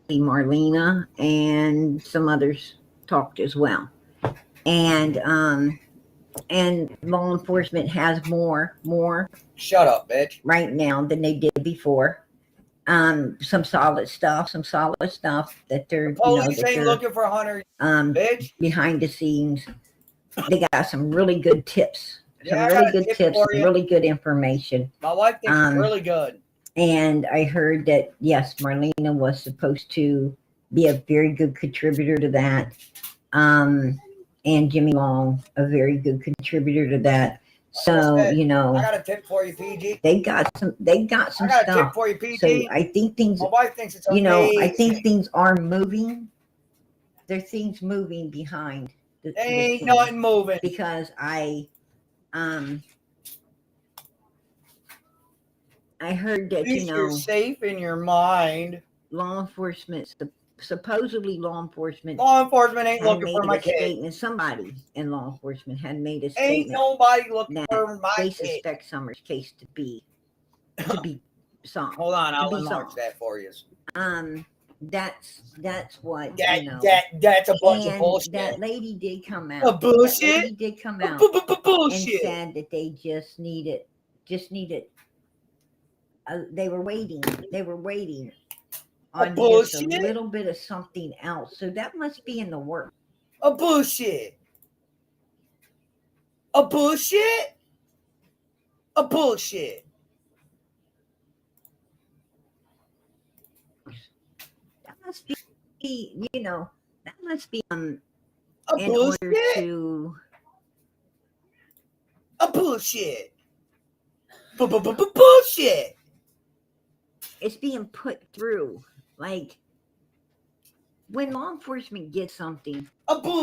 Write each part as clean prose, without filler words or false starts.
Marlena and some others talked as well. And law enforcement has more Shut up, bitch. right now than they did before. Some solid stuff that they're Police ain't looking for Hunter, bitch. behind the scenes. They got some really good tips, some Yeah, really good tips, some really good information. My wife thinks it's really good. And I heard that yes, Marlena was supposed to be a very good contributor to that. And Jimmy Long, a very good contributor to that. So, I you know, got a tip for you, PG. they got some I got a stuff. tip for you, PG. So I think things, My wife thinks it's you amazing. know, I think things are moving. There are things moving behind They ain't nothing moving. because I heard that, At least you're safe in your mind. Law enforcement, supposedly law enforcement ain't looking for my kid. Somebody in law enforcement had made a statement. Ain't nobody looking for my they kid. suspect Summer's case to be solved. Hold on, I'll enlarge that for you. That's what that's a bunch of bullshit. That lady did come out. A bullshit. That lady did come out bullshit. And said that they just needed. They were waiting. On just a little bit of something else. So that must be in the works. A bullshit. A bullshit. A bullshit. That must be, you know, that must be a in bullshit. Order to a bullshit. Bullshit. It's being put through. Like when law enforcement gets something,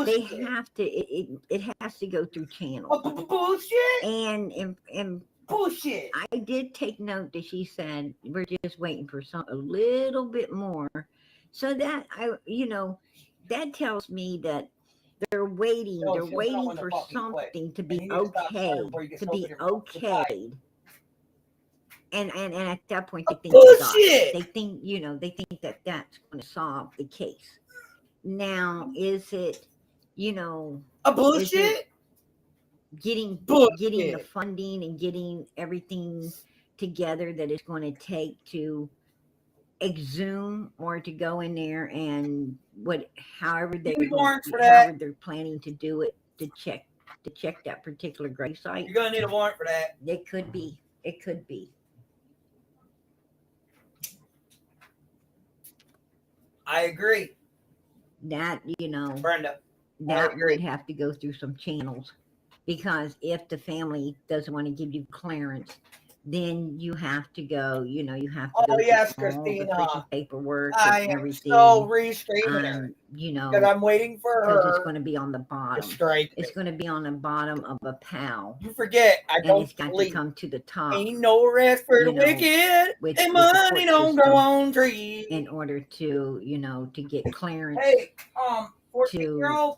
they have to. It has to go through channels. Bullshit. And bullshit. I did take note that she said we're just waiting for a little bit more. So that that tells me that they're waiting. They're waiting for something to be okay. To be okayed. And at that point they think they think they think that that's going to solve the case. Now is it a bullshit? Getting the funding and getting everything together that it's going to take to exhume or to go in there and however they're planning to do it to check that particular grave site. You're gonna need a warrant for that. It could be. I agree. That Brenda, that would have to go through some channels, because if the family doesn't want to give you clearance, then you have to go. You have to go through all the paperwork and everything. So restreaming her. Because I'm waiting for her. Because it's going to be on the bottom. It's going to be on the bottom of a PAL. You forget, it's got to come to the top. Ain't no rest for the wicked. And money don't grow on trees. In order to, to get clearance. Hey, 14-year-old.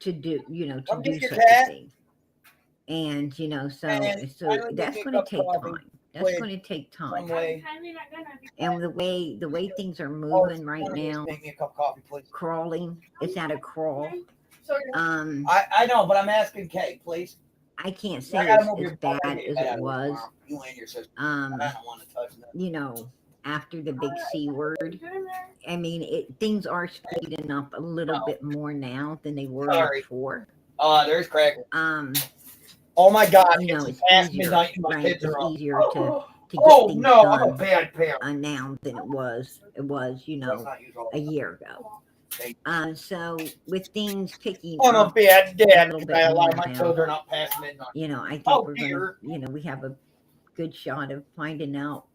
To do, to do such a thing. And so that's going to take time. That's going to take time. And the way things are moving right now, make me a cup of coffee, please. Crawling. It's at a crawl. I know, but I'm asking Kay, please. I can't say it's as bad as it was. You and your sister. I don't want to touch that. After the big C word. I mean, things are speeding up a little bit more now than they were before. There's Craig. Oh my God! It's past easier, midnight. My kids are it's easier to get things done. I'm a bad parent. Now than it was. A year ago. So with things picking I'm up a bad dad a little because bit I allow more my now, children up past midnight. I think we're gonna, we have a good shot of finding out,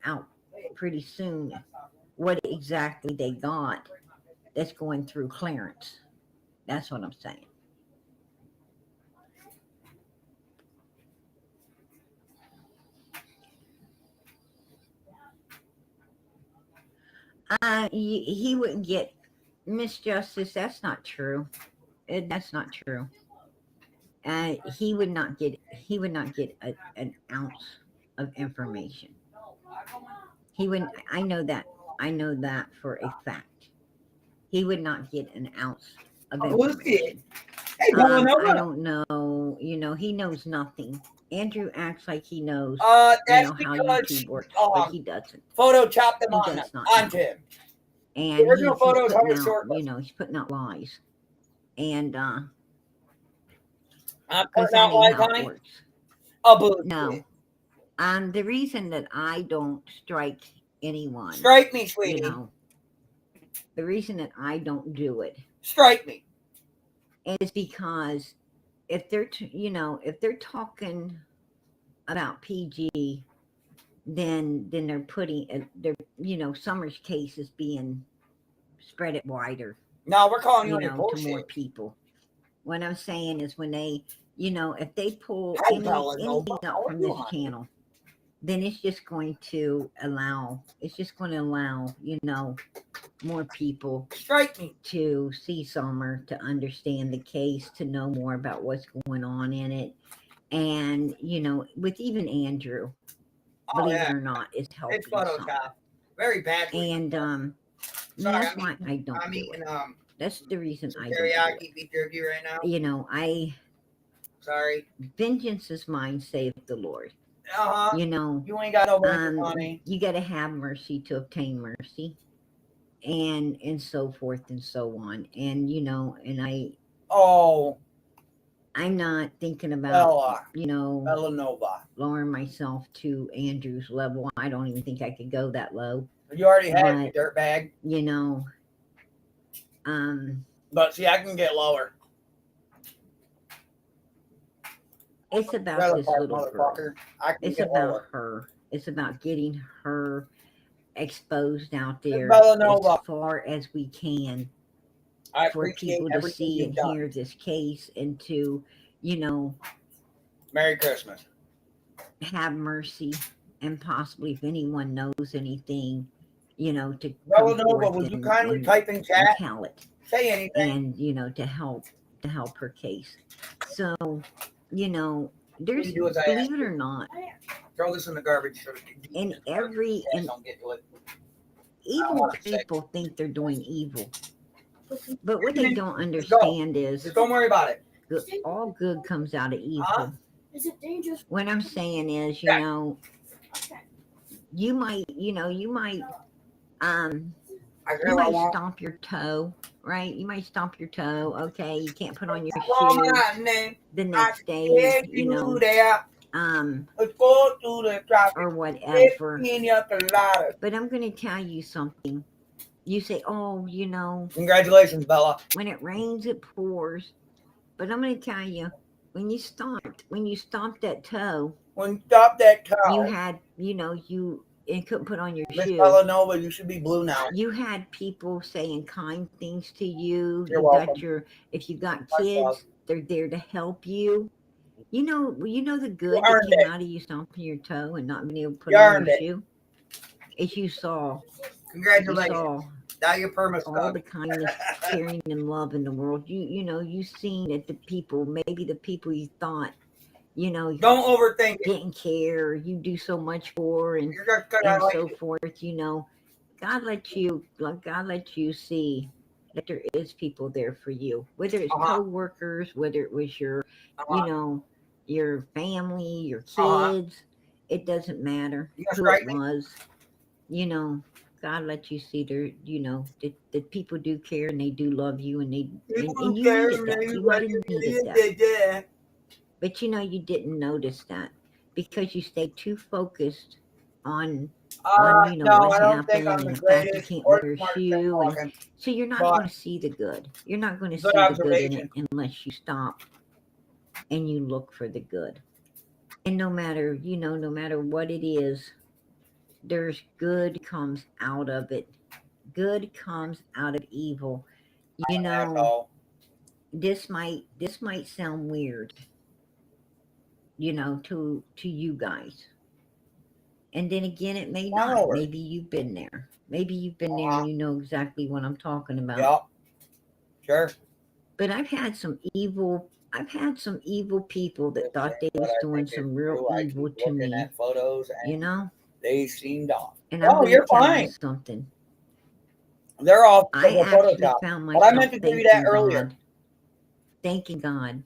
out pretty soon what exactly they got that's going through clearance. That's what I'm saying. He wouldn't get Miss Justice. That's not true. That's not true. He would not get an ounce of information. He wouldn't. I know that I know that for a fact. He would not get an ounce of Who's information. Hey, I don't know. He knows nothing. Andrew acts like he knows, that's how because YouTube works, but he doesn't. Photoshopped them He on does not onto know. him. And The original photos putting are out, short. he's putting out lies. And I'm because putting that out ain't lies, how it honey. works. Bullshit. No. The reason that I don't strike anyone, Strike me, sweetie. The reason that I don't do it, strike me, is because if they're if they're talking about PG, then they're putting Summer's case is being spread it wider. No, we're calling you to more people. What I'm saying is when they, if they pull anything up from this channel, then it's just going to allow more people strike me to see Summer, to understand the case, to know more about what's going on in it. And, with even Andrew, believe it or not, is helping Summer. Very bad. And that's why I don't do it. That's the reason I don't do it. Beef jerky right now. Sorry. Vengeance is mine, saith the Lord. You ain't got no money. You got to have mercy to obtain mercy, and so forth and so on. And and I'm not thinking about lowering myself to Andrew's level. I don't even think I could go that low. You already had a dirt bag. But see, I can get lower. It's about this little girl. It's about her. It's about getting her exposed out there as far as we can for people to see and hear this case, and to, Merry Christmas. Have mercy, and possibly if anyone knows anything, to come forth would you kindly type in chat? Tell it. Say anything. And to help her case. So, there's, believe it or not, throw this in the garbage. In every, evil people think they're doing evil, but what they don't understand is, just don't worry about it. All good comes out of evil. Is it dangerous? What I'm saying is, you might stomp your toe, right? You might stomp your toe. Okay, you can't put on your shoes the next day, let's go to the traffic or whatever. But I'm going to tell you something. You say, oh, congratulations, Bella. When it rains, it pours. But I'm going to tell you, when you stomped that toe, you had, and couldn't put on your shoe. Bella Nova, you should be blue now. You had people saying kind things to you. You're welcome. If you got kids, they're there to help you. You know the good that came out of you stomping your toe and not being able to put on your shoe. As you saw. Congratulations. Now you're all the kindness, caring, and love in the world. You seen that the people you thought, don't overthink it. Didn't care. You do so much for, and so forth. God let you see that there is people there for you, whether it's co-workers, whether it was your, your family, your kids. It doesn't matter who it was. God let you see there, that people do care and they do love you, and and you needed that. You might have needed that. But you didn't notice that because you stayed too focused on what happened, and the fact you can't wear a shoe, and so you're not going to see the good. You're not going to see the good in it unless you stop and you look for the good. And no matter what it is, there's good comes out of it. Good comes out of evil. This might sound weird, to you guys. And then again, it may not. Maybe you've been there. Maybe you've been there and you know exactly what I'm talking about. Yep. Sure. But I've had some evil people that thought they was doing some real evil to me. Photos, and they seemed off. And I'm going to tell you something. They're all I actually Photoshop. found But I myself meant to give you that earlier. Thanking God.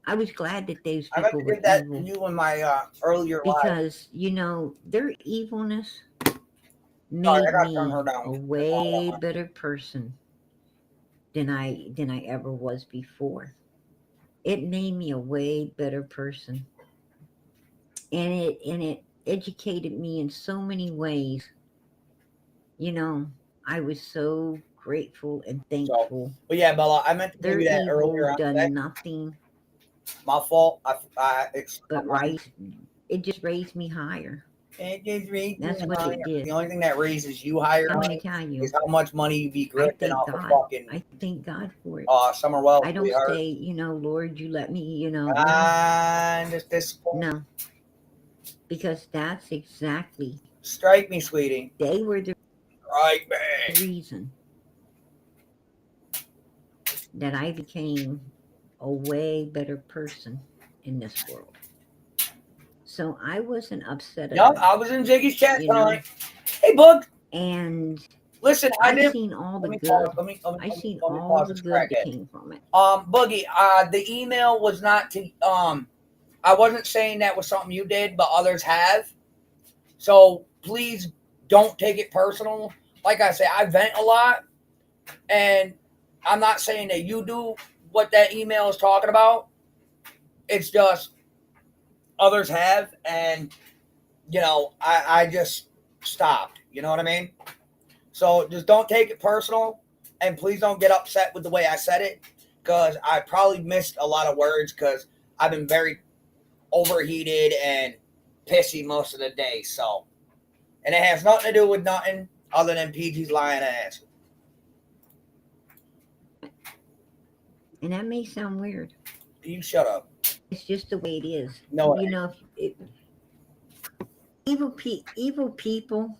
I was glad that those I meant people to were give that evil. to you in my earlier live. Because, you know, their evilness Sorry, made I gotta turn me her down. a way better person than I ever was before. It made me a way better person. And it educated me in so many ways. You know, I was so grateful and thankful. But yeah, Bella, I meant to give Their you that evil earlier. done nothing My fault. but it just raised me higher. It just raised That's you what higher. it did. The only thing that raises you higher, I'm honey, gonna tell you, is how much money you be I grifting thank off of God. fucking I thank God for it. Summer Wells, I don't sweetheart. say, you know, Lord, you let me, you know. No. Because that's exactly. Strike me, sweetie. They were the reason that I became a way better person in this world. So I wasn't upset at all. I was in Ziggy's chat tonight. Hey, Bug. And listen, I've seen all the good. I've seen all the good that came from it. Boogie, the email was not to I wasn't saying that was something you did, but others have. So please don't take it personal. Like I say, I vent a lot, and I'm not saying that you do what that email is talking about. It's just others have, and you know, I just stopped. You know what I mean? So just don't take it personal, and please don't get upset with the way I said it, because I probably missed a lot of words because I've been very overheated and pissy most of the day. So, and it has nothing to do with nothing other than PG's lying ass. And that may sound weird. You shut up. It's just the way it is. No, you know, evil people.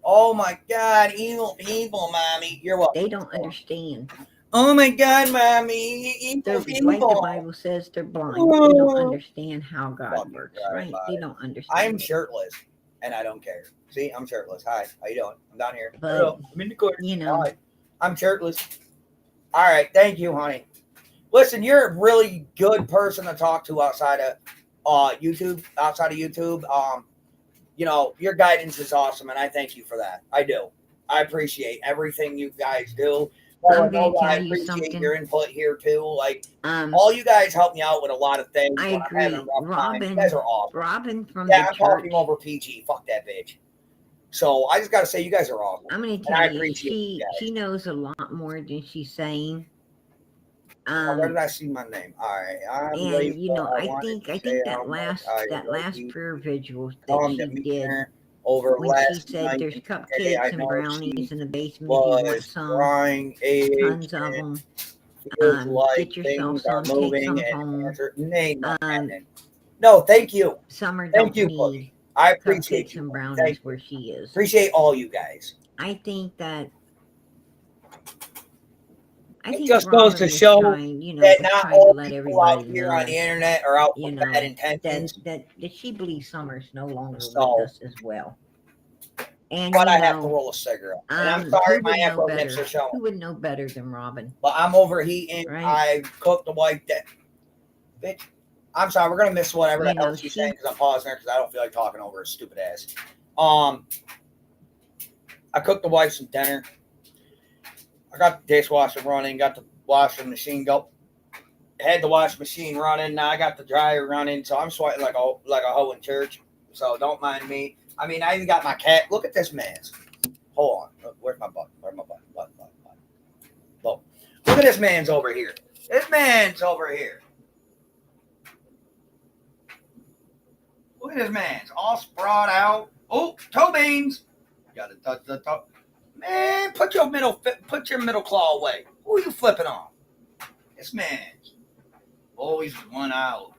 Oh my God, evil people, mommy. You're welcome. They don't understand. Oh my God, mommy. Evil people. Like the Bible says, they're blind. They don't understand how God works, right? They don't understand. I'm shirtless, and I don't care. See, I'm shirtless. Hi, how you doing? I'm down here. But, hello, I'm in the corner. You know. Hi. I'm shirtless. All right, thank you, honey. Listen, you're a really good person to talk to outside of YouTube. You know, your guidance is awesome, and I thank you for that. I do. I appreciate everything you guys do. I'm going to tell you something. Your input here too. Like, all you guys help me out with a lot of things. I agree. I'm having a rough time. You Robin, guys are awesome. Robin from the I'm church. talking over PG. Fuck that bitch. So I just got to say, you guys are awesome. I'm going to tell you, she knows a lot more than she's saying. Where did I see my name? All right, and you know, I think that last prayer vigil that she did over when she said there's cupcakes and brownies in the basement if you want some, tons of them. Get yourself some, take some home. No, thank you. Summer don't need I appreciate cupcakes and brownies where she is. Appreciate all you guys. I think it just goes to show that not all people out here on the internet are out for bad intentions. That she believes Summer's no longer with us as well. And but I have to roll a cigarette. And I'm sorry, my afro lips are showing. Who would know better than Robin? But I'm overheating. Right? I cooked the white bitch. I'm sorry, we're gonna miss whatever the hell she's saying because I'm pausing her because I don't feel like talking over her stupid ass. I cooked the wife some dinner. I got the dishwasher running, got the washing machine had the washing machine running. Now I got the dryer running, so I'm sweating like a hoe in church. So don't mind me. I mean, I even got my cat. Look at this man's. Hold on. Where's my butt? Where's my butt? Look at this man's over here. This man's over here. Look at this man's all sprawled out. Oh, toe beans. Got to touch the toe. Man, put your middle claw away. Who are you flipping on? This man's always one eye open.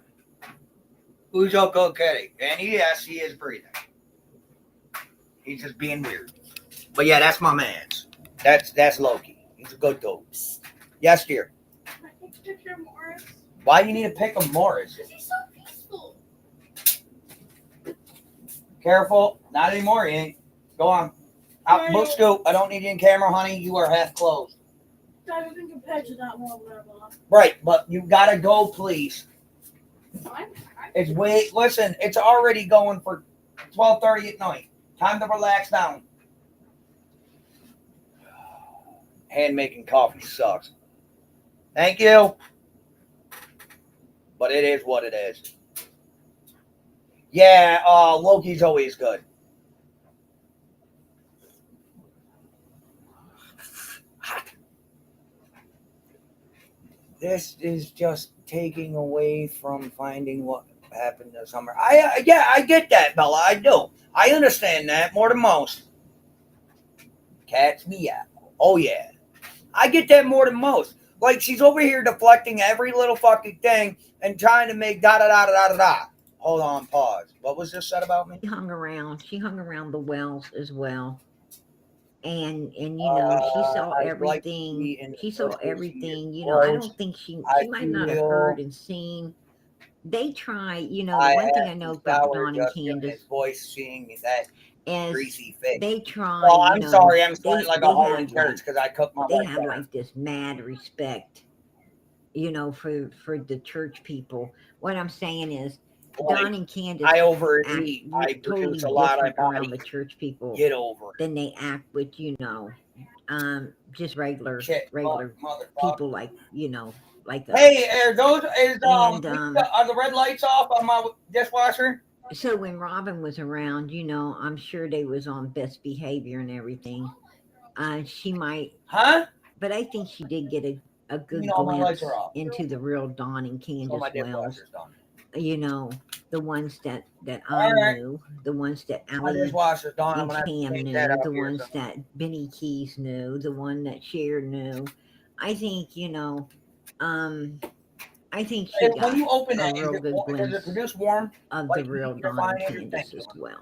Who's your coquette? And yes, he is breathing. He's just being weird. But yeah, that's my man's. That's Loki. He's a good dude. Yes, dear. I need to pick your Morris. Why do you need to pick a Morris? He's so peaceful. Careful. Not anymore, he ain't. Go on. Book scoop. I don't need you in camera, honey. You are half closed. Dad, we can compare to that one over there, Bob. Right, but you gotta go, please. Fine. It's way. Listen, it's already going for 12:30 at night. Time to relax down. Hand making coffee sucks. Thank you. But it is what it is. Yeah, Loki's always good. This is just taking away from finding what happened this summer. I get that, Bella. I do. I understand that more than most. Catch me out. Oh yeah, I get that more than most. Like she's over here deflecting every little fucking thing and trying to make da da da da da da. Hold on, pause. What was this said about me? She hung around the wells as well. And you know, she saw everything. She saw everything. You know, I don't think she might not have heard and seen. They try, you know, the one thing I know about Dawn and Candace voice seeing that is greasy face. they try. Well, I'm you know, sorry, I'm sweating like they a hole in have church because I cooked my they wife have dinner. like this mad respect, you know, for the church people. What I'm saying is, Like, Dawn and Candace I overeat. I totally produce a lot of different around the bodies. church people Get over it. than they act with, you know, just regular Shit, people like, you know, like us. Hey, are And the red lights off on my dishwasher? so when Robin was around, you know, I'm sure they was on best behavior and everything. She might, Huh? but I think she did get a good You know, my lights glimpse are off. into the real Dawn and So Candace my Wells. dishwasher's done. You know, the ones that I Alright. knew, the ones that My Allie dishwasher's done. I'm and gonna have to Cam change that knew, up the here. ones that Benny Keys knew, the one that Cher knew. I think, you know, I think she got when you open a it, real good does glimpse it produce warm? of Like the real you're Dawn and fine, Candace thank you. as well.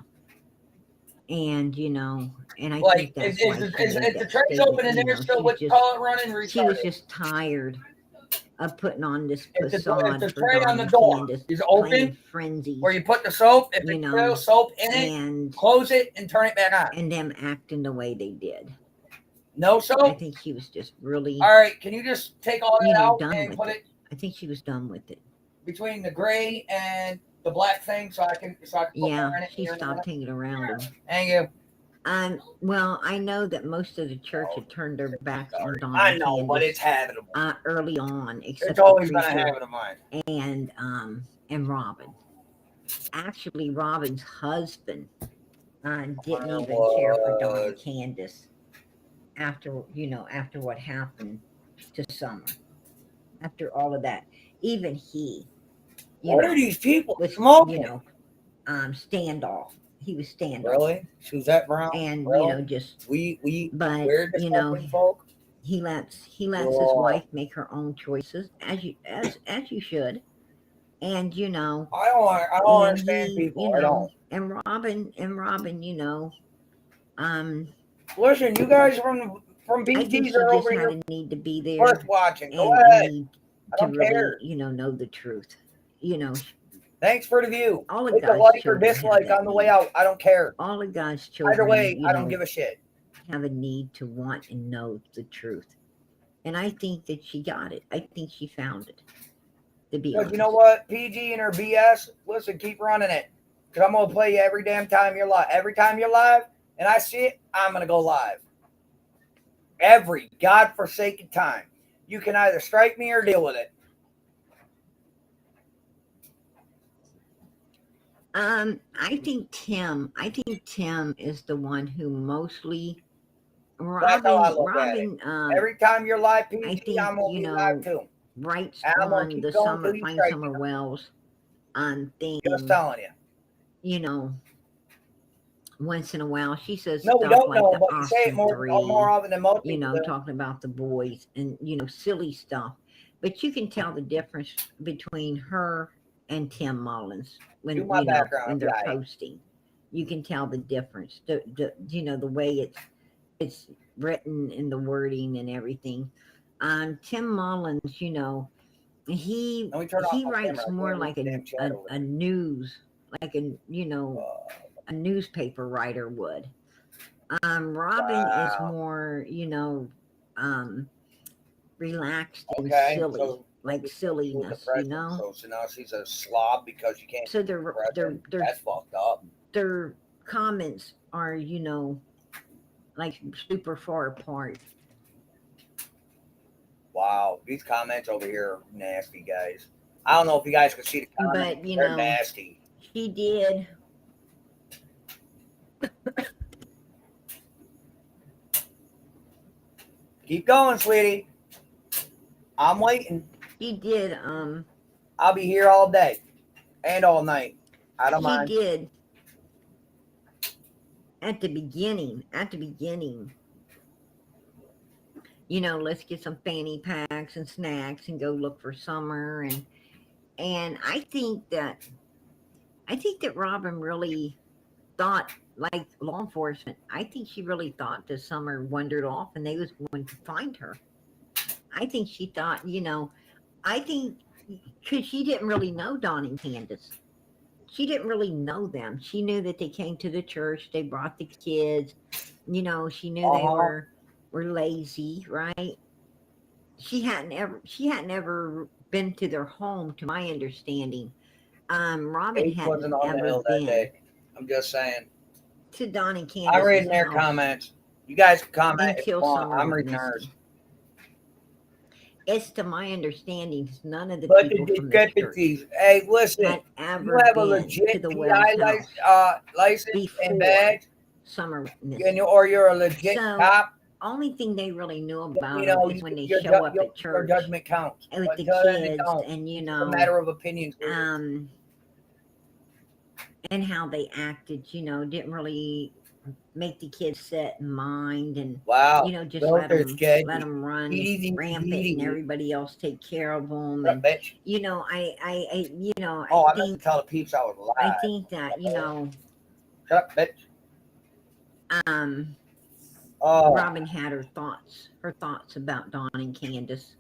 And you know, and I Like, think that's is why she made the that trays open statement. in You there know, still with call it running restarted? she was just tired of putting on this if the facade for tray Dawn on the and door Candace, is playing open, frenzies, where you put the soap, if you it's know, still soap in it, and close it and turn it back on. and them acting the way they did. No I soap? think she was just really, All right, can you just take all you that know, out done and with put it. it I think she was done with it. between the gray and the black thing so I can put Yeah, more in it? she stopped hanging around them. Thank you. Well, I know that most of the church had turned their backs on Dawn I and know, Candace, but it's habitable. Early on, except It's always the been a preacher habit of mine. and Robin. Actually, Robin's husband didn't even care for Dawn and Candace after, you know, after what happened to Summer. After all of that, even he, you What know, are these people was, smoking? you know, standoff. He was standoff. Really? Suzette Brown? And really? you know, just but we're the you know, folk. he lets his wife make her own choices, as you should. And you know, I don't and understand he, people. you I know, don't. and Robin, you know, Listen, you guys from I think BTs she are just over had here a need to be there first watching. Go and a ahead. need I to don't really, care. you know the truth. You know, Thanks for the view. all of Hit the God's like or children have dislike that on the way need. out. I don't care. All of God's children, Either way, you I know, don't give a shit. have a need to want and know the truth. And I think that she got it. I think she found it. To be honest. You know what? PG and her BS, listen, keep running it. Because I'm going to play you every damn time you're live. Every time you're live and I see it, I'm going to go live. Every godforsaken time. You can either strike me or deal with it. I think Tim is the one who mostly Robin every time you're live, PG, I think, I'm gonna you be know, live too. writes I'm on the Summer Find Summer Wells thing. Just telling you. You know, once in a while she says No, we stuff don't like know, the but you say it Austin more 3, often than most you people know, do. talking about the boys and, you know, silly stuff. But you can tell the difference between her and Tim Mullins when, you know, when they're posting. You can tell the difference. The you know, the way it's written in the wording and everything. Tim Mullins, you know, he writes more like a news, like a, you know, a newspaper writer would. Robin is Wow. more, relaxed and Okay, silly, so like with silliness, depression, so now she's a slob because she can't So get depression. That's fucked up. their comments are, like super far apart. Wow, these comments over here are nasty, guys. I don't know if you guys can see the comments. But They're nasty. she did. Keep going, sweetie. I'm waiting. She did. I'll be here all day and all night. I don't She mind. did at the beginning. Let's get some fanny packs and snacks and go look for Summer, and I think that Robin really thought, like law enforcement, I think she really thought that Summer wandered off and they was going to find her. I think she thought, I think because she didn't really know Don and Candace. She didn't really know them. She knew that they came to the church, they brought the kids, she knew they were lazy, right? She hadn't ever been to their home, to my understanding. Robin H hadn't wasn't on the ever hill that been day. I'm just saying. to Don and I Candace's read their house comments. You guys can comment if you until want. Summer I'm went reading hers. missing. It's to my understanding none of the But the people from the church discrepancies. Hey, listen. had You ever have a been to legit the PI Wells house license and before badge, Summer went and missing. or you're a legit So cop. only thing they really knew about You them know, is when they your, show up your, at your church judgment counts. and with the Until then, it kids, don't. and It's a matter of opinions. and how they acted. Didn't really make the kids set in mind, and Wow. just let them run Easy, rampant, and everybody else take care of them. Shut up, And bitch. I I meant think to tell the peeps I was live. I think that Shut up, bitch. um Oh, Robin had her thoughts about Dawn and Candace,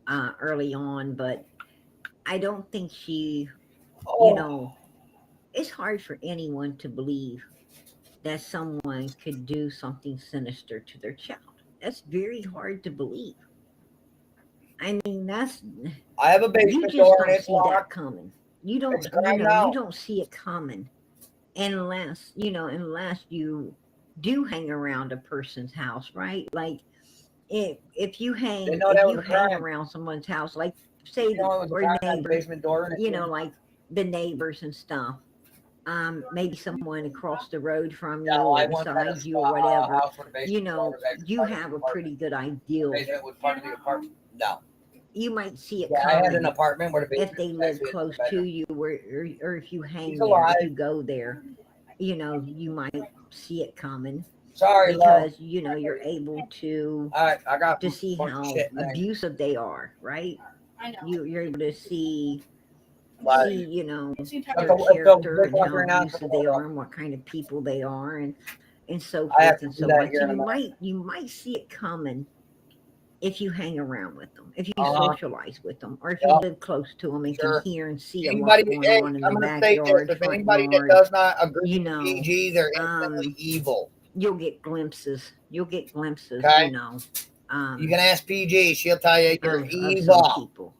early on, but I don't think she, oh. it's hard for anyone to believe that someone could do something sinister to their child. That's very hard to believe. I mean, I have a you basement just door don't and it's see that locked. coming. You don't, It's crying out. you don't see it coming unless you do hang around a person's house, right? Like if you hang around someone's house, like say You know, it was a or crime at the neighbors, basement door and it's like the neighbors and stuff. Maybe someone across the road from you Yeah, or I once had beside a you or whatever. house where the basement door was actually You part of the have a apartment. pretty good The idea. basement was part of the apartment. No. You might see it Yeah, I had an coming apartment where the basement if they was live actually close the to bedroom. you, or if you hang He's there, alive. if you go there, you might see it coming. Sorry, because love. you're able to All right, I got see how shit next. abusive they are, right? I know. You're able to see But their It's the character entire and how abusive they are and what kind of people they are, and so I have forth to and do so that on. here So in a minute. you might see it coming if you hang around with them, if you socialize with them, or if you Yep. live close to them and Sure. can hear and see Anybody, a lot going hey, on in I'm the going to state this. backyard, If front anybody that yard. does not agree with PG, they're instantly evil. You'll get glimpses. Okay? You can ask PG. She'll tell you you're of evil. some people.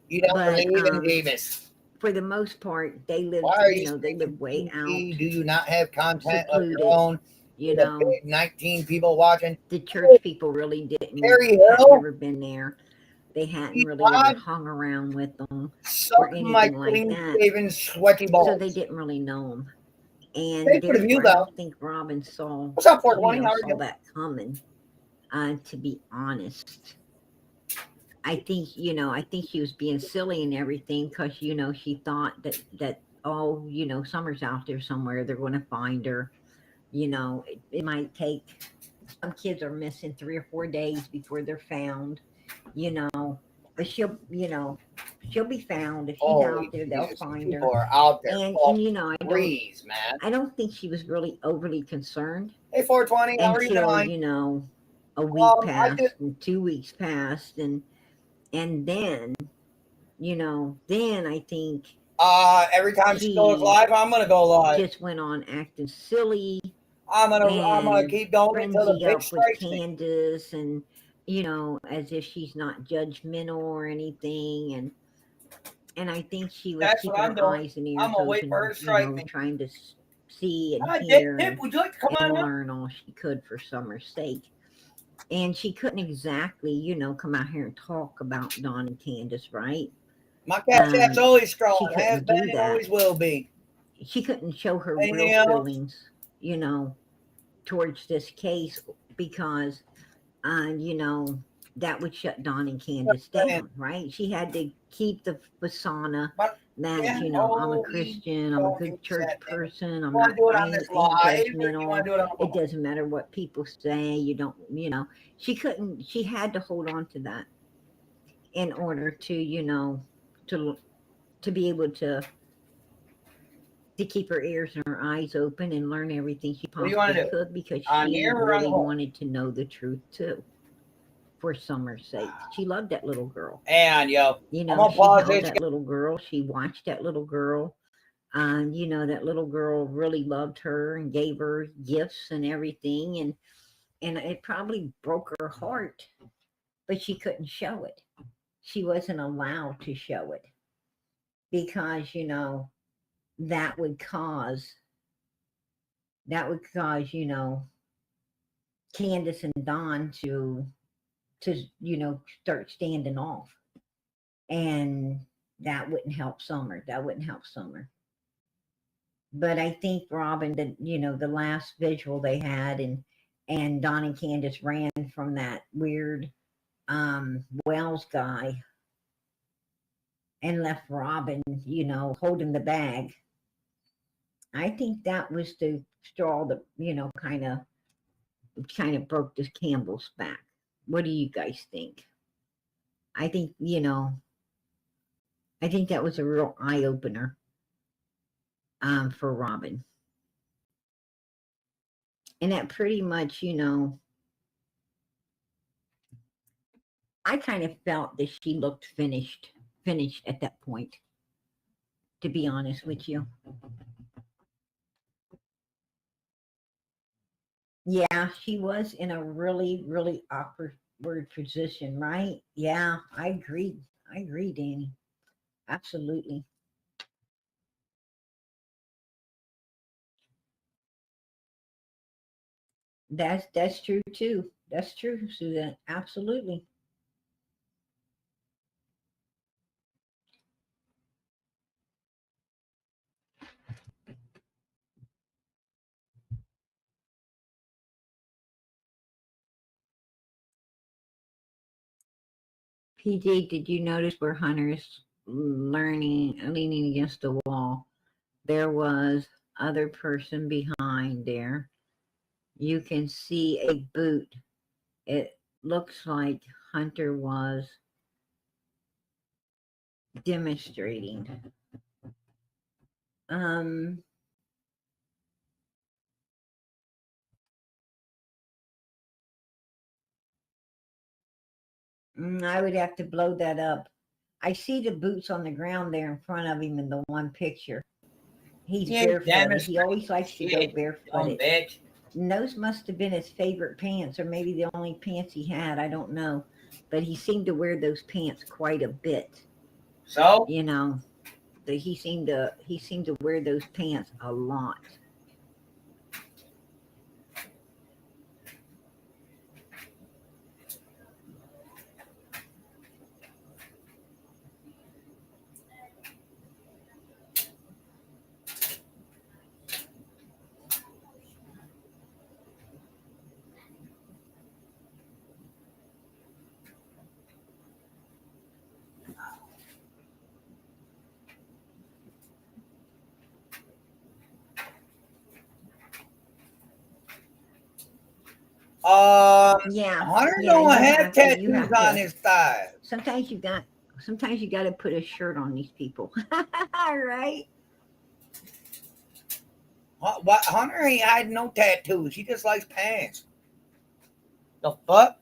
You don't But, believe in Davis. For the most part, they live, Why are they live way PG? out, Do you not have content of secluded, your own? With a big 19 people watching. The church people really had never been there. They hadn't really ever hung around with them or anything like that. Sweaty balls. So they didn't really know them. And Thanks for the view, therefore, I though. don't think Robin saw, What's up, 420? How are saw you? that coming, to be honest. I think she was being silly and everything because, she thought that Summer's out there somewhere. They're going to find her. It might take, some kids are missing 3 or 4 days before they're found, but she'll be found. If she's out there, they'll find her. People are out there. And I don't think she was really overly concerned. Hey, 420, how are you doing? Until, a week passed and 2 weeks passed, and then, then I think Every time she goes live, I'm gonna go live. Just went on acting silly. I'm gonna keep going until the frenzy bitch up with strikes me. Candace, and as if she's not judgmental or anything, and I think she was That's keeping what I'm her doing. eyes and ears I'm gonna wait open, for her to strike me. trying to see and Dip, hear would you like to come and on up? learn all she could for Summer's sake. And she couldn't exactly, come out here and talk about Dawn and Candace, right? My cash app's always strong. She couldn't Has been do and that. always will be. She couldn't show her Anything real else? feelings, towards this case because, that would shut Dawn and Candace down, right? She had to keep the persona that, I'm a Christian, I'm a good church person, I'm not, I ain't judgmental. It doesn't matter what people say, she had to hold on to that in order to, to be able to keep her ears and her eyes open and learn everything she possibly could, because she really wanted to know the truth too. For Summer's sake, she loved that little girl, and she held that little girl. She watched that little girl. That little girl really loved her and gave her gifts and everything, and it probably broke her heart, but she couldn't show it. She wasn't allowed to show it because that would cause Candace and Dawn to start standing off, and that wouldn't help Summer. But I think Robin, the last visual they had, and Dawn and Candace ran from that weird Wells guy and left Robin, holding the bag. I think that was the straw that, kind of broke this Campbell's back. What do you guys think? I think, that was a real eye opener for Robin. And that pretty much, I kind of felt that she looked finished at that point, to be honest with you. Yeah, she was in a really, really awkward position, right? Yeah, I agree. Danny. Absolutely. That's true too. That's true, Susan. Absolutely. PJ, did you notice where Hunter is leaning against the wall? There was other person behind there. You can see a boot. It looks like Hunter was demonstrating. I would have to blow that up. I see the boots on the ground there in front of him in the one picture. He's barefooted. He always likes to go barefooted. And those must have been his favorite pants, or maybe the only pants he had. I don't know. But he seemed to wear those pants quite a bit. So? That he seemed to wear those pants a lot. Yeah. Hunter don't have tattoos on his thighs. Sometimes you got to put a shirt on these people. Right? What? Hunter ain't hiding no tattoos. He just likes pants. The fuck?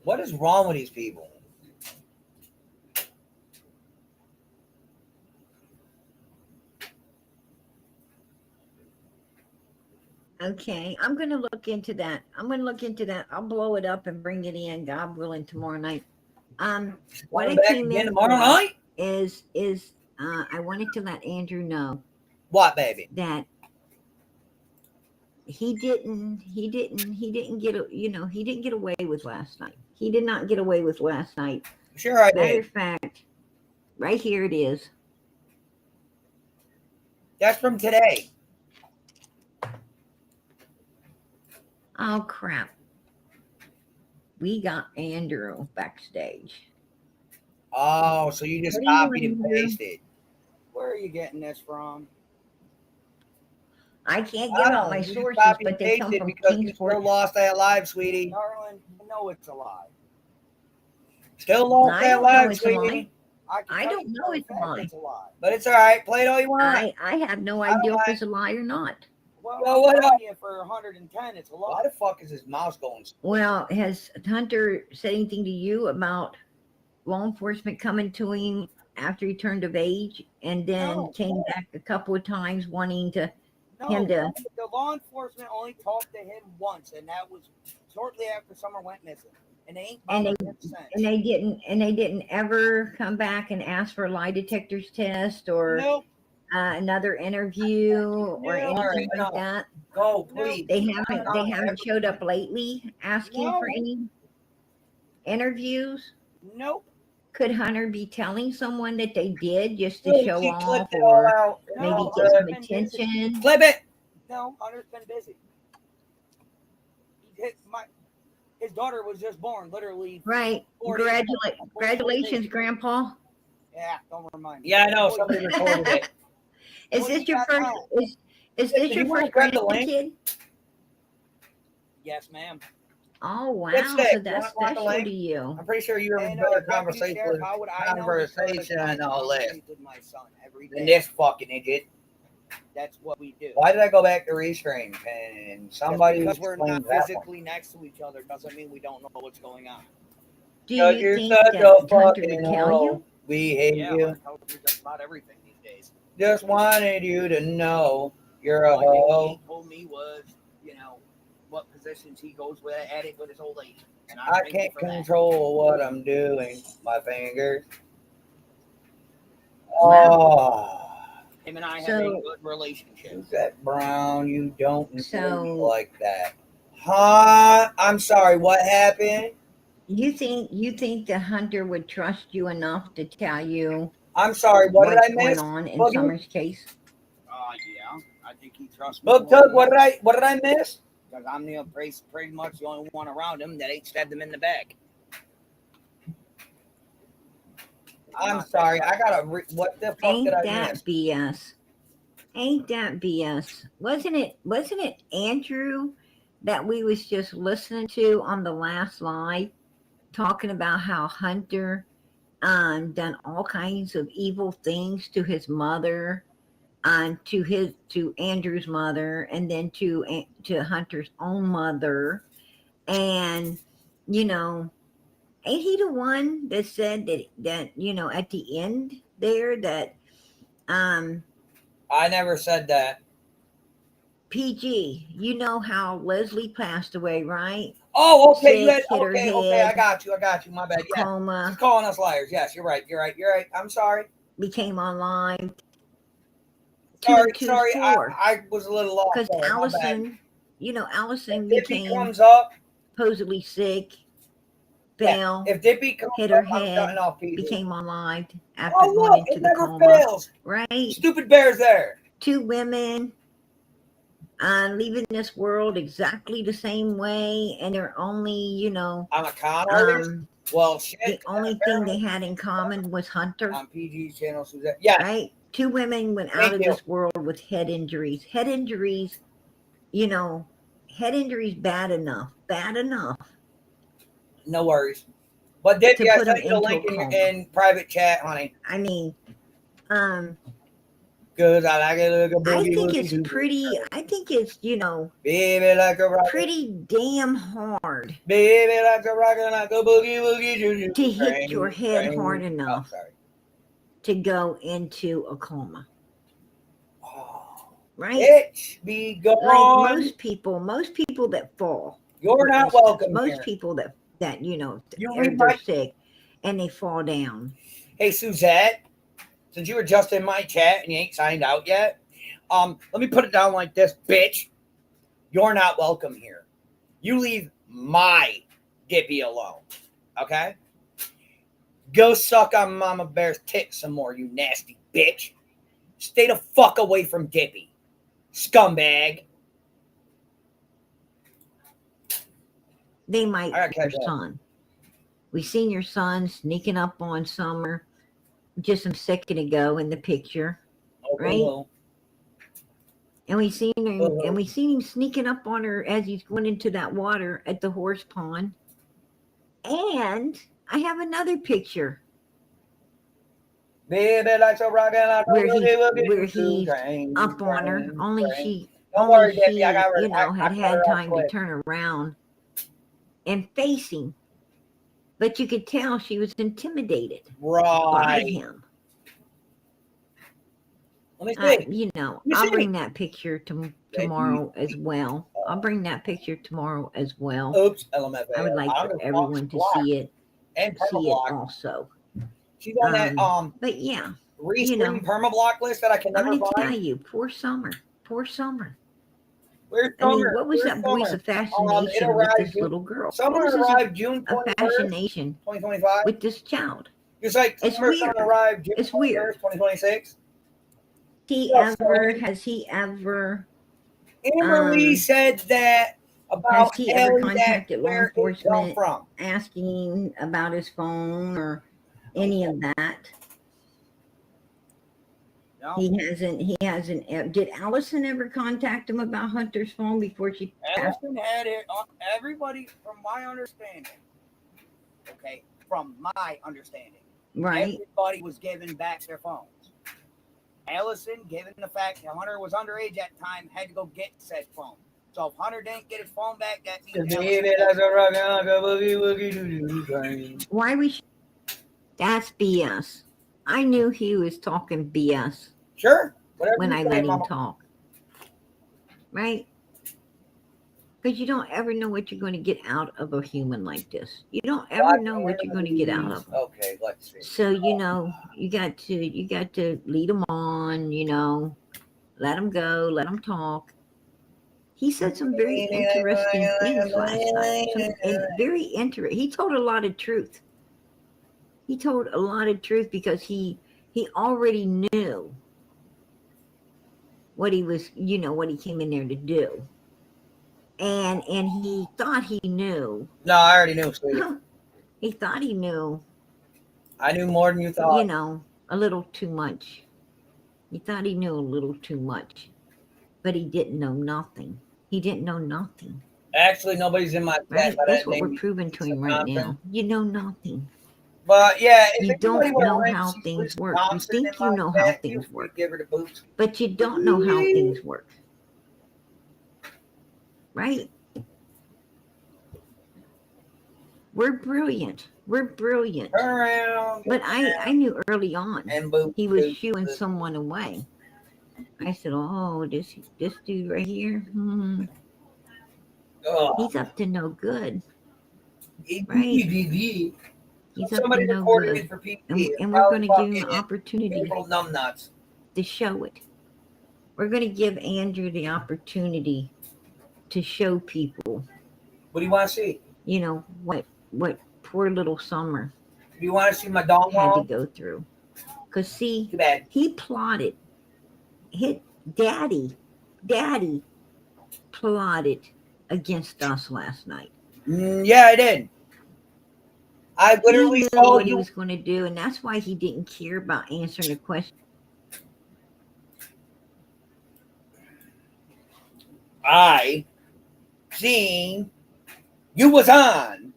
What is wrong with these people? Okay, I'm gonna look into that. I'll blow it up and bring it in, God willing, tomorrow night. What I Back came again in tomorrow for night? is I wanted to let Andrew know What, baby? that he didn't get he didn't get away with last night. He did not get away with last night. Sure I Matter did. of fact, right here it is. That's from today. Oh crap. We got Andrew backstage. Oh, so you just What do you copied and want, Andrew? pasted. Where are you getting this from? I can't give out my You just sources, copied but and they come pasted from because you Kingsport. still lost that live, sweetie. Darling, you know it's a lie. Still lost I that don't know live, it's a lie. sweetie. I don't know it's a lie. But it's all right. Play it all you want. I have no idea if it's a lie or not. Well, what up? For 110, it's a lie. Why the fuck is his mouse going? Well, has Hunter said anything to you about law enforcement coming to him after he turned of age and then came back a couple of times wanting to him to? The law enforcement only talked to him once, and that was shortly after Summer went missing. And they ain't bothered him since. And they didn't ever come back and ask for a lie detector's test or Nope. Another interview or anything like that. Go, please. They haven't showed up lately asking for any interviews. Nope. Could Hunter be telling someone that they did just to show She off clipped it or all out. maybe No, get some Hunter's been busy. attention? Flip it. No, Hunter's been busy. His daughter was just born, literally. Right. Congratulations, Grandpa. Yeah, don't remind me. Yeah, I know. Somebody recorded it. Is this your first? Is this your first grandkid? Yes, ma'am. Oh wow! So that's special to you. I'm pretty sure you were in a better conversation than all this. Than this fucking idiot. That's what we do. Why did I go back to restream? And somebody because we're not physically next to each other doesn't mean we don't know what's going on. Do you think that Hunter would tell you? We hate you. Just about everything these days. Just wanted you to know you're a hoe. He told me was, what positions he goes with at it with his old lady. And I can't control what I'm doing. My fingers. Oh. Him and I have a good relationship. That Brown, you don't like that. Huh? I'm sorry, what happened? You think that Hunter would trust you enough to tell you? I'm sorry, what did I miss? What's going on in Summer's case? Yeah, I think he trusts me. Look, Doug, what did I miss? Because I'm pretty much the only one around him that ain't stabbed him in the back. I'm sorry, I gotta. What the fuck did I miss? Ain't that BS? Wasn't it Andrew that we was just listening to on the last live, talking about how Hunter done all kinds of evil things to his mother, to Andrew's mother, and then to Hunter's own mother, and ain't he the one that said that at the end there that I never said that. PG, you know how Leslie passed away, right? Oh, okay, Sick, okay, I got you, my bad. Yeah, coma. She's calling us liars. Yes, you're right. I'm sorry. Became online. Sorry, I was a little off. Because Allison, Allison became supposedly sick, fell, if Dippy hit her head, became online after going into the coma. Fails. Right? Stupid bear's there. 2 women leaving this world exactly the same way, and they're only, I'm a con artist. Well, shit. The only thing they had in common was Hunter. On PG's channel, Suzette. Yeah. Right? 2 women went out of this world with head injuries. Head injuries, bad enough. No worries. But Dippy, I sent you the link in private chat, honey. I mean, Good 'Cause I like it like a I boogie think woogie it's doo. pretty. I think it's Baby like a rock. pretty damn hard Baby like a rock and like a boogie woogie doo. to hit your head hard Oh, enough sorry. to go into a coma, Oh, right? bitch, be gone. Like most people that fall. You're for not instance, welcome most here. people that You they're read my- sick and they fall down. Hey, Suzette, since you were just in my chat and you ain't signed out yet, let me put it down like this, bitch. You're not welcome here. You leave my Dippy alone, okay? Go suck on Mama Bear's tit some more, you nasty bitch. Stay the fuck away from Dippy, scumbag. They might I gotta your catch up. son. We seen your son sneaking up on Summer just a second ago in the picture, right? Hello. And we seen him, Uh-huh. and we seen him sneaking up on her as he's going into that water at the horse pond. And I have another picture Baby likes a rock and like a where boogie he's train, up on her. train, Only train. she, Don't only worry, she, Dippy. I got her. had had time to turn around and face him. But you could tell she was intimidated by Right. him. Let me see. I'll see. bring that picture tomorrow as well. I'll bring that picture tomorrow as well. Oops, LMFAO. I would like for everyone to see it. And See it permablock. also. She's on that But yeah, restream permablock list that I can I'm never going to tell find. you, poor Summer. Where's I mean, Summer? what was Where's that voice Summer? of fascination with arrived this June- little girl? Summer What was this arrived June of 21st, fascination 2025. with this child? It's like It's Summer's weird. gonna arrive June It's 21st, weird. 2026. Has he ever Amberly said that about has he ever Ellie, contacted that law where it come enforcement from. asking about his phone or any of that? No. He hasn't. Did Allison ever contact him about Hunter's phone before she passed? Allison had it. Everybody, from my understanding, okay, from my understanding, Right. everybody was giving back their phones. Allison, given the fact that Hunter was underage at the time, had to go get said phone. So if Hunter didn't get his phone back, that means Why we? That's BS. I knew he was talking BS Sure. Whatever when you I say, let him Mama. talk. Right? Because you don't ever know what you're going to get out of a human like this. You don't ever know what you're going to get out of them. Okay, let's see. So you got to lead them on. Let them go, let them talk. He said some very interesting things last night. He told a lot of truth. He told a lot of truth because he already knew what he was, what he came in there to do. And he thought he knew. No, I already knew, sweetie. He thought he knew. I knew more than you thought. A little too much. He thought he knew a little too much. But he didn't know nothing. He didn't know nothing. Actually, nobody's in my Right? chat. That's what we're proving to him right now. You know nothing. But yeah, if You anybody don't would know have how Lucy things work. You Thompson think in you my know how chat, things feel free to work. Give her the boots. But you don't know how things work. Right? We're brilliant. We're brilliant. Turn around. But I knew early on And boot. he was shooing someone away. I said, oh, this dude right here, he's up to no good. Right? He's up to no good. And we're going to give him an opportunity to show it. We're going to give Andrew the opportunity to show people. What do you want to see? What poor little Summer Do you want to see my dong had to wall? go through. Because see, Too bad. he plotted. Daddy plotted against us last night. Yeah, I did. I literally He knew saw what he you. was going to do, and that's why he didn't care about answering the question. I seen you was on,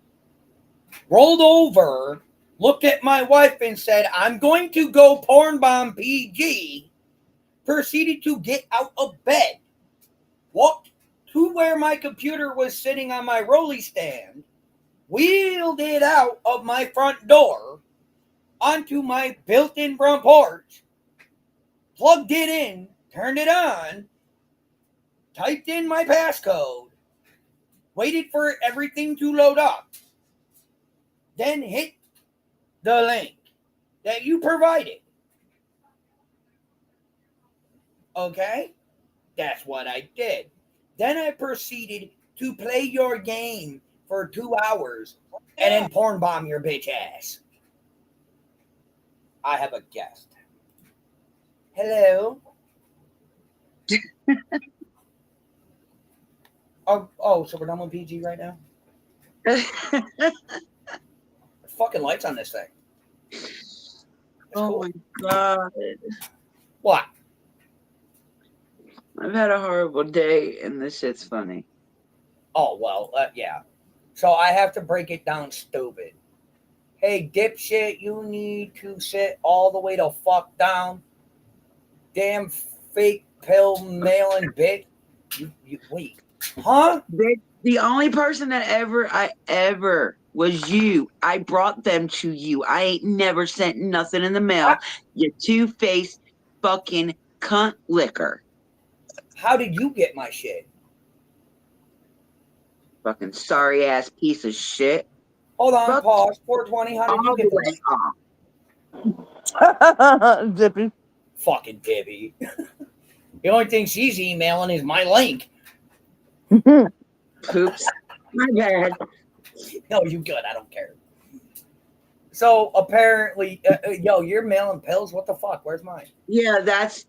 rolled over, looked at my wife and said, I'm going to go porn bomb PG proceeded to get out of bed, walked to where my computer was sitting on my rolly stand, wheeled it out of my front door onto my built-in front porch, plugged it in, turned it on, typed in my passcode, waited for everything to load up, then hit the link that you provided. Okay? That's what I did. Then I proceeded to play your game for 2 hours and then porn bomb your bitch ass. I have a guest. Hello? Oh, so we're done with PG right now? There's fucking lights on this thing. That's Oh cool. my god. What? I've had a horrible day and this shit's funny. Oh, well, yeah. So I have to break it down stupid. Hey, dipshit, you need to sit all the way the fuck down. Damn fake pill mailing bitch. You wait. Huh? The only person that I ever was you. I brought them to you. I ain't never sent nothing in the mail. You two-faced fucking cunt liquor. How did you get my shit? Fucking sorry ass piece of shit. Hold on, Fuck pause. 420, how did you all get the this? way off. Zippy. Fucking Debbie. The only thing she's emailing is my link. Oops. My bad. No, you good. I don't care. So apparently, yo, you're mailing pills? What the fuck? Where's mine? Yeah, that's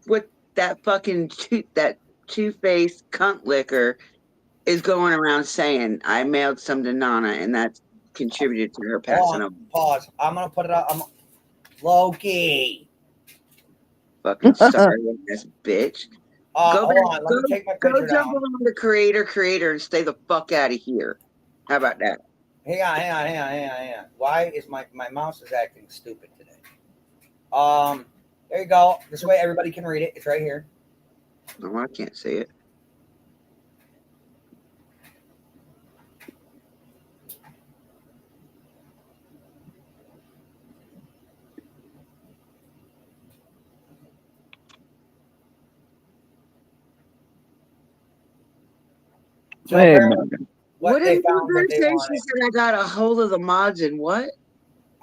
what that fucking that two-faced cunt liquor is going around saying. I mailed some to Nana, and that's contributed to her passing away. Pause. I'm gonna put it up. Loki. Fucking sorry ass bitch. Hold on. Let me take my picture jump down. on the creator, and stay the fuck out of here. How about that? Hang on. Why is my mouse is acting stupid today? There you go. This way everybody can read it. It's right here. No, I can't see it. So Hey, apparently, What they did found what they say? She wanted. said I got a hold of the mods and what?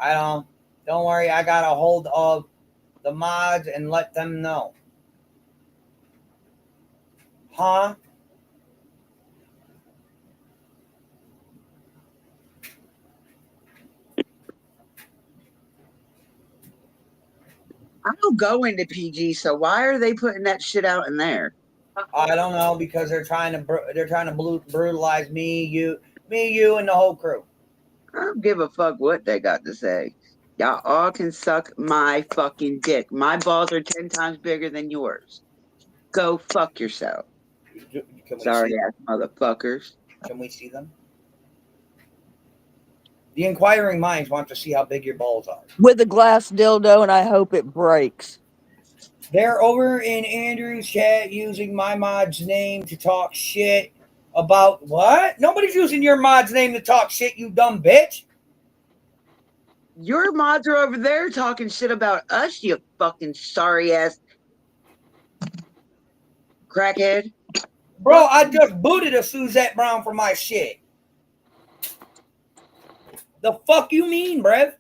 Don't worry. I got a hold of the mods and let them know. Huh? I don't go into PG, so why are they putting that shit out in there? I don't know, because they're trying to brutalize me, you, and the whole crew. I don't give a fuck what they got to say. Y'all all can suck my fucking dick. My balls are 10 times bigger than yours. Go fuck yourself. Can we Sorry see? ass motherfuckers. Can we see them? The inquiring minds want to see how big your balls are. with a glass dildo, and I hope it breaks. They're over in Andrew's chat using my mod's name to talk shit about what? Nobody's using your mod's name to talk shit, you dumb bitch. Your mods are over there talking shit about us, you fucking sorry ass crackhead. Bro, I just booted a Suzette Brown for my shit. The fuck you mean, bruv?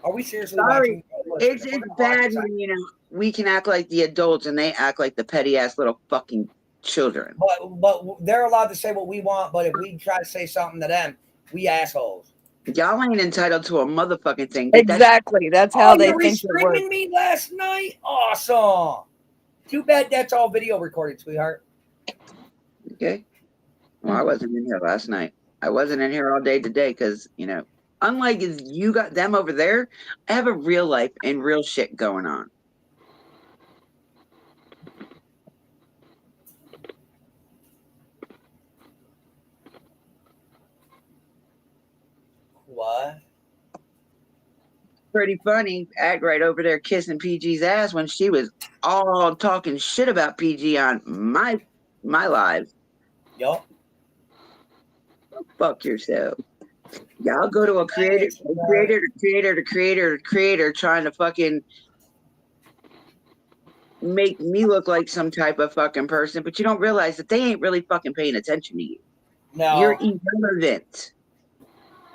Are we seriously watching? It's bad when, you know, we can act like the adults and they act like the petty ass little fucking children. But they're allowed to say what we want, but if we try to say something to them, we assholes. Y'all ain't entitled to a motherfucking thing. Exactly. That's how they you think it works. streaming me last night? Awesome. Too bad that's all video recorded, sweetheart. Okay. Well, I wasn't in here last night. I wasn't in here all day today because, you know, unlike you got them over there, I have a real life and real shit going on. What? pretty funny. Act right over there kissing PG's ass when she was all talking shit about PG on my live. Yup. Fuck yourself. Y'all go to a creator trying to fucking make me look like some type of fucking person, but you don't realize that they ain't really fucking paying attention to you. You're No, irrelevant.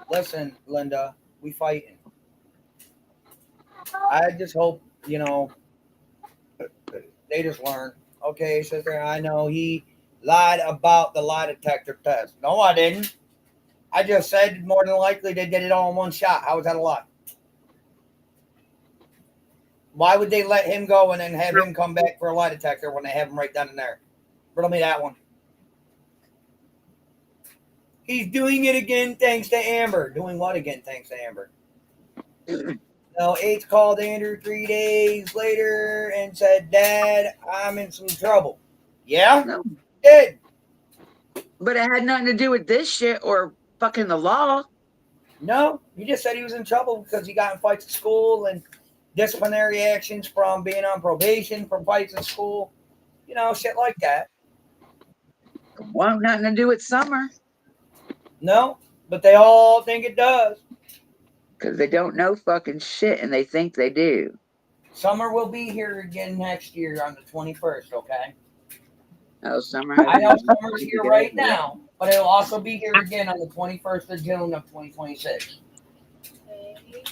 listen, Linda, we fighting. I just hope, they just learn. Okay, sister, I know he lied about the lie detector test. No, I didn't. I just said more than likely they did it all in one shot. How was that a lie? Why would they let him go and then have him come back for a lie detector when they have him right down in there? Riddle me that one. He's doing it again thanks to Amber. Doing what again thanks to Amber? No, H called Andrew 3 days later and said, Dad, I'm in some trouble. Yeah? No. Did. But it had nothing to do with this shit or fucking the law. No, he just said he was in trouble because he got in fights at school and disciplinary actions from being on probation from fights at school. Shit like that. Well, nothing to do with Summer. No, but they all think it does. Because they don't know fucking shit and they think they do. Summer will be here again next year on the 21st, okay? Oh, Summer. I know Summer's here right now, but it'll also be here again on the 21st of June of 2026. Okay.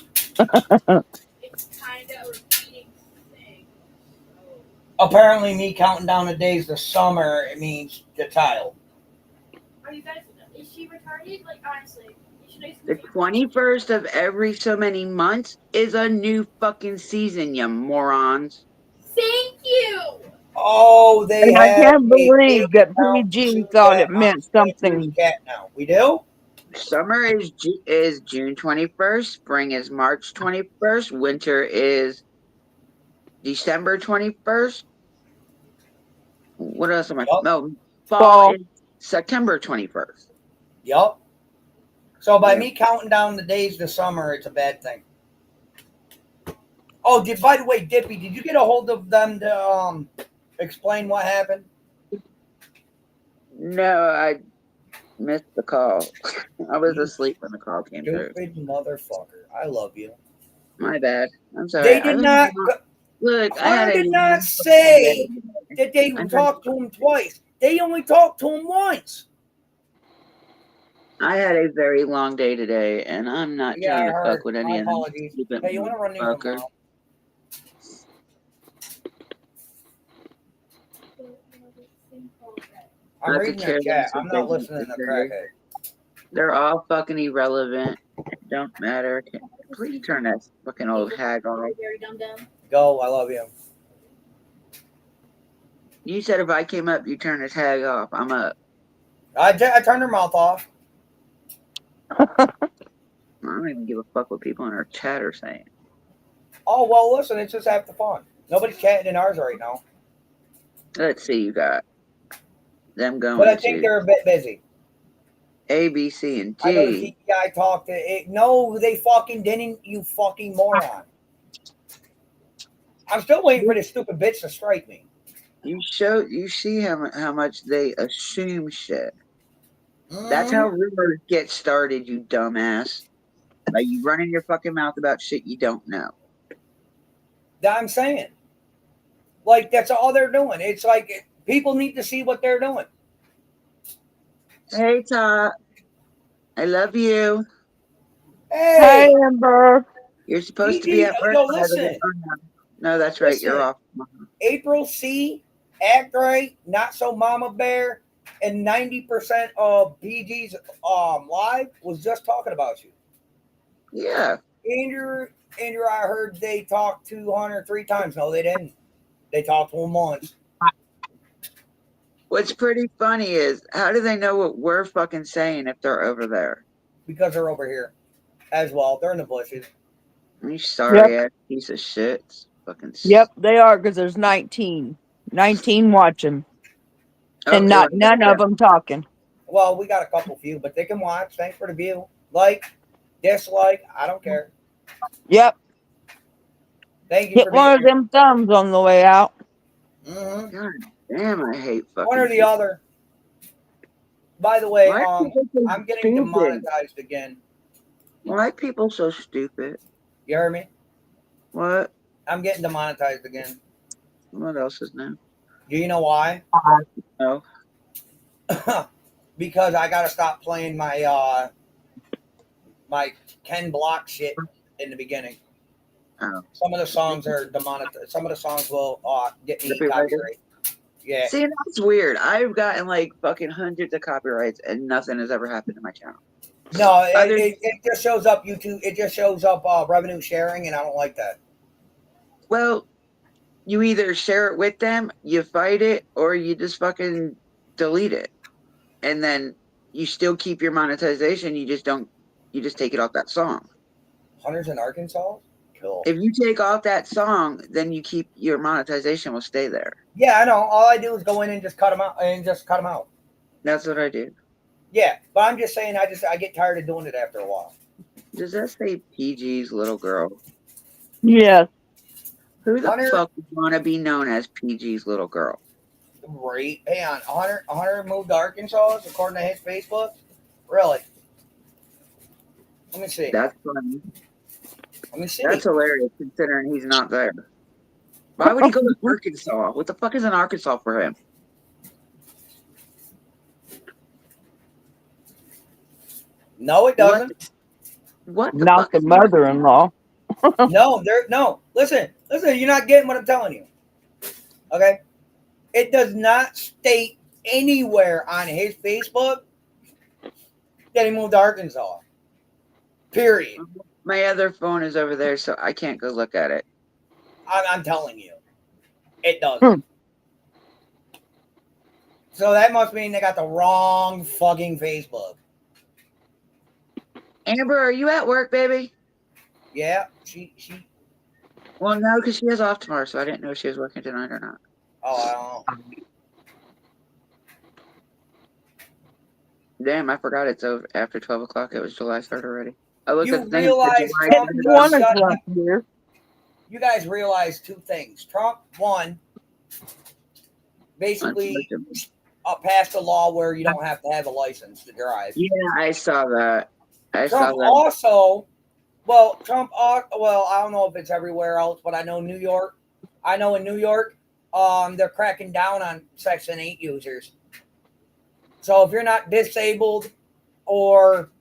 It's kind of a repeating thing. So. Apparently, me counting down the days to summer, it means the child. Are you guys? Is she retarded? Like honestly, The 21st of every so many months is a new fucking season, you morons. Thank you. Oh, they And I have can't believe that account PG to thought that it meant on Andrew's something. cat now. We do? Summer is June 21st. Spring is March 21st. Winter is December 21st. What else am I? Yup. No, fall Fall. is September 21st. Yup. So by Yeah. me counting down the days to summer, it's a bad thing. Oh, by the way, Dippy, did you get a hold of them to explain what happened? No, I missed the call. I was asleep when the call came through. Stupid motherfucker. I love you. My bad. I'm sorry. They did not. Look. I had Claire a did not say that they talked to him twice. They only talked to him once. I had a very long day today, and I'm not trying to fuck with any My of them apologies. stupid Hey, you want to run these from motherfuckers. now? I'm I reading could their care chat. less I'm if not they listening to think crackhead. they're all fucking irrelevant. It don't matter. Please turn that fucking old hag off. Go. I love you. You said if I came up, you turn this hag off. I'm up. I turned her mouth off. I don't even give a fuck what people in our chat are saying. Oh, well, listen. It's just after fun. Nobody's chatting in ours right now. Let's see, you got them going But I think to they're a bit busy. A, B, C, and I know the D. TPI talked to it. No, they fucking didn't, you fucking moron. I'm still waiting for this stupid bitch to strike me. You see how much they assume shit. That's how rumors get started, you dumbass. Like you running your fucking mouth about shit you don't know. I'm saying. Like, that's all they're doing. It's like people need to see what they're doing. Hey, Todd. I love you. Hey, Hey, Amber. You're supposed to be PG, at work. yo, listen. No, that's right. You're Listen. off. April C, Act Right, Not So Mama Bear, and 90% of PG's live was just talking about you. Yeah. Andrew, I heard they talked to Hunter 3 times. No, they didn't. They talked to him once. What's pretty funny is how do they know what we're fucking saying if they're over there? Because they're over here as well. They're in the bushes. You sorry ass piece of shit. Fucking. Yep, they are because there's 19. 19 watching. And Oh, none of them talking. Well, we got a couple few, but they can watch. Thanks for the view. Like, dislike, I don't care. Yep. Thank you Get for being one of them thumbs on the way out. hmm God damn, I hate fucking one or the people. other. By the way, Why are people so I'm getting stupid? demonetized again. Why are people so stupid? You heard me? What? I'm getting demonetized again. What else is new? Do you know why? No. Because I gotta stop playing my Ken Block shit in the beginning. Oh. Some of the songs are demonetized. Some of the songs will get me Copyrighted? copyright. Yeah. See, that's weird. I've gotten like fucking hundreds of copyrights and nothing has ever happened to my channel. No, Other it just shows up YouTube. It just shows up revenue sharing, and I don't like that. well, you either share it with them, you fight it, or you just fucking delete it. And then you still keep your monetization, you just take it off that song. Hunters in Arkansas? Cool. If you take off that song, then you keep your monetization will stay there. Yeah, I know. All I do is go in and just cut them out. That's what I do. Yeah, but I'm just saying, I get tired of doing it after a while. Does that say PG's little girl? Yes. Who the Hunter, fuck would want to be known as PG's little girl? right? Hey, on Hunter moved to Arkansas according to his Facebook. Really? Let me see. That's funny. Let me see. That's hilarious considering he's not there. Why would he go to Arkansas? What the fuck is in Arkansas for him? No, it doesn't. What the Not fuck the is mother-in-law. No. Listen. You're not getting what I'm telling you. Okay. It does not state anywhere on his Facebook that he moved to Arkansas. Period. My other phone is over there, so I can't go look at it. I'm telling you, it doesn't. So that must mean they got the wrong fucking Facebook. Amber, are you at work, baby? Yeah, she. Well, no, because she has off tomorrow, so I didn't know if she was working tonight or not. Oh, I don't know. Damn, I forgot it's over after 12 o'clock. It was July 3rd already. I looked You at the thing. realize July Trump 3rd. just 1 shut o'clock here. You guys realize two things. Trump, one, basically passed a law where you don't have to have a license to drive. Yeah, I saw that. Trump also, Trump, I don't know if it's everywhere else, but I know New York. I know in New York, they're cracking down on Section 8 users. So if you're not disabled or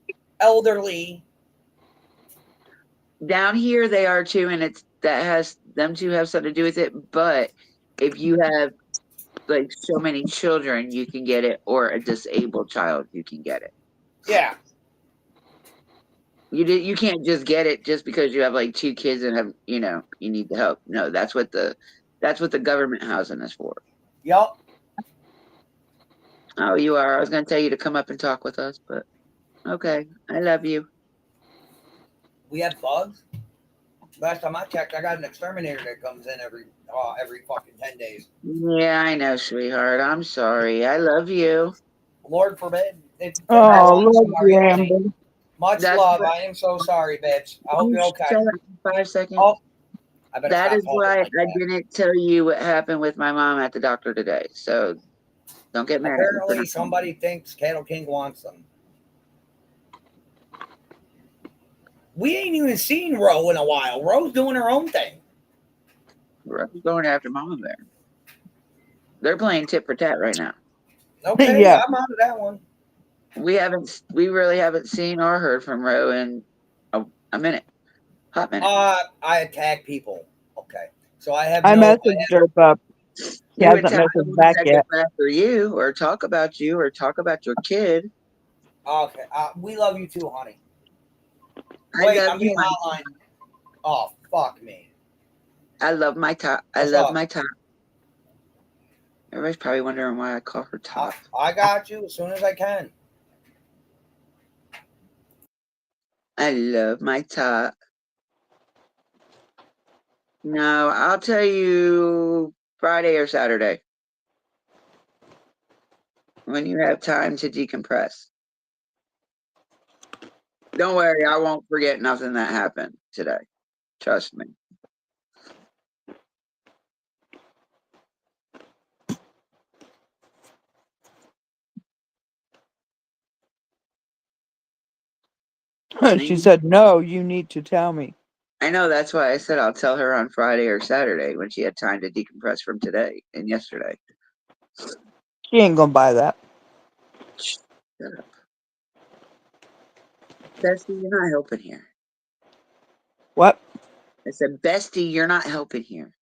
elderly, Down here they are too, and them two have something to do with it. But if you have like so many children, you can get it, or a disabled child, you can get it. yeah. You can't just get it just because you have like 2 kids and have you need the help. No, that's what the government housing is for. Yup. Oh, you are. I was gonna tell you to come up and talk with us, but okay. I love you. We have bugs. Last time I checked, I got an exterminator that comes in every fucking 10 days. Yeah, I know, sweetheart. I'm sorry. I love you. Lord forbid. Oh, love you, Amber. Much That's love. what- I am so sorry, bitch. I hope you're okay. Shut up for 5 seconds. Oh, I better That stop is talking why like I that. didn't tell you what happened with my mom at the doctor today. So don't get mad at me. Apparently, somebody thinks Cattle King wants them. We ain't even seen Ro in a while. Ro's doing her own thing. We're going after mom there. They're playing tit for tat right now. Okay, Yeah. I'm out of that one. We really haven't seen or heard from Ro in a minute. Hot minute. I attack people. Okay. So I have I messaged her, but she hasn't messaged back yet. After you, or talk about you, or talk about your kid. Okay. We love you too, honey. I Wait, love I'm you. getting hotline. Oh, fuck me. I love my top. What's up? My top. Everybody's probably wondering why I call her top. I got you as soon as I can. I love my top. No, I'll tell you Friday or Saturday when you have time to decompress. Don't worry, I won't forget nothing that happened today. Trust me. She said, "No, you need to tell me." I know, that's why I said I'll tell her on Friday or Saturday when she had time to decompress from today and yesterday. She ain't gonna buy that. Shut up. Bestie, you're not helping here. What? I said, Bestie, you're not helping here.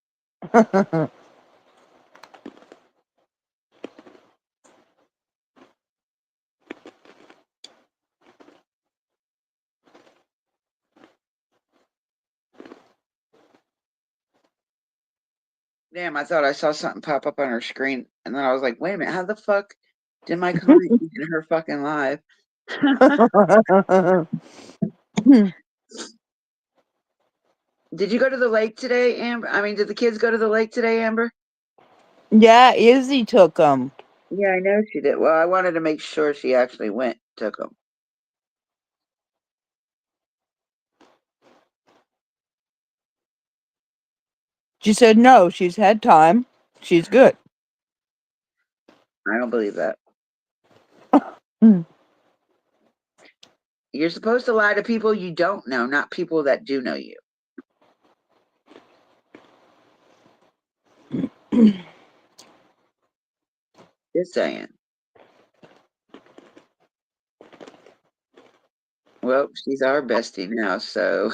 Damn, I thought I saw something pop up on her screen, and then I was like, wait a minute, how the fuck did my comment be in her fucking live? Did you go to the lake today, Amber? I mean, did the kids go to the lake today, Amber? Yeah, Izzy took them. Yeah, I know she did. Well, I wanted to make sure she actually went, took them. She said no, she's had time. She's good. I don't believe that. Hmm. You're supposed to lie to people you don't know, not people that do know you. Just saying. Well, she's our bestie now, so.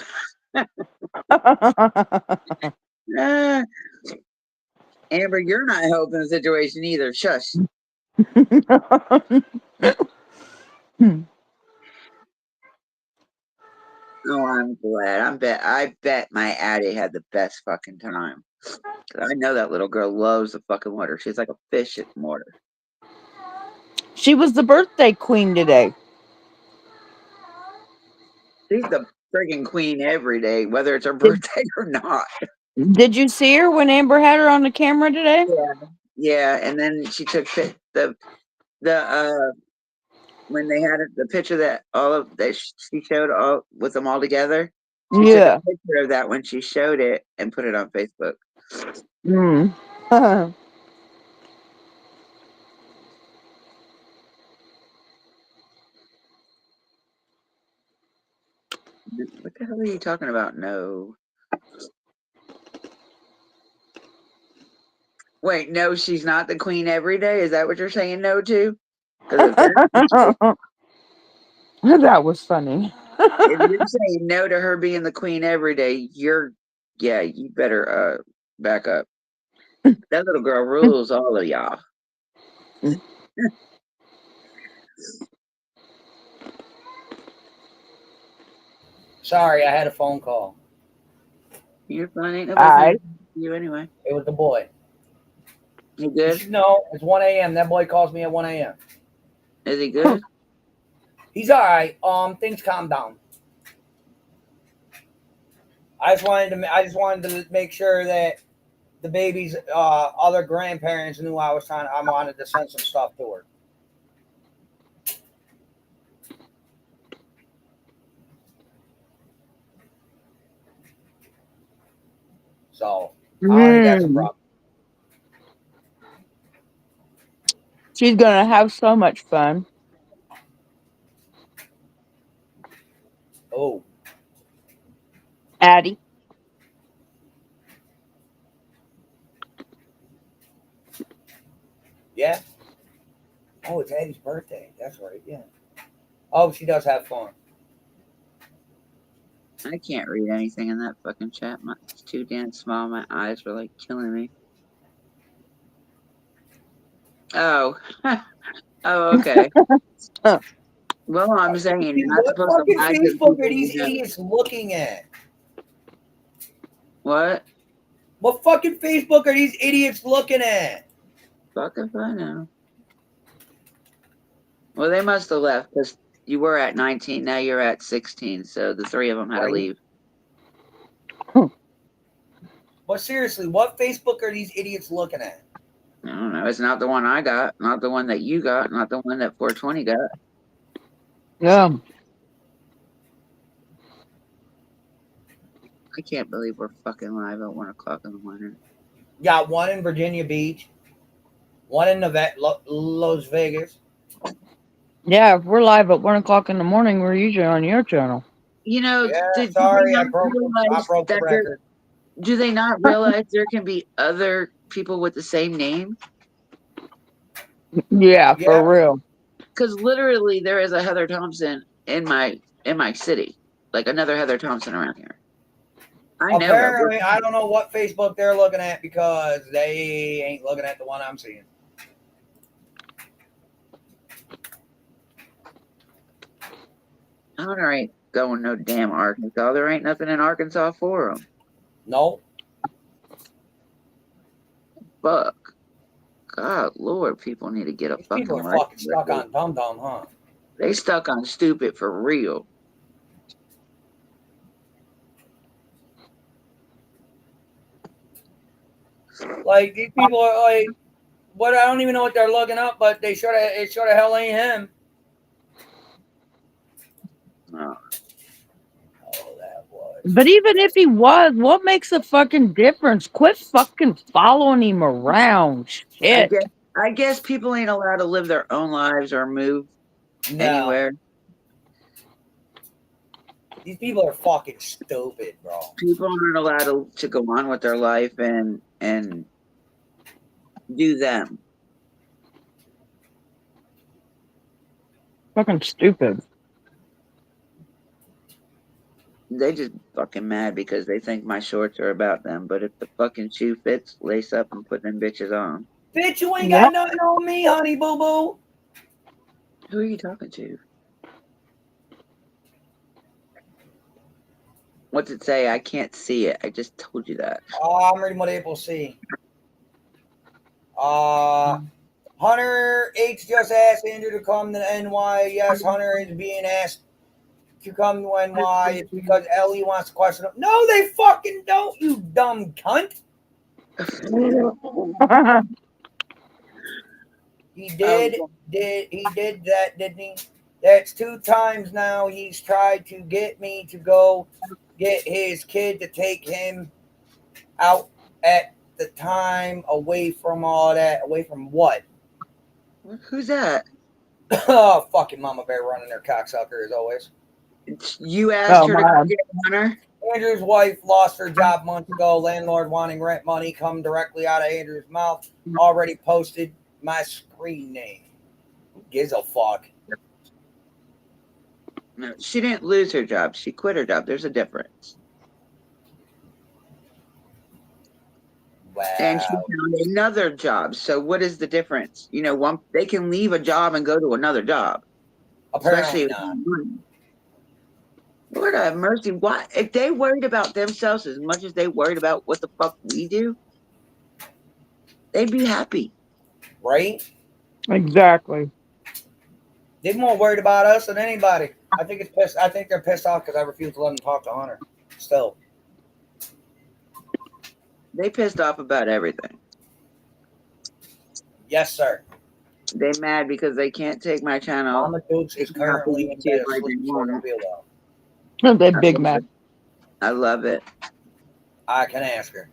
Amber, you're not helping the situation either. Shush. Oh, I'm glad. I bet my Addie had the best fucking time. 'Cause I know that little girl loves the fucking water. She's like a fish in water. She was the birthday queen today. She's the friggin' queen every day, whether it's her birthday or not. Did you see her when Amber had her on the camera today? Yeah, and then she took the when they had the picture that she showed all with them all together. She took a Yeah. picture of that when she showed it and put it on Facebook. Mm. What the hell are you talking about? No. Wait, no, she's not the queen every day. Is that what you're saying no to? Because That was funny. if you're saying no to her being the queen every day, you better back up. That little girl rules all of y'all. Sorry, I had a phone call. You're fine. Ain't nobody I paying you anyway. It was the boy. You You good? should know it's 1 a.m. That boy calls me at 1 a.m. Is he good? He's all right. Things calm down. I just wanted to make sure that the baby's other grandparents knew I wanted to send some stuff to her. So I don't think that's a problem. She's gonna have so much fun. Oh, Addie. yeah. Oh, it's Eddie's birthday. That's right. Yeah. Oh, she does have fun. I can't read anything in that fucking chat. It's too damn small. My eyes are like killing me. Oh. Oh, okay. Well, I'm saying you're not What supposed to fucking lie to the Facebook people are you these know. idiots looking at? What? What fucking Facebook are these idiots looking at? Fuck if I know. Well, they must have left because you were at 19. Now you're at 16. So the three of them had to Right. leave. But seriously, what Facebook are these idiots looking at? I don't know. It's not the one I got. Not the one that you got. Not the one that 420 got. Yeah. I can't believe we're fucking live at 1 o'clock in the morning. Got one in Virginia Beach, one in Las Vegas. Yeah, if we're live at 1 o'clock in the morning, we're usually on your channel. You know, Yeah, do they sorry, I not broke realize the that record. do they not realize there can be other people with the same name? Yeah, Yeah, for real. Because literally there is a Heather Thompson in my city, like another Heather Thompson around here. I know that. apparently, I don't know what Facebook they're looking at because they ain't looking at the one I'm seeing. Hunter ain't going no damn Arkansas. There ain't nothing in Arkansas for him. No, Fuck. God, Lord, people need to get a these people fucking are life. fucking stuck on Dum Dum, huh? They stuck on stupid for real. Like these people are like, what? I don't even know what they're looking up, but they should have. It should have hell ain't him. Oh, Oh, that was. But even if he was, what makes a fucking difference? Quit fucking following him around. I Shit. guess I guess people ain't allowed to live their own lives or move No, anywhere. these people are fucking stupid, bro. People aren't allowed to go on with their life and do them. Fucking stupid. They just fucking mad because they think my shorts are about them. But if the fucking shoe fits, lace up and put them bitches on. Bitch, you ain't Yeah. got nothing on me, honey boo boo. Who are you talking to? What's it say? I can't see it. I just told you that. Oh, I'm reading what April see. Hunter H just asked Andrew to come to NY. Yes, Hunter is being asked to come to NY. It's because Ellie wants to question him. No, they fucking don't, you dumb cunt. He did that, didn't he? That's 2 times now he's tried to get me to go get his kid to take him out at the time, away from all that. Away from what? Who's that? Oh, fucking Mama Bear running their cocksucker as always. You asked Oh, her to man. get Hunter? Andrew's wife lost her job months ago. Landlord wanting rent money come directly out of Andrew's mouth. Already posted my screen name. Who gives a fuck? No, she didn't lose her job. She quit her job. There's a difference. And she Wow. found another job. So what is the difference? You know, one they can leave a job and go to another job. Apparently Especially not. Lord have mercy. Why if they worried about themselves as much as they worried about what the fuck we do, they'd be happy. Right? Exactly. They're more worried about us than anybody. I think they're pissed off because I refuse to let them talk to Hunter. Still. They pissed off about everything. Yes, sir. They mad because they can't take my channel. Mama Dukes is currently in bed asleep, so I don't feel well. They big man. I love it. I can ask her.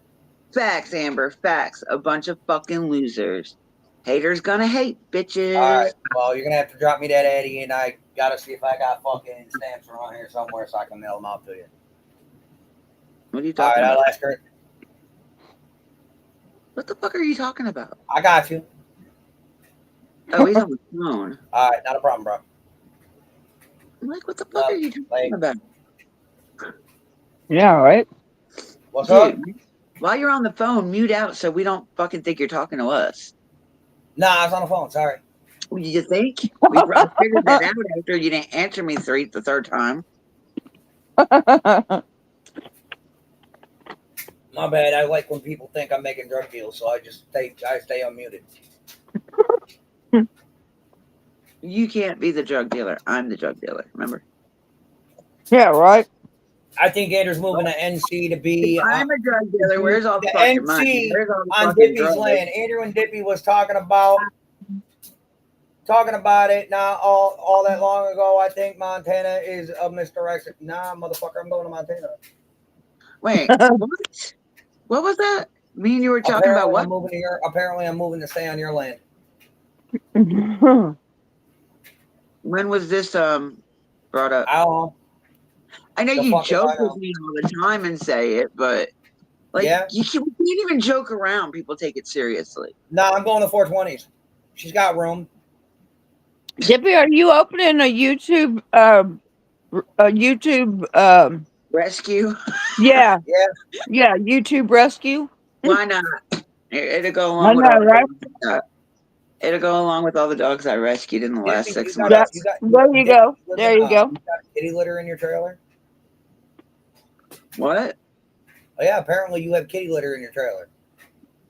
Facts, Amber. Facts. A bunch of fucking losers. Haters gonna hate, bitches. All right. Well, you're gonna have to drop me that Eddie, and I gotta see if I got fucking stamps around here somewhere so I can mail them out to you. What are you All talking right, about? I'll ask her. What the fuck are you talking about? I got you. Oh, he's on the phone. All right, not a problem, bro. I'm like, what the fuck are you talking about? Yeah, right? What's Dude, up? while you're on the phone, mute out so we don't fucking think you're talking to us. Nah, I was on the phone. Sorry. You think? I figured that out after you didn't answer me the third time. My bad. I like when people think I'm making drug deals, so I stay unmuted. You can't be the drug dealer. I'm the drug dealer. Remember? Yeah, right? I think Andrew's moving to NC to be. I'm a drug dealer. Where's all the the fucking money? NC Where's all the on fucking Dippy's drugs? land? Andrew and Dippy was talking about it not all that long ago. I think Montana is a misdirection. Nah, motherfucker, I'm going to Montana. Wait, what? What was that? Me and you were talking about what? Apparently, I'm moving to stay on your land. When was this brought up? I don't know. I know The you fuck if joke I with know. me all the time and say it, but like Yeah. you can't even joke around. People take it seriously. Nah, I'm going to 420s. She's got room. Dippy, are you opening a YouTube Rescue? yeah, Yeah. yeah, YouTube rescue? Why not? It'll go I along with know, all the right? dogs. It'll go along with all the dogs I rescued in the last Dippy, 6 That's months. there you Dippy, go. you live There in, you go. you got kitty litter in your trailer? What? Oh yeah, apparently you have kitty litter in your trailer.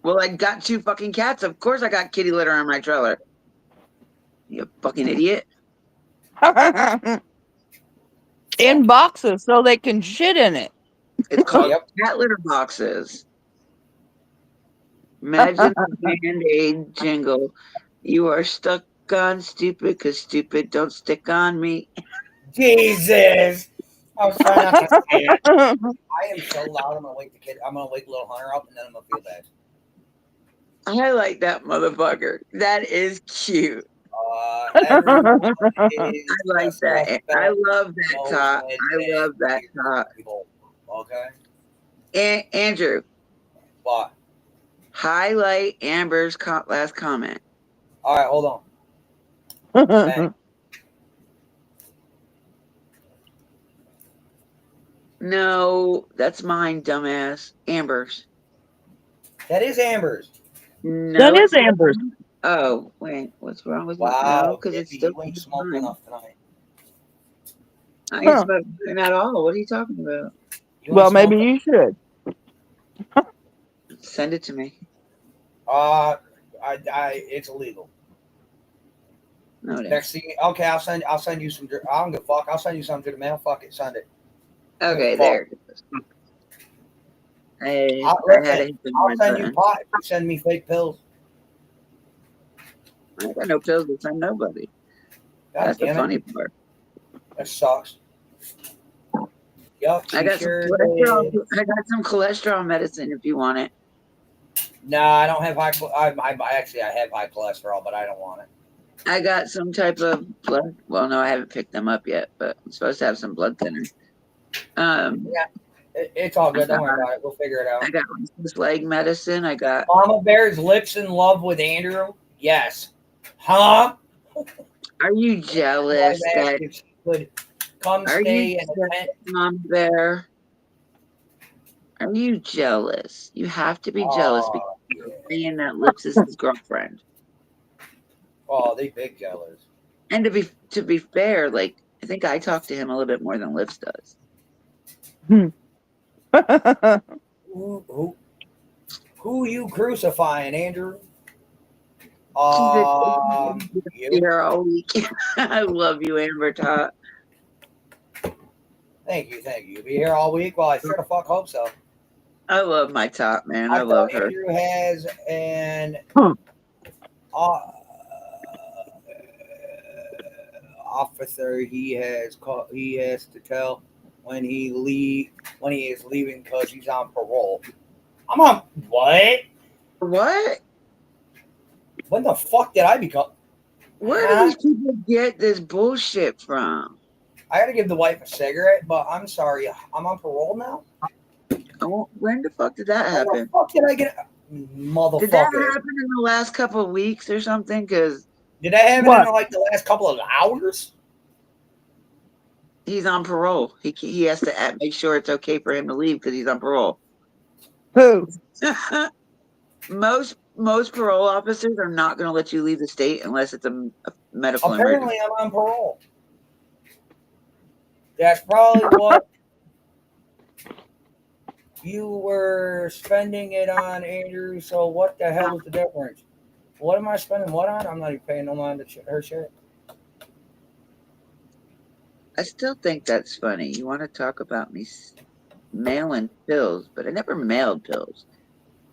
Well, I got 2 fucking cats. Of course I got kitty litter in my trailer. You fucking idiot. In boxes so they can shit in it. It's called Yep. cat litter boxes. Imagine the Band-Aid jingle. You are stuck on stupid because stupid don't stick on me. Jesus. I was trying not to say it. I am so loud. I'm gonna wake the kid. I'm gonna wake little Hunter up, and then I'm gonna feel bad. I like that motherfucker. That is cute. Everyone I is like that. I suspect. love that Knows top. when I and love that top. people. Okay. Andrew, What? highlight Amber's last comment. All right. Hold on. Bang. No, that's mine, dumbass. Amber's. That is Amber's. No, That is it's not. Amber's. Oh, wait. What's wrong with my? No, Wow, because it's Dippy, still you ain't smoked mine. enough tonight. I ain't Huh. smoking at all. What are you talking about? You ain't Well, maybe smoked. you should. Send it to me. It's illegal. No, it ain't. Next thing, okay, I'll send you some. I don't give a fuck. I'll send you something to the mail. Fuck it, send it. Okay, Fuck. there it is. I had to Listen, hit the I'll red send you button. pot if you send me fake pills. I ain't got no pills to send nobody. God That's the damn it, funny part. that sucks. Yup, I she got some sure cholesterol. did. I got some cholesterol medicine if you want it. Nah, I don't have high. I actually I have high cholesterol, but I don't want it. I got some type of blood. Well, no, I haven't picked them up yet, but I'm supposed to have some blood thinner. Yeah, it's all good. Don't worry about it. We'll figure it I out. got this leg medicine. I got. Mama Bear's lips in love with Andrew. Yes. Huh? Are you jealous I've asked that? if she could come Are you stay in a tent. jealous, Mom Bear? Are you jealous? You have to be jealous because Oh, you're yeah. saying that Lips is his girlfriend. Oh, they big jealous. And to be fair, like I think I talk to him a little bit more than Lips does. Who you crucifying, Andrew? She's a You. here all week. I love you, Amber Tot. Thank you, thank you. Be here all week? Well, I sure the fuck hope so. I love my Tot, man. I I love thought her. Andrew has an officer he has to tell when he is leaving because he's on parole. I'm on what? What? When the fuck did I become? Where do these people get this bullshit from? I gotta give the wife a cigarette, but I'm sorry, I'm on parole now. Oh, when the fuck did that When the happen? fuck did I get? Motherfucker. Did that happen in the last couple of weeks or something? Because Did that happen What? in like the last couple of hours? he's on parole. He has to make sure it's okay for him to leave because he's on parole. Who? Most parole officers are not going to let you leave the state unless it's a medical Apparently, emergency. I'm on parole. That's probably what you were spending it on, Andrew. So what the hell is the difference? What am I spending what on? I'm not even paying no mind to her shit. I still think that's funny. You want to talk about me mailing pills, but I never mailed pills.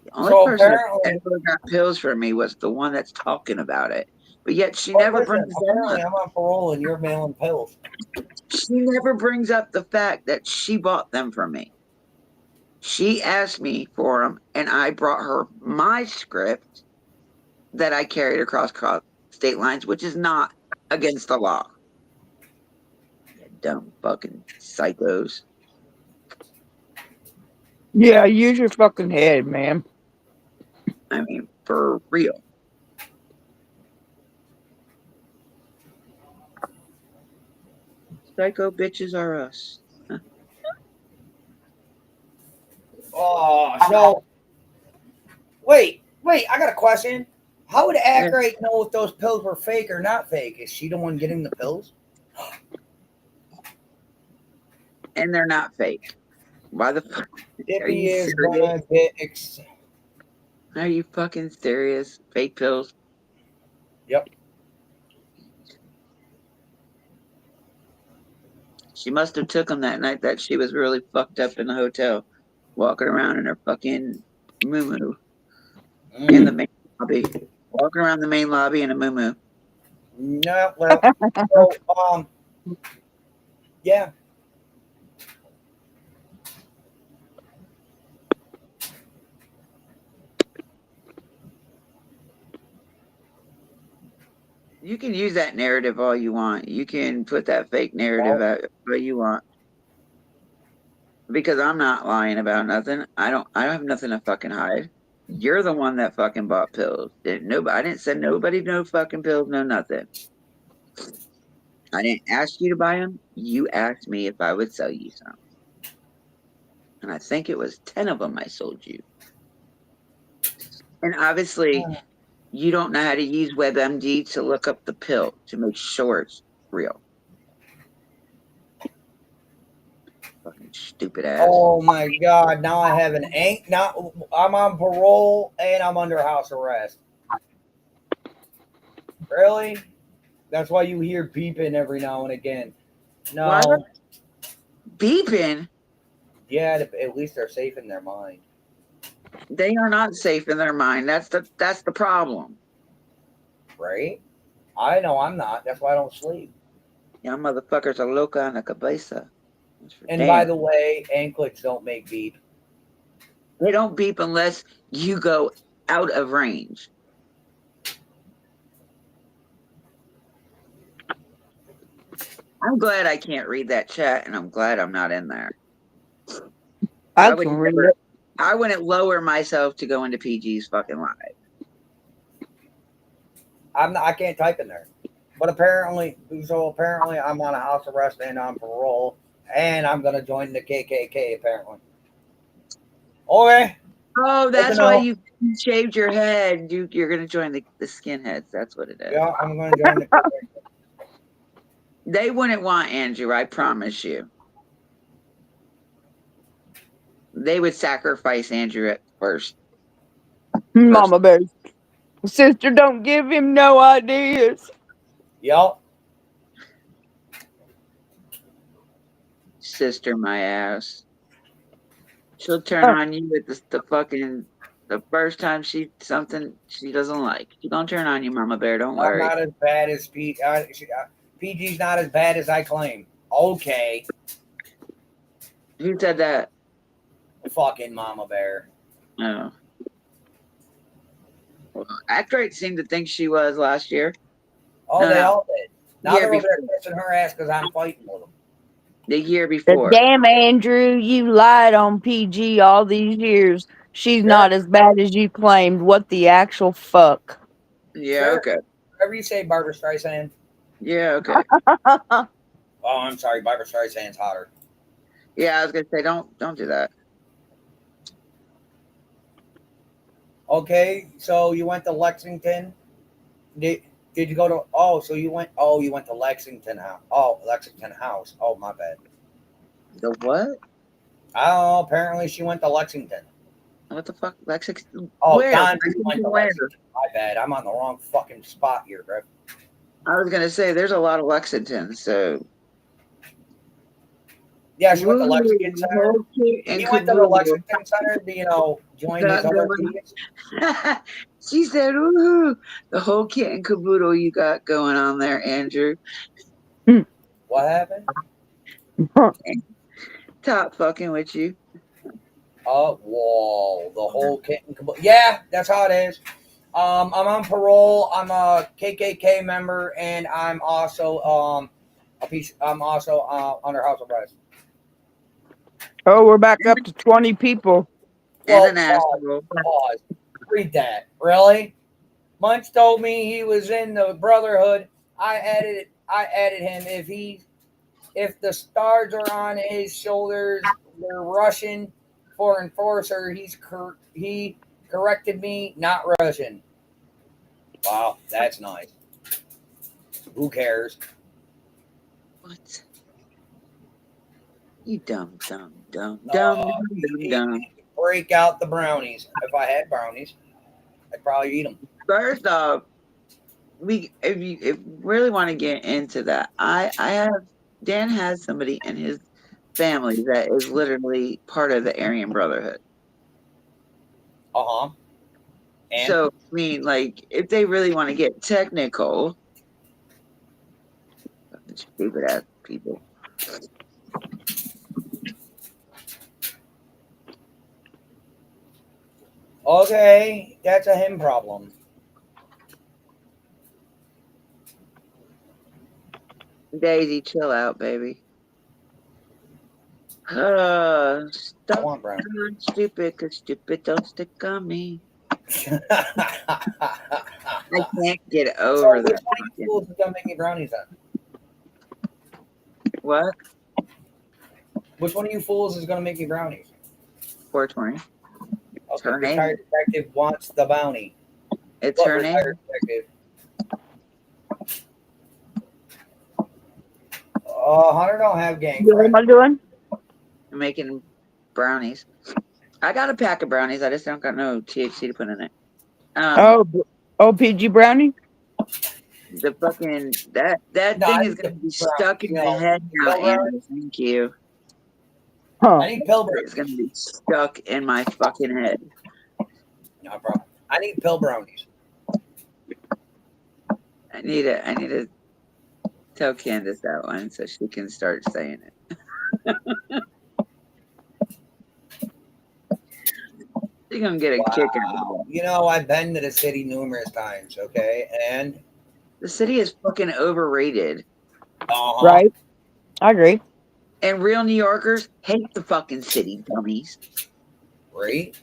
The only So person that apparently, ever got pills from me was the one that's talking about it. But yet she but never listen, brings that apparently up. I'm on parole and you're mailing pills. She never brings up the fact that she bought them from me. She asked me for them, and I brought her my script that I carried across state lines, which is not against the law. You dumb fucking psychos. Yeah, use your fucking head, man. I mean, for real. Psycho bitches are us. Oh, so wait, I got a question. How would Yeah. Accurate know if those pills were fake or not fake? Is she the one getting the pills? And they're not fake. Why the fuck? Are Dippy you is serious? gonna get Are you fucking serious? Fake pills? Yep. She must have took them that night that she was really fucked up in the hotel, walking around in her fucking moo in the Mm. main lobby. Walking around the main lobby in a moo. No, well, so yeah. You can use that narrative all you want. You can put that fake narrative Well, out all you want. Because I'm not lying about nothing. I don't have nothing to fucking hide. You're the one that fucking bought pills. I didn't send nobody no fucking pills, no nothing. I didn't ask you to buy them. You asked me if I would sell you some. And I think it was 10 of them I sold you. And obviously, you don't know how to use WebMD to look up the pill to make sure it's real. Fucking stupid ass. oh my God! Now I have an now I'm on parole and I'm under house arrest. Really? That's why you hear beeping every now and again. Why the No. beeping? Yeah, at least they're safe in their mind. They are not safe in their mind. That's the problem. Right? I know I'm not. That's why I don't sleep. Y'all motherfuckers are loca on the cabeza. That's for And by damn. the way, anklets don't make beep. They don't beep unless you go out of range. I'm glad I can't read that chat, and I'm glad I'm not in there. I can read it. I wouldn't lower myself to go into PG's fucking live. I'm not. I can't type in there. But apparently I'm on a house arrest and on parole, and I'm gonna join the KKK. Apparently. Okay. Oh, Good to that's why know. you shaved your head. You're gonna join the skinheads. That's what it is. Yeah, I'm gonna join the KKK. They wouldn't want Andrew, I promise you. They would sacrifice Andrew at first. Mama bear. Sister, don't give him no ideas. Yep. Sister, my ass. She'll turn on you with the first time something she doesn't like. She gonna turn on you, Mama Bear. Don't I'm worry. not as bad as PG's not as bad as I claim. Okay. Who said that? Fucking Mama Bear. Oh. Well, Actrate seemed to think she was last year. Oh, No, they no. all did. Now Year they're over there before. kissing her ass because I'm fighting with them. The year The before. damn Andrew, you lied on PG all these years. She's Sure. not as bad as you claimed. What the actual fuck? Yeah, Sure. okay. Whatever you say, Barbara Streisand. Yeah, okay. Oh, I'm sorry. Barbara Streisand's hotter. Yeah, I was gonna say don't do that. Okay, so you went to Lexington. Did you go to? Oh, so you went. Oh, you went to Lexington House. Oh, Lexington House. Oh, my bad. The what? I don't know. Apparently, she went to Lexington. What the fuck? Lexington? Oh, Where? Don, you went Lexington to where? Lexington. My bad. I'm on the wrong fucking spot here, bro. I was gonna say there's a lot of Lexingtons, so Yeah, she went to woo, Lexington Center. whole kit and He went to the caboodle. Lexington Center to, join his Got other going. thieves. She said, "Ooh, the whole kit and caboodle you got going on there, Andrew." What happened? Top fucking with you. Oh, whoa, the whole kit and caboodle. Yeah, that's how it is. I'm on parole. I'm a KKK member, and I'm also I'm also under house arrest. Oh, we're back up to 20 people. Well, And an asshole. pause. Read that. Really? Munch told me he was in the Brotherhood. I added him. If the stars are on his shoulders, they're Russian for enforcer. He corrected me, not Russian. Wow, that's nice. Who cares? What? You dumb. He break out the brownies. If I had brownies, I'd probably eat them. First off, if you really want to get into that, Dan has somebody in his family that is literally part of the Aryan Brotherhood. And So I mean, like, if they really want to get technical, stupid ass people. okay, that's a him problem. Daisy, chill out, baby. I Stop want brownies. being stupid, because stupid don't stick on me. I can't get So over which that. one of you fools is gonna make me brownies then? What? Which one of you fools is gonna make me brownies? 420. Okay, her name. retired detective wants the bounty. It's What her name. retired detective? Hunter don't have gang What friends. am I doing? I'm making brownies. I got a pack of brownies. I just don't got no THC to put in it. OPG Brownie? The fucking that No, thing I is need gonna the be stuck in my you know, head now, pill brownies. Andrew. Thank you. Huh. I need pill It's gonna brownies. be stuck in my fucking head. No problem. I need pill brownies. I need to tell Candace that one so she can start saying it. She's gonna get a kick out of it. You know, I've been to the city numerous times, okay? And The city is fucking overrated. Right? I agree. And real New Yorkers hate the fucking city, dummies. Right?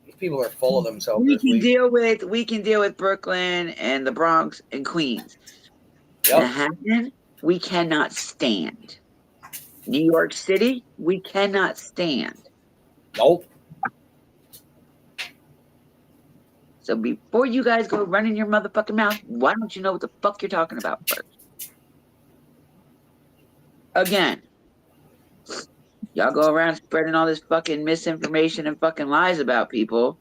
These people are full of themselves We this week. we can deal with Brooklyn and the Bronx and Queens. Yep. Manhattan, we cannot stand. New York City, we cannot stand. Nope. So before you guys go running your motherfucking mouth, why don't you know what the fuck you're talking about first? Again, y'all go around spreading all this fucking misinformation and fucking lies about people,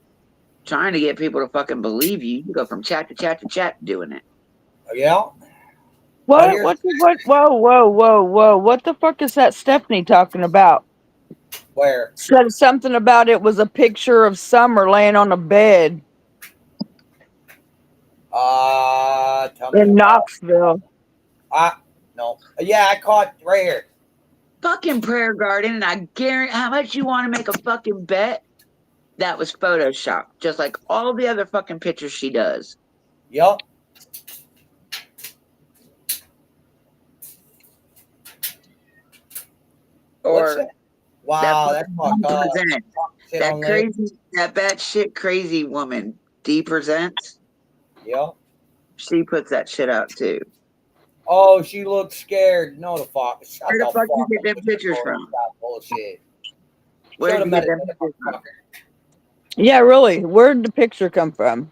trying to get people to fucking believe you. You go from chat to chat to chat doing it. Yeah. What? here's- Whoa. What the fuck is that Stephanie talking about? Where? Said something about it was a picture of Summer laying on a bed Tell me in about. Knoxville. No. Yeah, I caught right here. Fucking prayer garden, and I guarantee how much you want to make a fucking bet that was Photoshop, just like all the other fucking pictures she does. Yup. Or wow, that's fucked up. That crazy, that batshit crazy woman, D presents. Yep. She puts that shit out too. Oh, she looks scared. No, the fuck. Shut Where the the fuck you fuck get up them with your pictures from? bullshit. Where Show did the you get them medicine, pictures from? motherfucker. Yeah, really. Where'd the picture come from?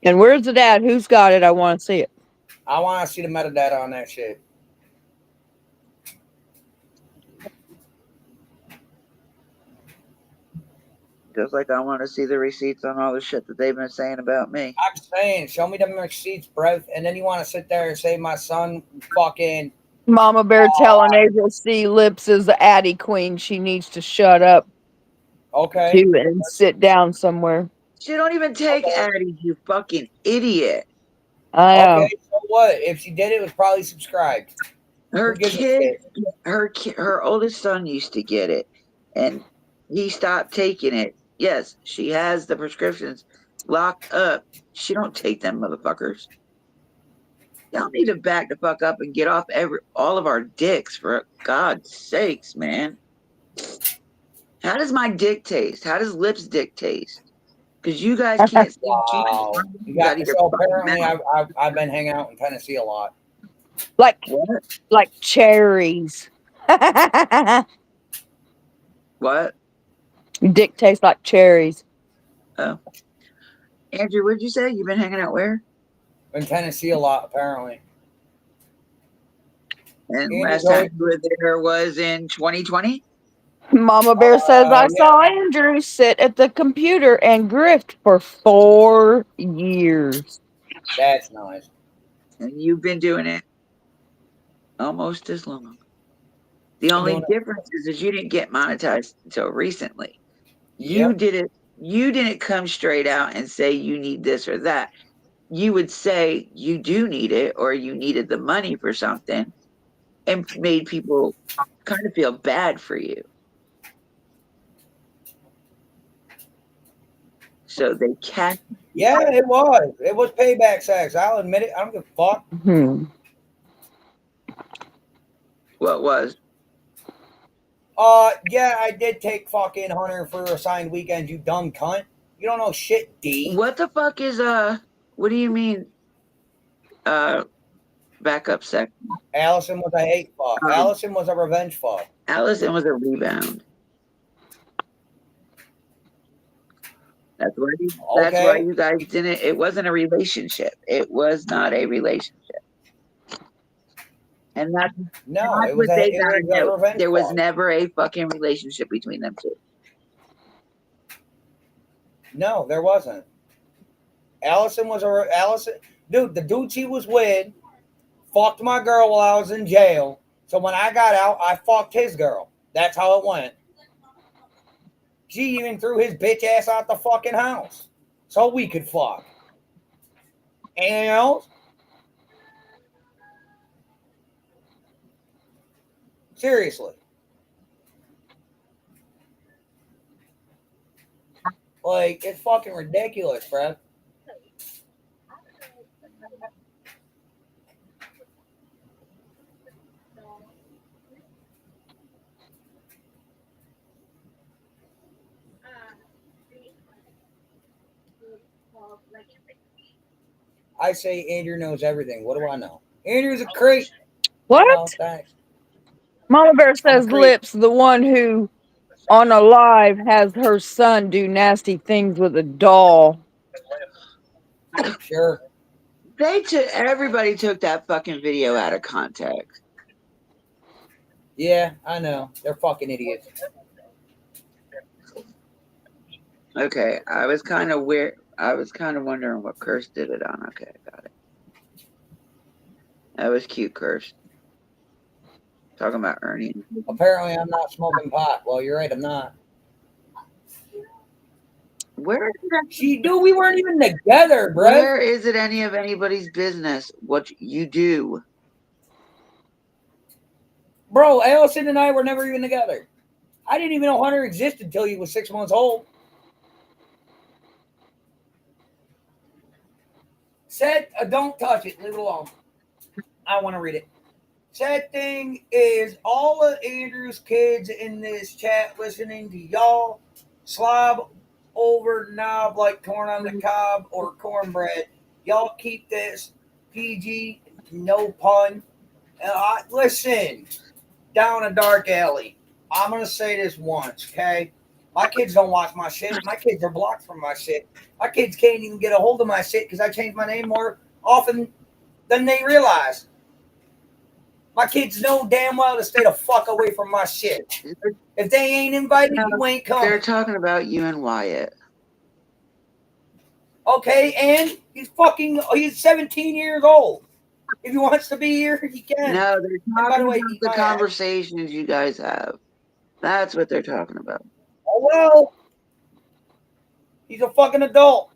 And where's it at? Who's got it? I want to see it. I want to see the metadata on that shit. Just like I want to see the receipts on all the shit that they've been saying about me. I'm saying, show me them receipts, bruv. And then you want to sit there and say my son fucking. Mama Bear telling April C. Lips is the Addie Queen. She needs to shut up Okay. too and sit down somewhere. She don't even take Addie, you fucking idiot. I know. Okay, so what? If she did it, was probably subscribed. Her Who gives a kid, shit? her oldest son used to get it, and he stopped taking it. Yes, she has the prescriptions locked up. She don't take them motherfuckers. Y'all need to back the fuck up and get off all of our dicks, for God's sakes, man. How does my dick taste? How does Lips dick taste? Because you guys can't see cheese. Wow. You got your So fucking apparently mouth. I've been hanging out in Tennessee a lot. like What? like cherries. What? Dick tastes like cherries. Oh. Andrew, what'd you say? You've been hanging out where? In Tennessee a lot, apparently. And Andrew's last time always, you were there was in 2020? Mama Bear says I yeah. saw Andrew sit at the computer and grift for 4 years. That's nice. And you've been doing it almost as long. The Been only doing it. difference is you didn't get monetized until recently. You Yep. didn't come straight out and say you need this or that. You would say you do need it or you needed the money for something and made people kind of feel bad for you. So they catch Yeah, it was. It was payback sex. I'll admit it. I don't give a fuck. Hmm. what was. Yeah, I did take fucking Hunter for assigned weekend, you dumb cunt. You don't know shit, D. What the fuck is what do you mean uh backup sex? Allison was a hate fuck. Um, Allison was a revenge fuck. Allison was a rebound. That's why Okay? you guys didn't. It wasn't a relationship. It was not a relationship, and No, that's what they it gotta was a know. revenge There was fuck. never a fucking relationship between them two. No, there wasn't. Allison was a Allison dude, the dude she was with fucked my girl while I was in jail. So when I got out, I fucked his girl. That's how it went. She even threw his bitch ass out the fucking house. So we could fuck. Anything else? Seriously. Like, it's fucking ridiculous, bro. I say Andrew knows everything. What do I know? Andrew's a creep. I What? know, thanks. Mama Bear I'm a says creep. Lips, the one who on a live has her son do nasty things with a doll. Sure. Everybody took that fucking video out of context. Yeah, I know. They're fucking idiots. Okay, I was kind of weird. I was kind of wondering what Curse did it on. Okay, got it. That was cute, Curse. Talking about Ernie. Apparently, I'm not smoking pot. Well, you're right, I'm not. Where Dude, we weren't even together, bro. where is it any of anybody's business what you do? Bro, Allison and I were never even together. I didn't even know Hunter existed until he was 6 months old. Said, don't touch it. Leave it alone. I want to read it. Sad thing is, all of Andrew's kids in this chat listening to y'all slob over knob like corn on the cob or cornbread. Y'all keep this PG, no pun. Listen, down a dark alley. I'm going to say this once, okay? My kids don't watch my shit. My kids are blocked from my shit. My kids can't even get a hold of my shit because I change my name more often than they realize. My kids know damn well to stay the fuck away from my shit. If they ain't invited, you ain't They're coming. talking about you and Wyatt. Okay, and he's 17 years old. If he wants to be here, he can. No, they're And by talking the way, about the conversations you guys have. That's what they're talking about. oh well, he's a fucking adult.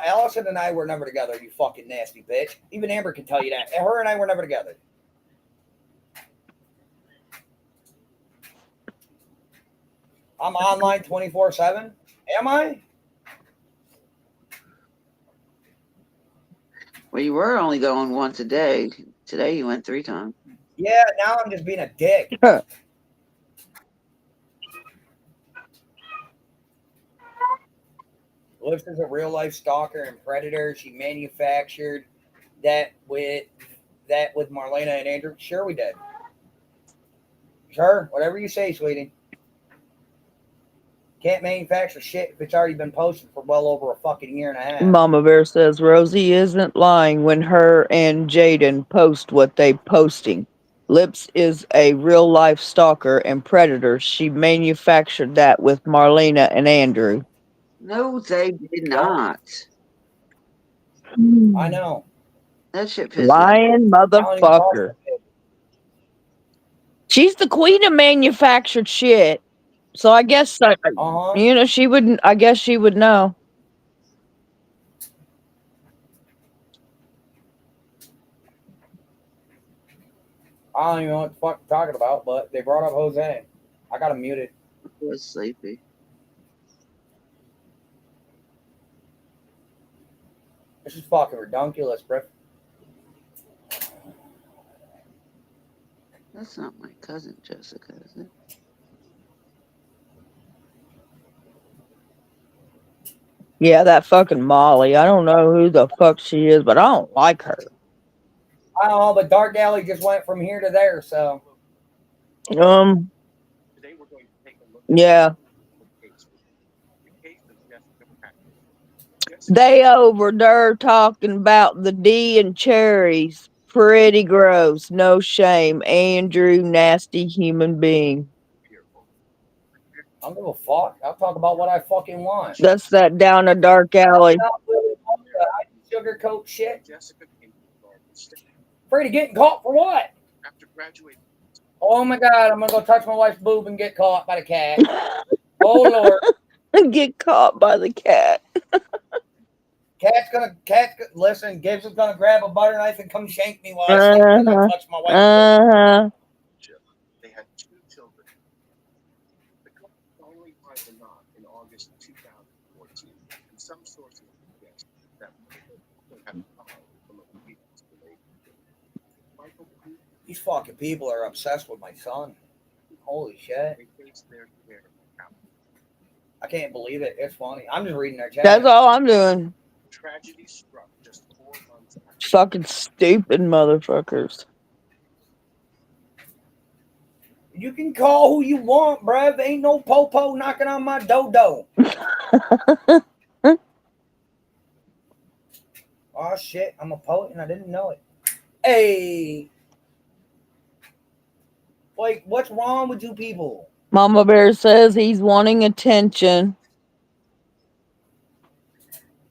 Allison and I were never together, you fucking nasty bitch. Even Amber can tell you that. Her and I were never together. I'm online 24/7. Am I? Well, you were only going once a day. Today you went 3 times. Yeah, now I'm just being a dick. Lips is a real life stalker and predator. She manufactured that with Marlena and Andrew. Sure, we did. Sure, whatever you say, sweetie. Can't manufacture shit if it's already been posted for well over a fucking year and a half. Mama Bear says Rosie isn't lying when her and Jaden post what they posting. Lips is a real life stalker and predator. She manufactured that with Marlena and Andrew. No, they did not. I know. That shit pisses me. Lying motherfucker. She's the queen of manufactured shit. So I guess you know, she wouldn't. I guess she would know. I don't even know what the fuck they're talking about, but they brought up Jose. I got him muted. I was sleepy. This is fucking ridiculous, bro. That's not my cousin Jessica, is it? Yeah, that fucking Molly. I don't know who the fuck she is, but I don't like her. I don't know, but Dark Alley just went from here to there, so. Yeah. They over there talking about the D and cherries. Pretty gross. No shame. Andrew, nasty human being. I don't give a fuck. I'll talk about what I fucking want. That's that down a dark alley. I sugarcoat shit. Afraid of getting caught for what? Oh my god, I'm gonna go touch my wife's boob and get caught by the cat. Oh Lord. Get caught by the cat. Listen, Gibbs is gonna grab a butter knife and come shank me while I sleep because I touched my wife's boob. They had 2 children. The couple finally tied the knot in August 2014, and some sources suggest that Michael had died from a previous relationship. These fucking people are obsessed with my son. Holy shit. I can't believe it. It's funny. I'm just reading their chat. That's all I'm doing. Tragedy struck just 4 months after. Fucking stupid motherfuckers. You can call who you want, bruv. Ain't no popo knocking on my dodo. Oh shit, I'm a poet and I didn't know it. Hey. Like, what's wrong with you people? Mama Bear says he's wanting attention.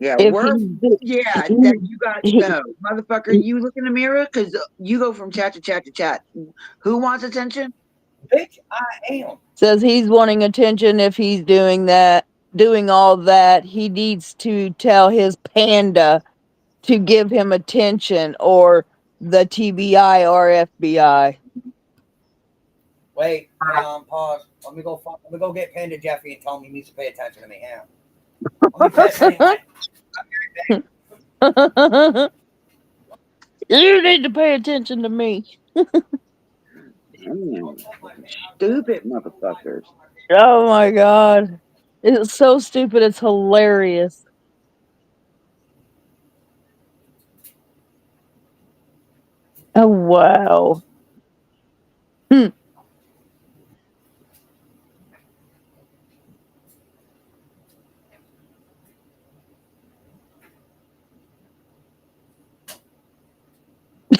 Yeah, If that you got to know. Motherfucker, you look in the mirror because you go from chat to chat to chat. Who wants attention? Bitch, I am. Says he's wanting attention. If he's doing all that, he needs to tell his panda to give him attention, or the TBI or FBI. Wait, hang on, pause. Let me go get Panda Jeffy and tell him he needs to pay attention to me. Hang on. Let me pass anyway. You need to pay attention to me. Damn, stupid motherfuckers. Oh my god. It's so stupid, it's hilarious. Oh wow.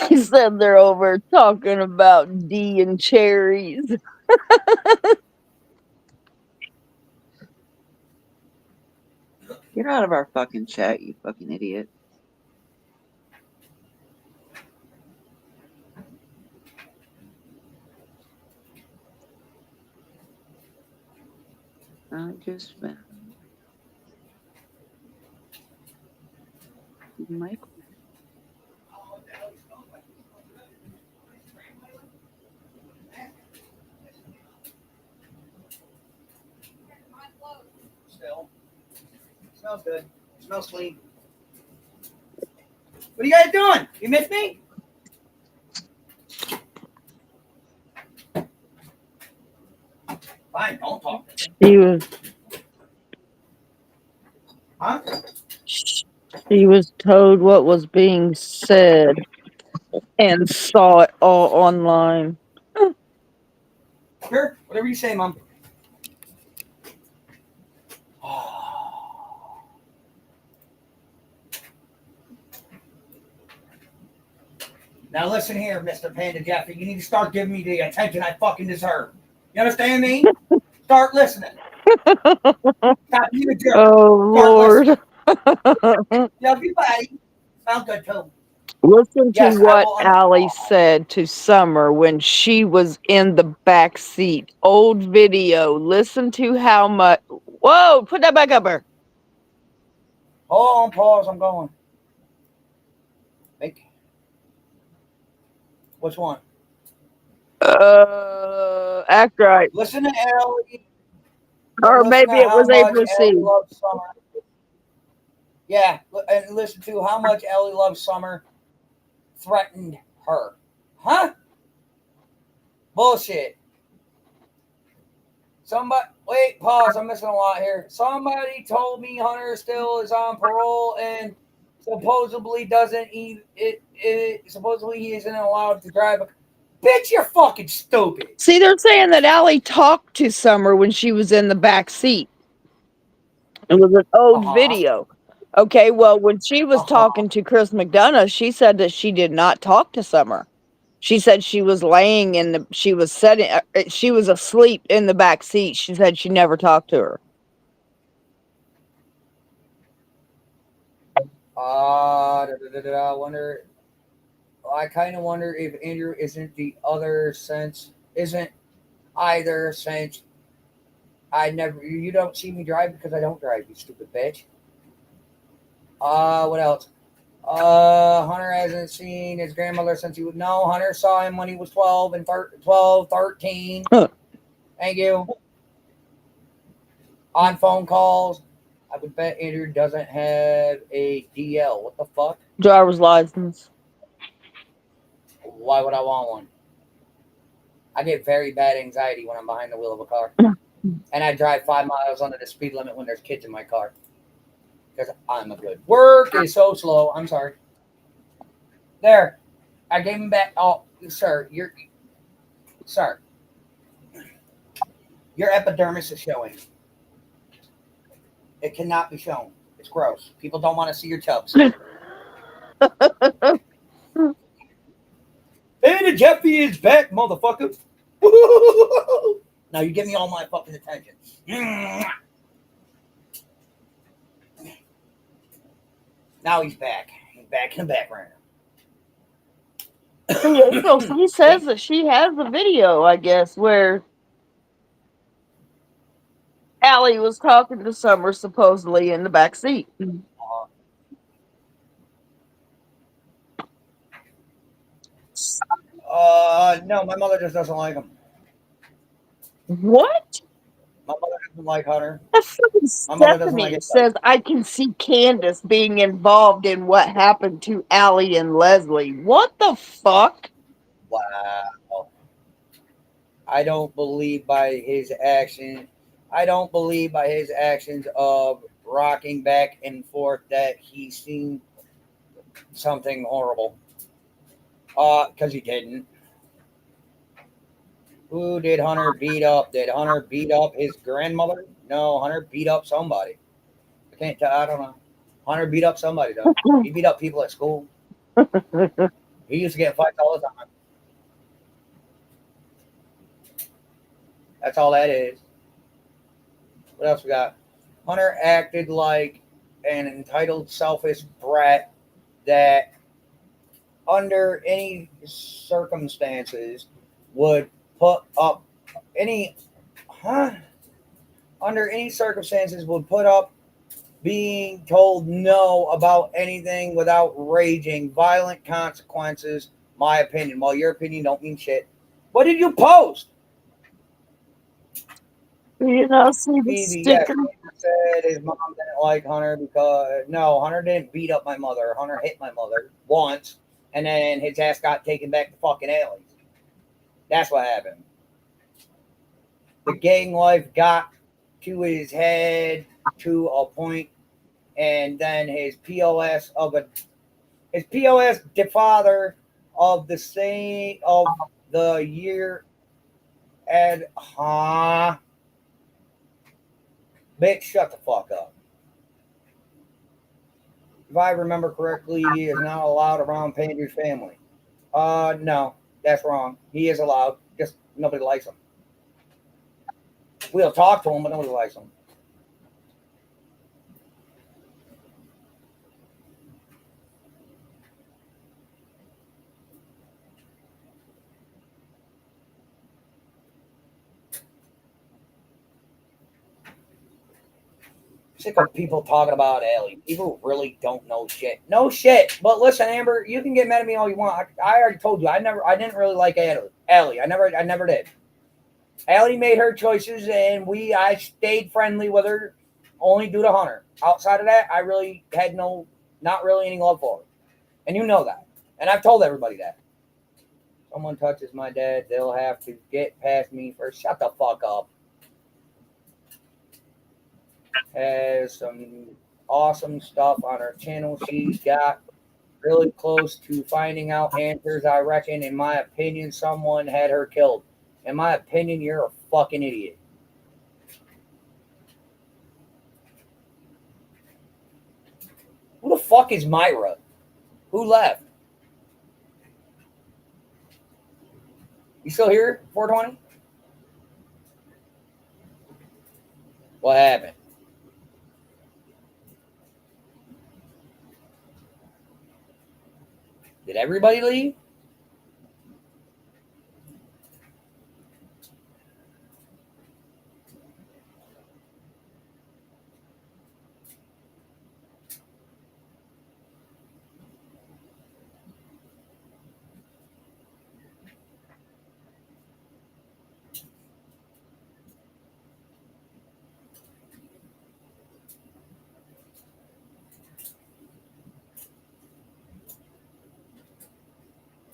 He said they're over talking about D and cherries. Get out of our fucking chat, you fucking idiot. I just found Michael. Still. Smells good. Smells clean. What are you guys doing? You miss me? Fine, don't talk to me. She was Huh? she was told what was being said and saw it all online. Sure, whatever you say, Mom. Now listen here, Mr. Panda Jeffy. You need to start giving me the attention I fucking deserve. You understand me? Start listening. Stop being a jerk. Oh Start Lord. listening. Love you, buddy. Sound good too. Listen to Yes, I what will. Allie said to Summer when she was in the back seat. Old video. Listen to how much. Whoa, put that back up there. Hold on, pause. I'm going. Make. Which one? Act right. Listen to Ellie. Or Listen to maybe it how was much April Ellie C. loves Summer. Yeah, and listen to how much Ellie loves Summer threatened her. Huh? Bullshit. Somebody, wait, pause. I'm missing a lot here. Somebody told me Hunter still is on parole and supposedly doesn't even. Supposedly he isn't allowed to drive a. Bitch, you're fucking stupid. See, they're saying that Allie talked to Summer when she was in the back seat. It was an old video. Okay, well, when she was talking to Chris McDonough, she said that she did not talk to Summer. She said she was laying in the, she was sitting, she was asleep in the back seat. She said she never talked to her. I wonder. I kind of wonder if Andrew isn't the other since isn't either since I never. You don't see me drive because I don't drive. You stupid bitch. What else? Hunter hasn't seen his grandmother since he was. No, Hunter saw him when he was 12 and 13. Huh. Thank you. On phone calls. I would bet Andrew doesn't have a DL. What the fuck? Driver's license. Why would I want one? I get very bad anxiety when I'm behind the wheel of a car. And I drive 5 miles under the speed limit when there's kids in my car. Because I'm a good. Work is so slow. I'm sorry. There. I gave him back. Oh, sir. Sir. Your epidermis is showing. It cannot be shown. It's gross. People don't want to see your tubs. And Jeffy is back, motherfucker. Now you give me all my fucking attention. Now he's back. He's back in the background. He says that she has a video, I guess, where Allie was talking to Summer supposedly in the back seat. No, my mother just doesn't like him. What? My mother doesn't like Hunter. That fucking My mother doesn't Stephanie like it. says I can see Candace being involved in what happened to Allie and Leslie. What the fuck? Wow. I don't believe by his action. I don't believe by his actions of rocking back and forth that he's seen something horrible. Because he didn't. Who did Hunter beat up? Did Hunter beat up his grandmother? No, Hunter beat up somebody. I can't tell. I don't know. Hunter beat up somebody though. He beat up people at school. He used to get fights all the time. That's all that is. What else we got? Hunter acted like an entitled, selfish brat that, under any circumstances, would put up any. Under any circumstances, would put up being told no about anything without raging, violent consequences. My opinion. Well, your opinion don't mean shit. What did you post? You know, see the Phoebe, yes, sticker. Hunter said his mom didn't like Hunter because no, Hunter didn't beat up my mother. Hunter hit my mother once, and then his ass got taken back to fucking alleys. That's what happened. The gang life got to his head to a point, and then his POS, the father of the same of the year, and bitch, shut the fuck up. If I remember correctly, he is not allowed around Pander's family. No, that's wrong. He is allowed, just nobody likes him. We'll talk to him, but nobody likes him. Sick of people talking about Allie. People really don't know shit. No shit. But listen, Amber, you can get mad at me all you want. I already told you. I didn't really like Allie. I never did. Allie made her choices, and I stayed friendly with her, only due to Hunter. Outside of that, I really had not really any love for her, and you know that. And I've told everybody that. Someone touches my dad, they'll have to get past me first. Shut the fuck up. Has some awesome stuff on her channel. She's got really close to finding out answers. I reckon, in my opinion, someone had her killed. In my opinion, you're a fucking idiot. Who the fuck is Myra? Who left? You still here, 420? What happened? Did everybody leave?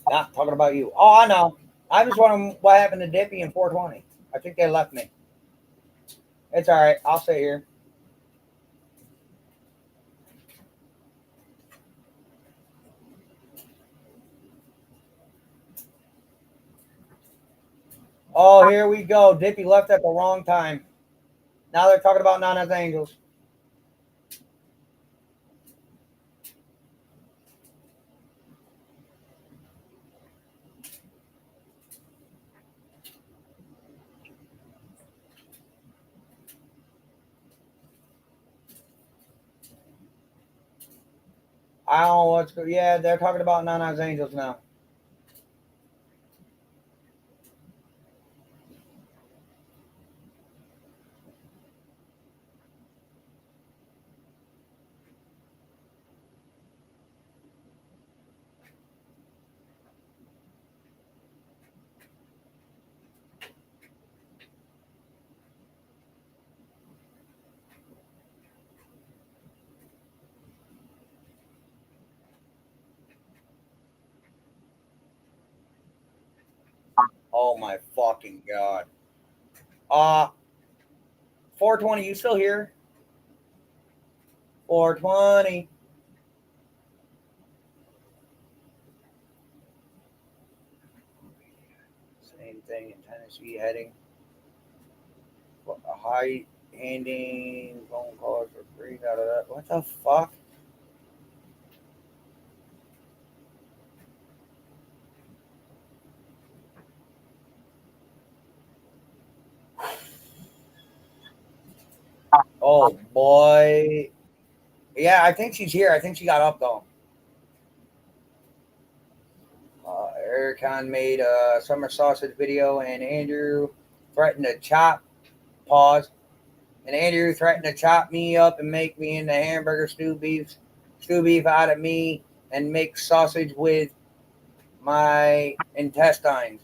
Not talking about you. Oh, I know. I was wondering what happened to Dippy and 420. I think they left me. It's all right. I'll stay here. Oh, here we go. Dippy left at the wrong time. Now they're talking about Nana's Angels. I don't know what's good. Yeah, they're talking about Nana's Angels now. Oh my fucking god. 420, you still here? 420. Same thing in Tennessee, heading. A high handing phone calls for free. Da, da, da. What the fuck? Oh boy. Yeah, I think she's here. I think she got up though. Ericon made a summer sausage video, and Andrew threatened to chop. Pause. And Andrew threatened to chop me up and make me into hamburger stew beef out of me, and make sausage with my intestines.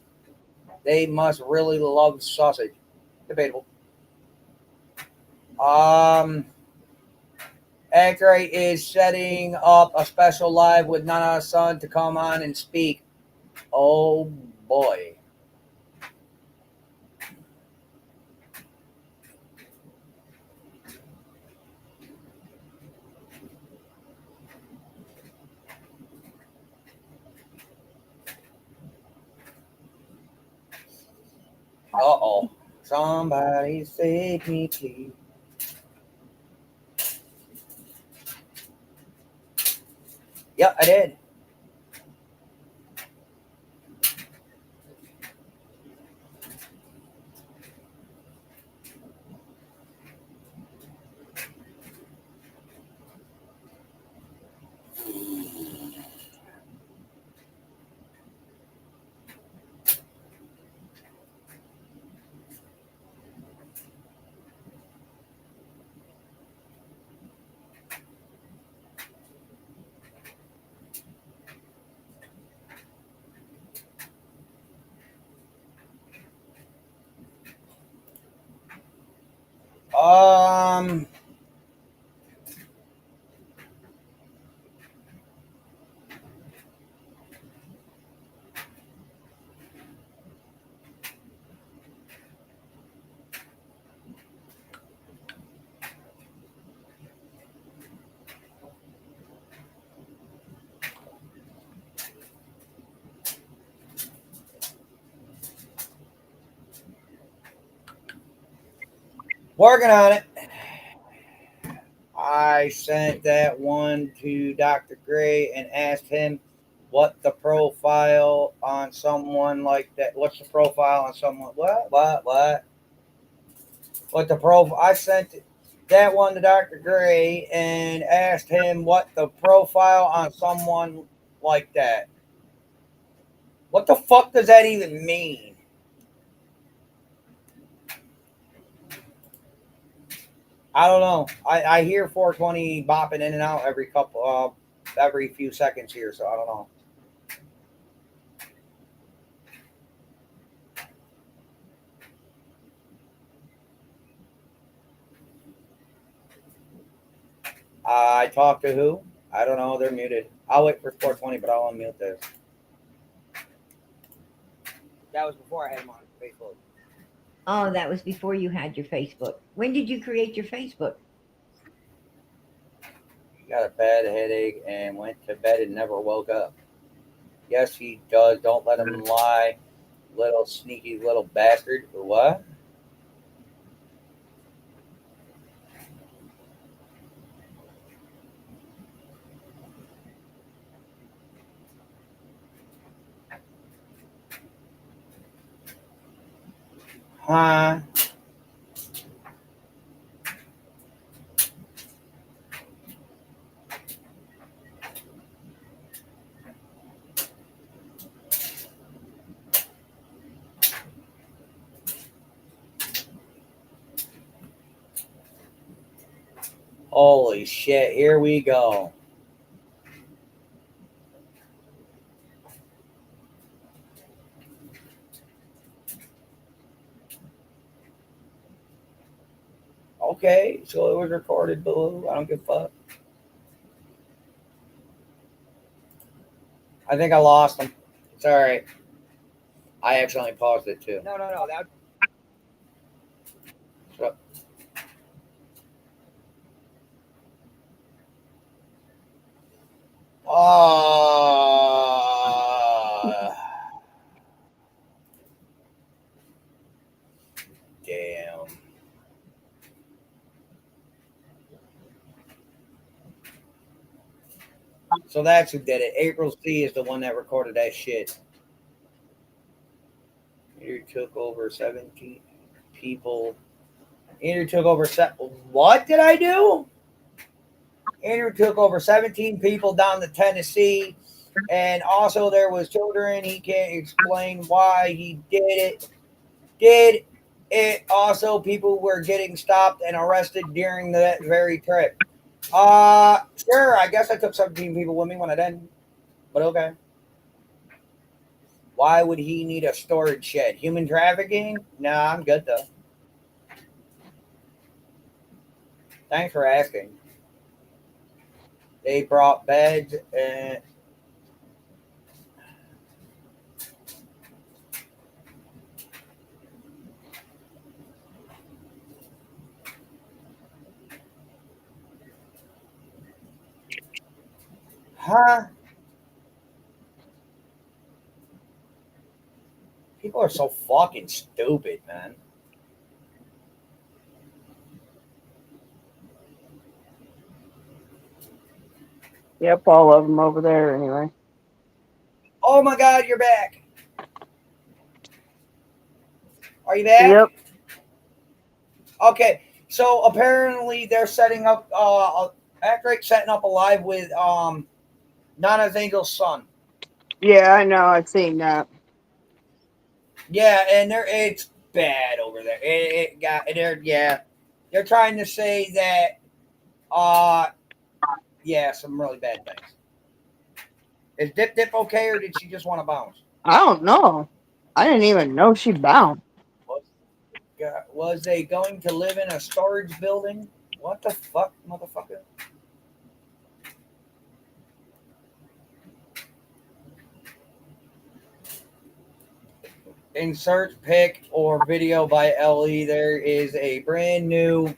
They must really love sausage. Debatable. Accurate is setting up a special live with Nana's son to come on and speak. Oh boy. Uh-oh. Somebody save me, please. Yeah, I did. Um, working on it. I sent that one to Dr. Gray and asked him what the profile on someone like that. What's the profile on someone? What? What the profile? I sent that one to Dr. Gray and asked him what the profile on someone like that. What the fuck does that even mean? I don't know. I hear 420 bopping in and out every few seconds here, so I don't know. I talked to who? I don't know. They're muted. I'll wait for 420, but I'll unmute this. That was before I had him on Facebook. Oh, that was before you had your Facebook. When did you create your Facebook? He got a bad headache and went to bed and never woke up. Yes, he does. Don't let him lie. Little sneaky little bastard. What? Huh? Holy shit. Here we go. Okay, so it was recorded, boo. I don't give a fuck. I think I lost him. It's all right. I accidentally paused it too. No. That. Shut up. Damn. So that's who did it. April C is the one that recorded that shit. Andrew took over 17 people. Andrew took over what did I do? Andrew took over 17 people down to Tennessee. And also there was children. He can't explain why he did it. Did it also people were getting stopped and arrested during that very trip? Sure. I guess I took 17 people with me when I didn't. But okay. Why would he need a storage shed? Human trafficking? Nah, I'm good though. Thanks for asking. They brought beds and huh? People are so fucking stupid, man. Yep, all of them over there anyway. Oh my God, you're back. Are you back? Yep. Okay. So apparently they're setting up Actrate setting up a live with Nana's Angel's son. Yeah, I know. I've seen that. Yeah, and it's bad over there. It got they're yeah. They're trying to say that yeah, some really bad things. Is Dip Dip okay, or did she just want to bounce? I don't know. I didn't even know she bounced. Was they going to live in a storage building? What the fuck, motherfucker? Insert pic or video by Ellie. There is a brand new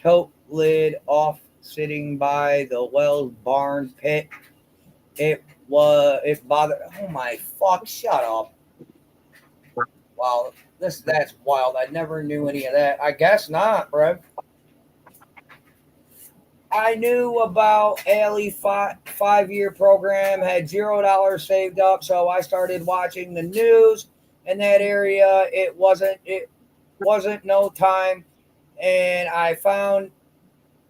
tote lid off sitting by the Wells Barn pit. It bothered. Oh my fuck! Shut up. Wow, that's wild. I never knew any of that. I guess not, bro. I knew about Allie 5 year program, had $0 saved up, so I started watching the news in that area. It wasn't no time, and I found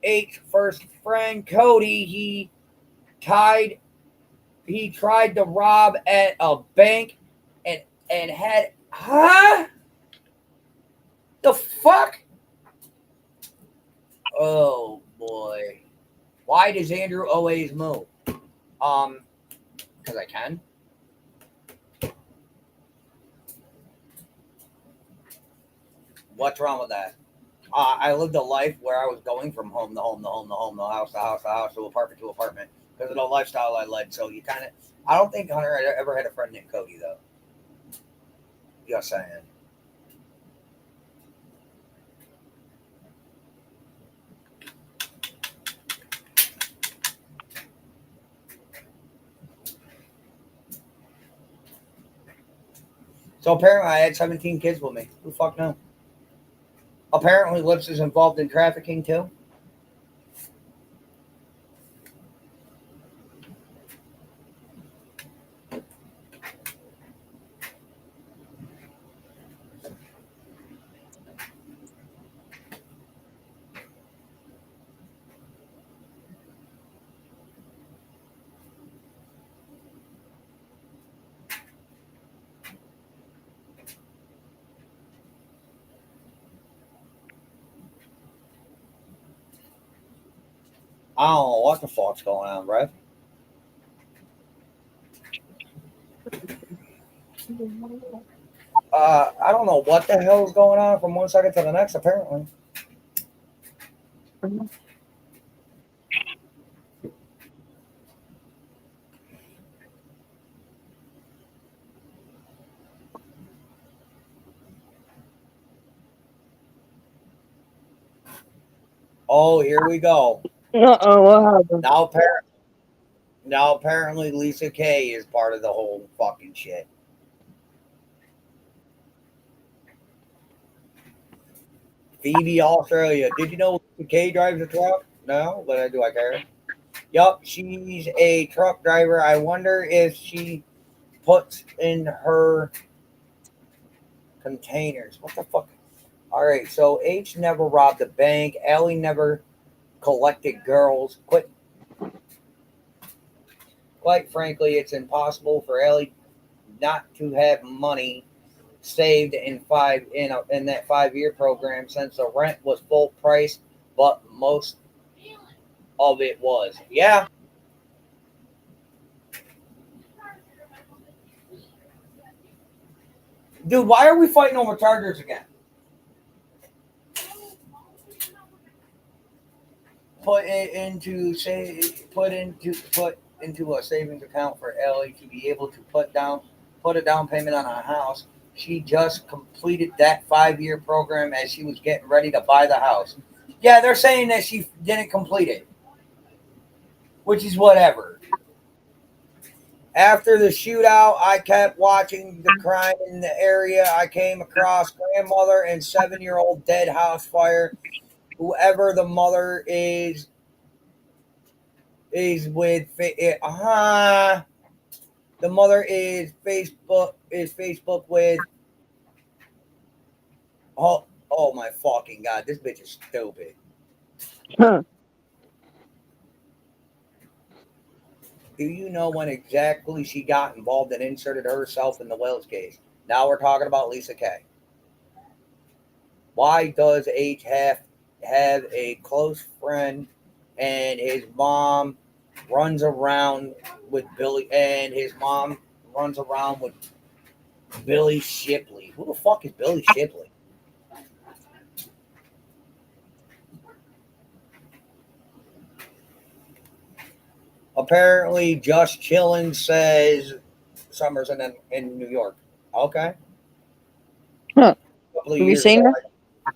H first friend Cody. Tied he tried to rob at a bank and had the fuck? Oh boy. Why does Andrew always move? Because I can. What's wrong with that? I lived a life where I was going from home to home to home to home to house to house to house to apartment because of the lifestyle I led. So you kind of, I don't think Hunter ever had a friend named Cody though. Just saying. So apparently I had 17 kids with me. Who the fuck knows? Apparently Lips is involved in trafficking too. I don't know what the fuck's going on, bro. I don't know what the hell is going on from one second to the next, apparently. Oh, here we go. Uh-oh, what happened? Now apparently Lisa Kay is part of the whole fucking shit. Phoebe, Australia. Did you know Lisa Kay drives a truck? No, but do I care? Yup, she's a truck driver. I wonder if she puts in her containers. What the fuck? All right, so H never robbed a bank. Allie never collected girls. Quite frankly, it's impossible for Ellie not to have money saved in that 5 year program since the rent was full price, but most of it was. Yeah, dude, why are we fighting over chargers again? put into a savings account for Ellie to be able to put a down payment on a house. She just completed that 5-year program as she was getting ready to buy the house. Yeah, they're saying that she didn't complete it, which is whatever. After the shootout, I kept watching the crime in the area. I came across grandmother and 7-year-old dead house fire. Whoever the mother is with. The mother is Facebook with. Oh my fucking god! This bitch is stupid. Huh. Do you know when exactly she got involved and inserted herself in the Wells case? Now we're talking about Lisa K. Why does H have a close friend and his mom runs around with Billy and his mom runs around with Billy Shipley? Who the fuck is Billy Shipley? Apparently, Just Chillin' says Summer's in New York. Okay. Huh. A couple of Have you years seen ago. her?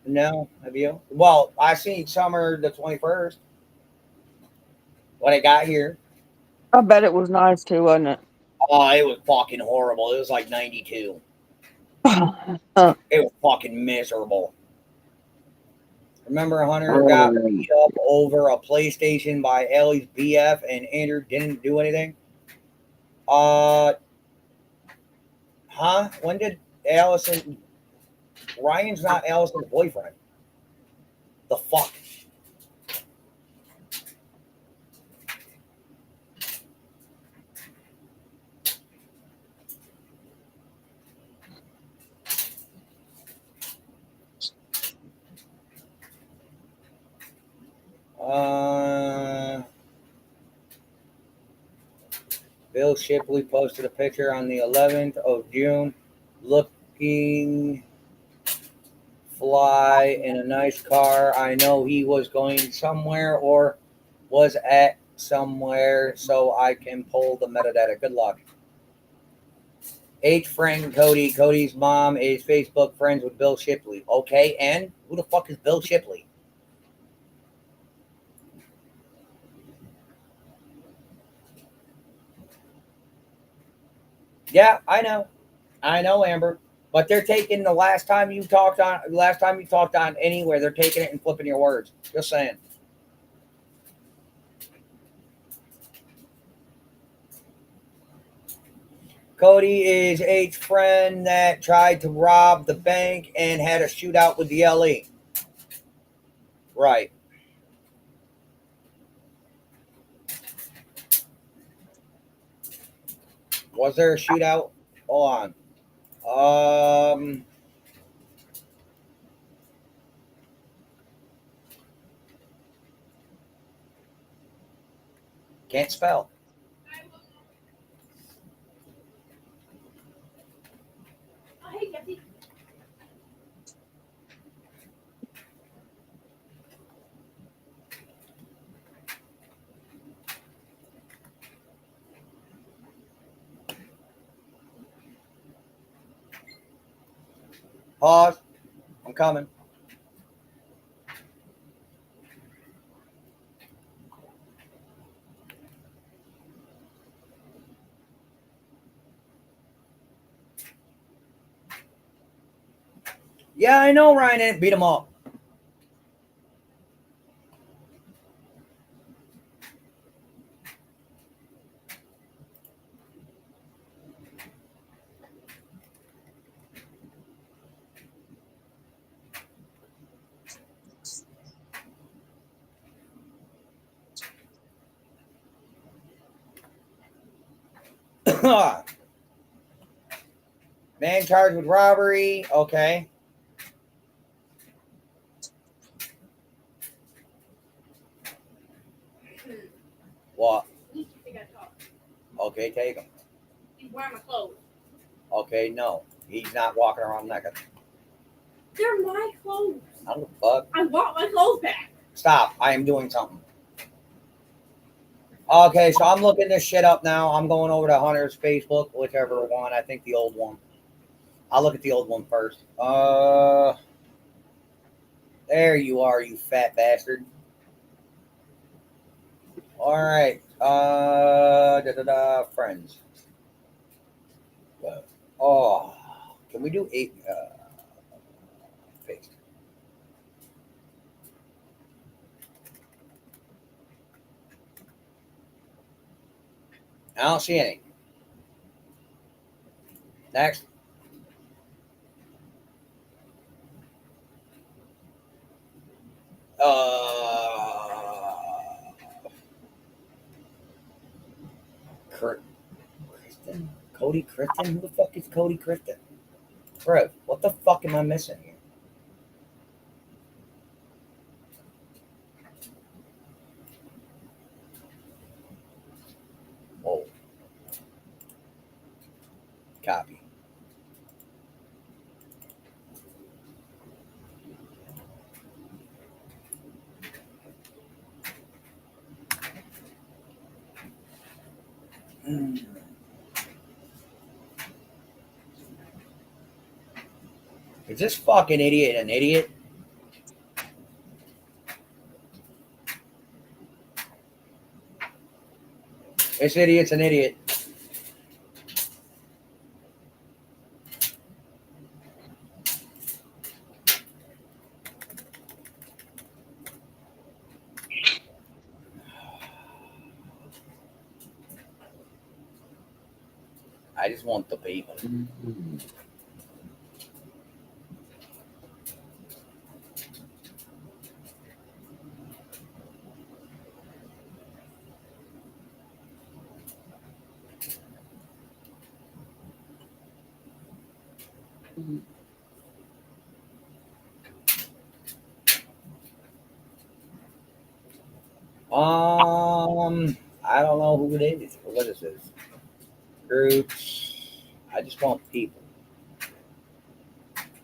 No, have you? Well, I seen Summer the 21st when I got here. I bet it was nice too, wasn't it? Oh, it was fucking horrible. It was like 92. Huh. It was fucking miserable. Remember Hunter got Oh, beat up over a PlayStation by Ellie's BF and Andrew didn't do anything? Huh? When did Allison... Ryan's not Allison's boyfriend. The fuck? Bill Shipley posted a picture on the 11th of June looking fly in a nice car. I know he was going somewhere or was at somewhere, so I can pull the metadata. Good luck. H. Frank Cody. Cody's mom is Facebook friends with Bill Shipley. Okay, and who the fuck is Bill Shipley? Yeah, I know, Amber. But they're taking the last time you talked on anywhere, they're taking it and flipping your words. Just saying. Cody is H's friend that tried to rob the bank and had a shootout with the LE. Right. Was there a shootout? Hold on. Can't spell. Oh, hey, Jesse. Pause. I'm coming. Yeah, I know Ryan didn't beat him up. Man charged with robbery. Okay. What? You think I talk. Okay, take him. He's wearing my clothes. Okay, no. He's not walking around naked. They're my clothes. I don't give a fuck. I want my clothes back. Stop. I am doing something. Okay, so I'm looking this shit up now. I'm going over to Hunter's Facebook, whichever one. I think the old one. I'll look at the old one first. There you are, you fat bastard. All right. Friends. Oh, can we do 8? Paste. I don't see any. Next. Kristen? Cody Kristen? Who the fuck is Cody Kristen? Bro, what the fuck am I missing here? Whoa. Copy. Is this fucking idiot an idiot? This idiot's an idiot. I just want the people. I don't know who it is. What is this? Groups. I just want people.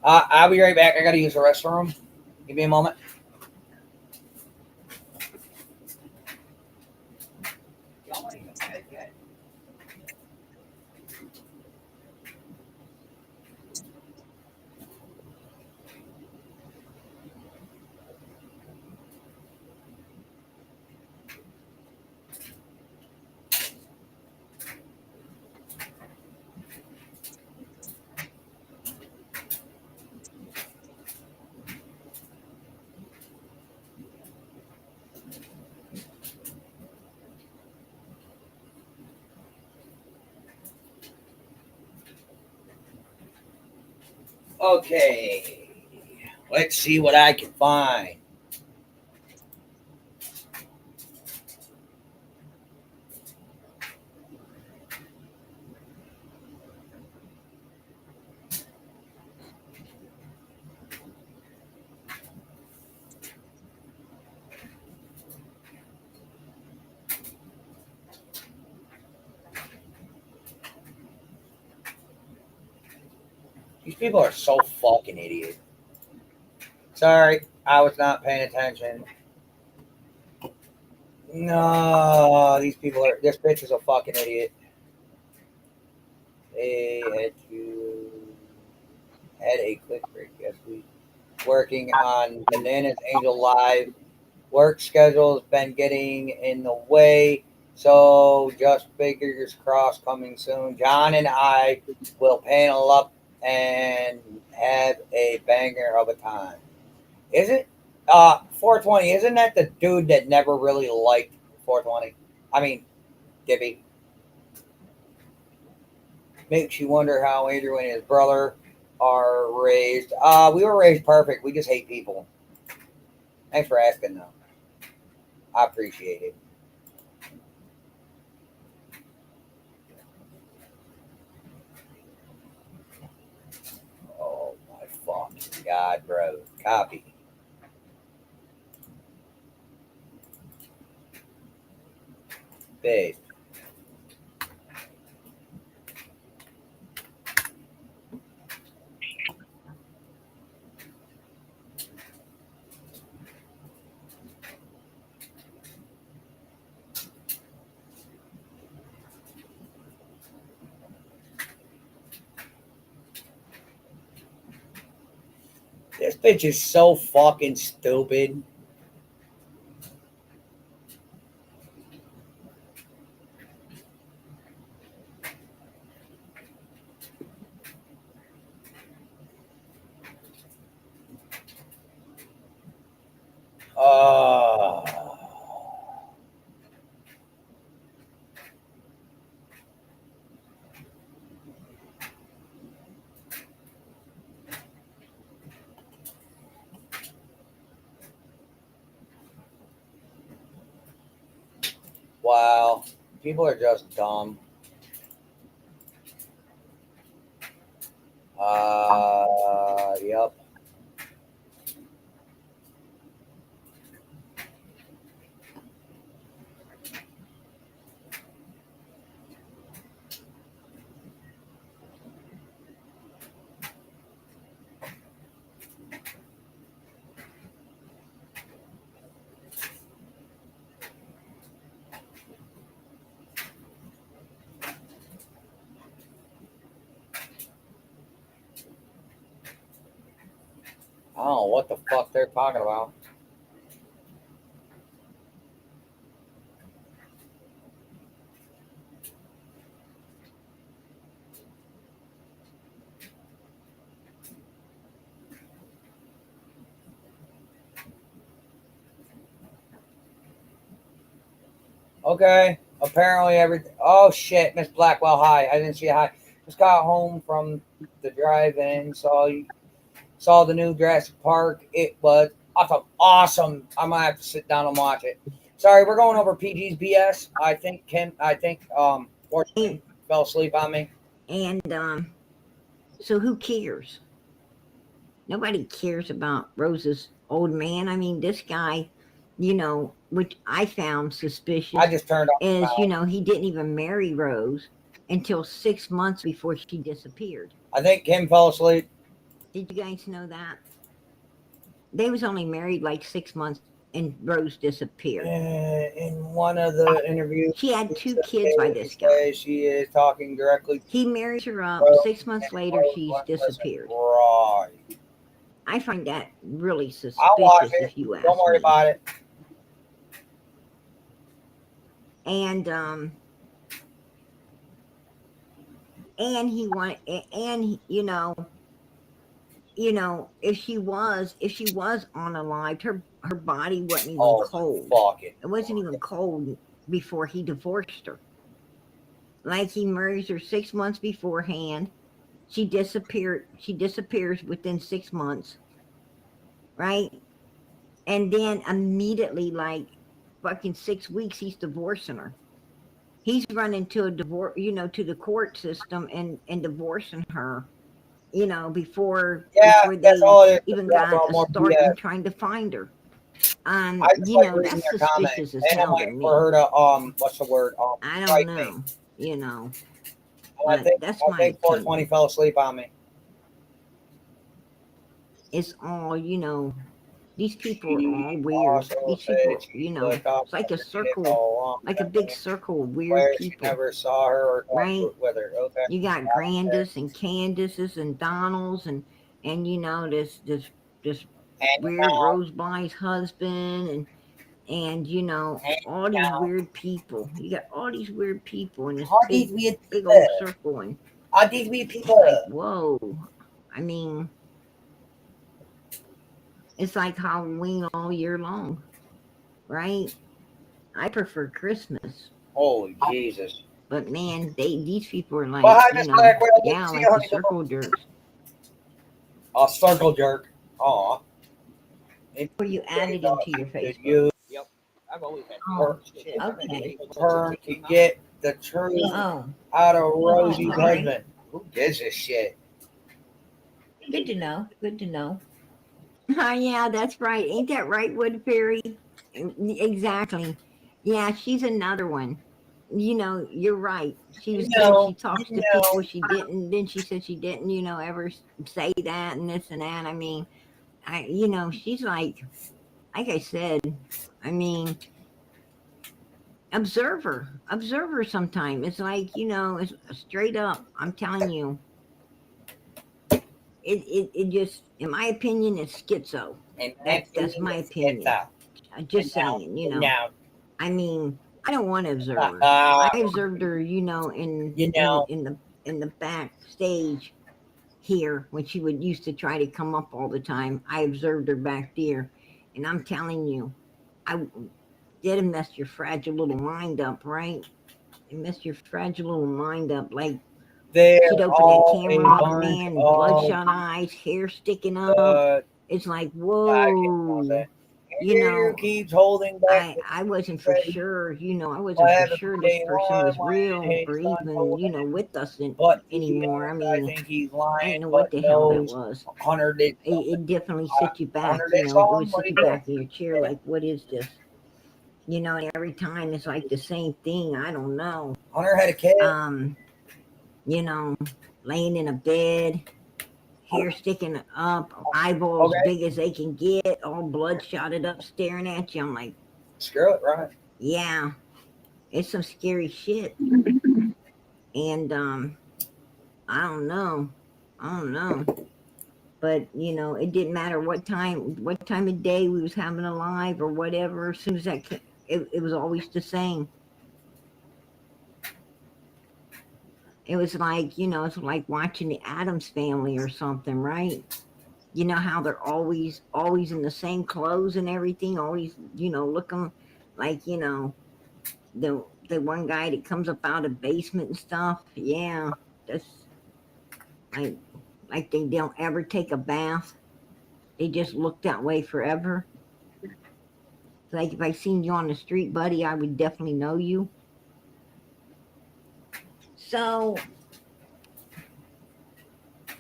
I'll be right back. I gotta use the restroom. Give me a moment. Okay. Let's see what I can find. These people are so fucking idiot. Sorry, I was not paying attention. No, these people are. This bitch is a fucking idiot. They had a quick break. Yes, we working on Bananas Angel Live. Work schedule's been getting in the way, so just fingers crossed coming soon. John and I will panel up and have a banger of a time. Is it? 420, isn't that the dude that never really liked 420? I mean, Gibby. Makes you wonder how Andrew and his brother are raised. We were raised perfect. We just hate people. Thanks for asking, though. I appreciate it. Oh my fucking god, bro. Copy. Paste. This bitch is so fucking stupid. Uh, wow. People are just dumb. Yep. I don't know what the fuck they're talking about. Okay. Apparently everything. Oh shit, Miss Blackwell. Hi. I didn't see a hi. Just got home from the drive-in. Saw the new Jurassic Park. It was awesome. I might have to sit down and watch it. Sorry, we're going over PG's BS. I think Fortune fell asleep on me. And so who cares? Nobody cares about Rose's old man. I mean, this guy, which I found suspicious, I just turned off. is, he didn't even marry Rose until 6 months before she disappeared. I think Kim fell asleep. Did you guys know that? They was only married like 6 months and Rose disappeared. In one of the interviews, She had 2 kids by this guy. She is talking directly. He marries her up. 6 months later, she's disappeared. Right. I find that really I'll suspicious, watch it. if you ask Don't worry me. about it. And he wanted, and if she was unalived, her body wasn't even cold. Fuck it. It wasn't even cold before he divorced her. Like, he marries her 6 months beforehand. She disappears within 6 months, right? And then immediately, like fucking 6 weeks, he's divorcing her. He's running to a divorce, to the court system and divorcing her, before they even got a start in trying to find her. I just like reading That's their comments. suspicious as And I'm hell to waiting me. for her to what's the word? I strike don't me. know, I think that's my opinion. 420 fell asleep on me. It's all, these people are all weird. These people, it's like a circle, like a big circle of weird people. She never saw her or right? with her. Okay. You got Grandis and Candaces and Donalds and this weird Rosebud's husband and all these weird people. You got all these weird people in this big old circle, and all these weird people. It's like, whoa. I mean, it's like Halloween all year long, right? I prefer Christmas. Holy Jesus. But man, these people are like, yeah, like the circle jerks. A circle jerk. Aw. Or you added into your Facebook. Yep. I've always had okay. Her to get the truth out of Rosie's husband. Who gives a shit? Good to know. Good to know. Yeah, that's right. Ain't that right, Wood Fairy? Exactly. Yeah, she's another one. You're right. She was saying she talks to people she didn't. Then she said she didn't, ever say that and this and that. I mean, she's like I said, I mean, observe her sometime. It's like, it's straight up. I'm telling you, it just, in my opinion, it's schizo. And That's my opinion. Just saying, Now, I mean, I don't want to observe her. I observed her, in the backstage here when she would used to try to come up all the time. I observed her back there, and I'm telling you, I did mess your fragile little mind up, right? It messed your fragile little mind up, like. they're She'd open that all camera a up, bunch man, of bloodshot eyes, hair sticking up. It's like, whoa. Andrew keeps holding back. I wasn't for sure, I wasn't for sure this person was real or even, with us anymore. I mean, think he's lying. I didn't know what the hell that was. Hunter did. It definitely set you back, Hunter did it something, would what sit he you did. back in your chair like, what is this? And every time it's like the same thing. I don't know. Hunter had a kid. Laying in a bed, hair sticking up, eyeballs big as they can get, all bloodshotted up, staring at you. I'm like, screw it, right? Yeah, it's some scary shit. And I don't know, but it didn't matter what time of day we was having a live or whatever. As soon as that came, it was always the same. It was like, it's like watching the Addams Family or something, right? You know how they're always in the same clothes and everything, always, looking like, the one guy that comes up out of basement and stuff. Yeah, that's like they don't ever take a bath. They just look that way forever. Like if I seen you on the street, buddy, I would definitely know you. So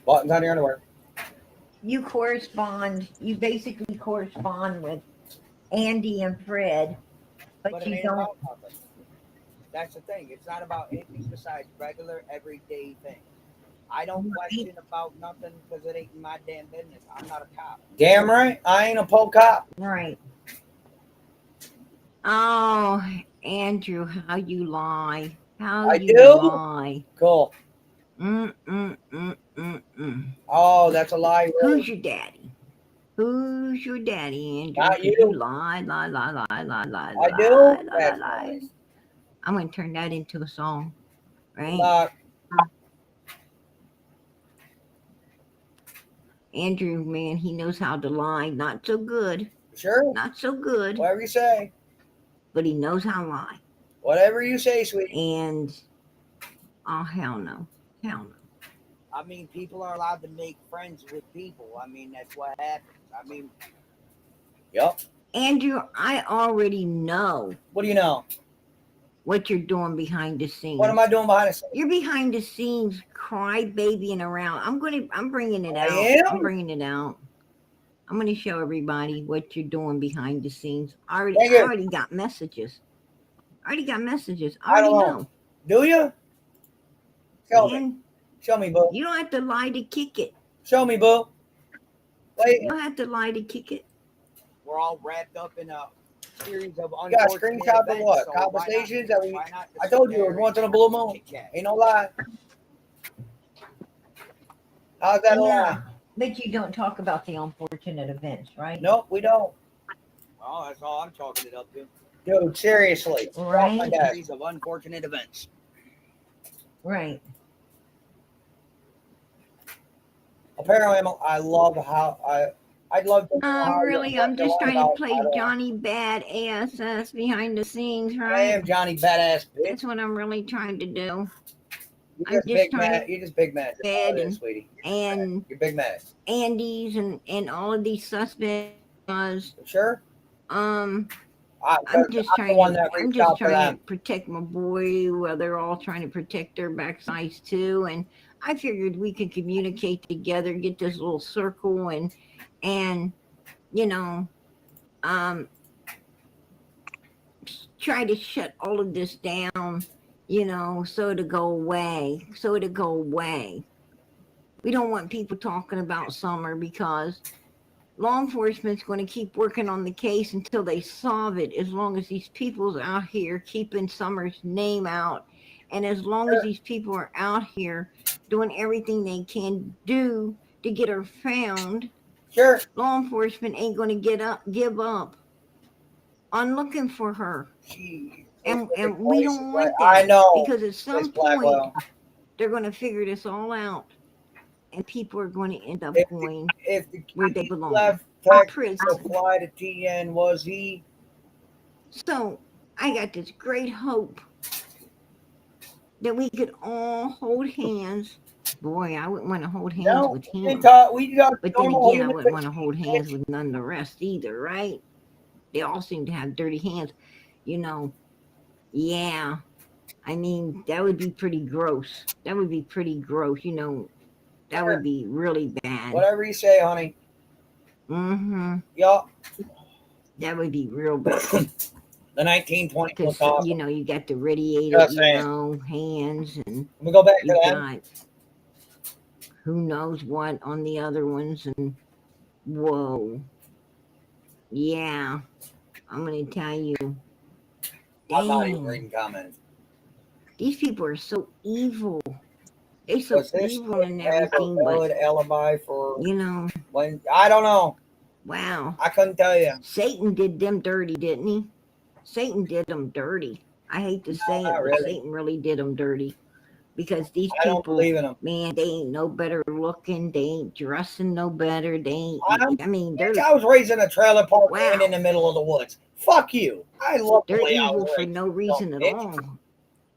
Buttons on your underwear. You basically correspond with Andy and Fred, but it you ain't don't. about nothing. That's the thing. It's not about anything besides regular, everyday things. I don't question about nothing because it ain't my damn business. I'm not a cop. Damn right. I ain't a pole cop. Right. Oh, Andrew, how you lie. How you lie. Cool. Oh, that's a lie. Really. Who's your daddy? Who's your daddy, Andrew? Not you. You lie. I do. Lie. I'm going to turn that into a song, right? Andrew, man, he knows how to lie. Not so good. Sure. Not so good. Whatever you say. But he knows how to lie. Whatever you say, sweetie. And, oh, hell no. Hell no. I mean, people are allowed to make friends with people. I mean, that's what happens. I mean, yep. Andrew, I already know. What do you know? What you're doing behind the scenes. What am I doing behind the scenes? You're behind the scenes crybabying around. I'm bringing it out. I'm bringing it out. I'm going to show everybody what you're doing behind the scenes. I already got messages. I already know. Do you? Show me. Show me, boo. You don't have to lie to kick it. Show me, boo. Wait. You don't have to lie to kick it. We're all wrapped up in a series of unfortunate events. Of what? So conversations? I told you it was once in a blue moon. Ain't no lie. How's that a lie? But you don't talk about the unfortunate events, right? Nope, we don't. Well, that's all I'm talking it up to. Dude, seriously. Right. A series of unfortunate events. Right. Apparently, I love how I'd love to. I'm just trying to play Johnny Badass behind the scenes, right? I am Johnny Badass. Bitch. That's what I'm really trying to do. You're just big mad. Sweetie. And you're big mad. Andy's and all of these suspects. Sure. I'm just trying to protect my boy while they're all trying to protect their backsides too. And I figured we could communicate together, get this little circle and try to shut all of this down, so to go away. We don't want people talking about Summer because law enforcement's going to keep working on the case until they solve it, as long as these people's out here keeping Summer's name out. And as long as these people are out here doing everything they can do to get her found, Sure. law enforcement ain't going to give up on looking for her. And we don't want that. I know. Because at some Miss point, Blackwell. they're going to figure this all out. And people are going to end up going If the where they belong. left In Texas prison. to fly to TN, was he? So I got this great hope that we could all hold hands. Boy, I wouldn't want to hold hands with him. But then again, I wouldn't want to hold hands with none of the rest either, right? They all seem to have dirty hands. You know, yeah. I mean, that would be pretty gross. That would be pretty gross. You know, that would be really bad. Whatever you say, honey. Mm-hmm. Yup. That would be real bad. The 1920s. Because, Awesome. you know, you got the radiated, Just you saying. know, hands, and We go back you to that. got who knows what on the other ones, and whoa. Yeah. I'm going to tell you. I'm not even Dang. reading comments. These people are so evil. They so Was this evil and have a everything, valid but alibi for you know, when? I don't know. wow. I couldn't tell you. Satan did them dirty, didn't he? Satan did them dirty. I hate to say it, not but really. Satan really did them dirty. Because these I don't people, believe in them. man, they ain't no better looking. They ain't dressing no better. They ain't. I mean, they're. I was raised in a trailer park Wow. and in the middle of the woods. Fuck you. I love the They're way I evil was for raised. no reason at bitch. all.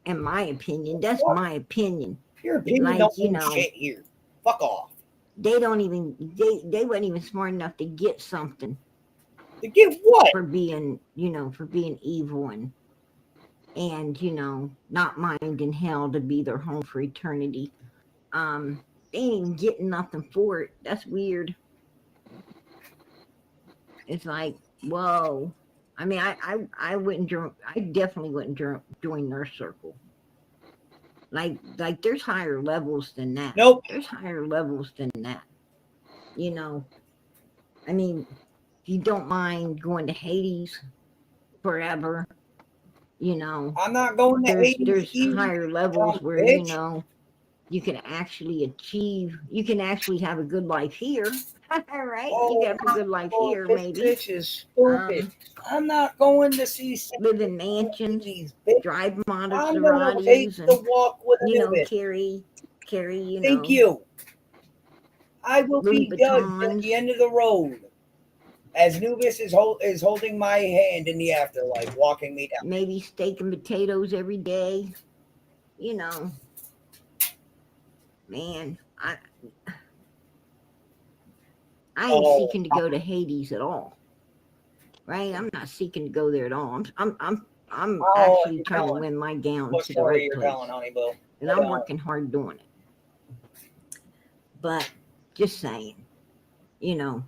In my opinion, that's What? my opinion. Your opinion Like, don't you mean know, shit here. Fuck off. They don't even. They weren't even smart enough to get something. To get what? For being, you know, for being evil and you know, not minding hell to be their home for eternity. They ain't even getting nothing for it. That's weird. It's like, whoa. I mean, I wouldn't join. I definitely wouldn't join their circle. Like there's higher levels than that. Nope. There's higher levels than that. You know, I mean, if you don't mind going to Hades forever, you know, I'm not going to Hades. There's higher levels dumb where, bitch. you know, you can actually have a good life here. Right? Oh, you can have a good life here, this maybe. bitch is stupid. I'm not going to see Live in mansions, bitch. drive I'm going to Maseratis, take the walk with and, you know, Anubis. carry, you Thank know. you. I will Louis be judged at Vuittons. the end of the road. As Nubis is holding my hand in the afterlife, walking me down. Maybe steak and potatoes every day. You know. Man, I ain't seeking to go to Hades at all. Right? I'm not seeking to go there at all. I'm actually trying to win my gown to the right place. And I'm working hard doing it. But just saying, you know,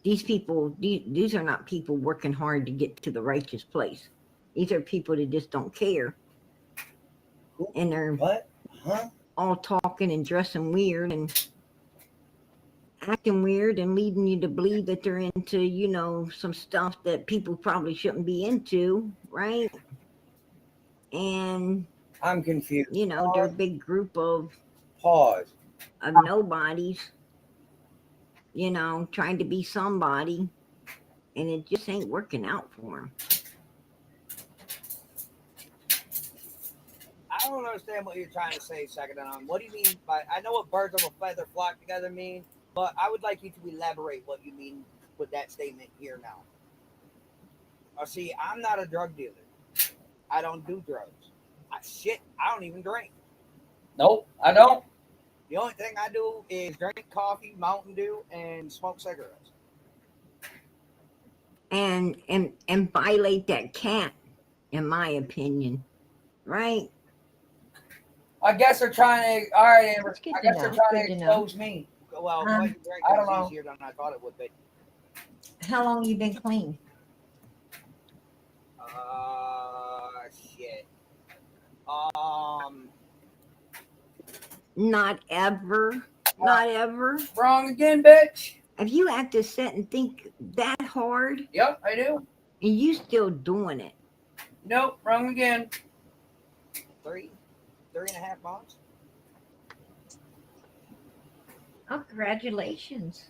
these people, these are not people working hard to get to the righteous place. These are people that just don't care. And they're all talking and dressing weird and acting weird and leading you to believe that they're into, you know, some stuff that people probably shouldn't be into, right? And I'm confused. You know, they're a big group of nobodies, you know, trying to be somebody, and it just ain't working out for them. I don't understand what you're trying to say, Second On. What do you mean by? I know what birds of a feather flock together mean, but I would like you to elaborate what you mean with that statement here now. See, I'm not a drug dealer. I don't do drugs. I don't even drink. Nope, I don't. The only thing I do is drink coffee, Mountain Dew, and smoke cigarettes. And violate that cat, in my opinion, right? I guess they're trying to. All right, Amber. That's good I guess they're know. trying Good to to expose me. Well, I don't know. Easier than I thought it would be. How long you been clean? Shit. Not ever. Not ever. Wrong again, bitch. Have you had to sit and think that hard? Yep, I do. And you still doing it? Nope, wrong again. 3.5 months. Oh, congratulations.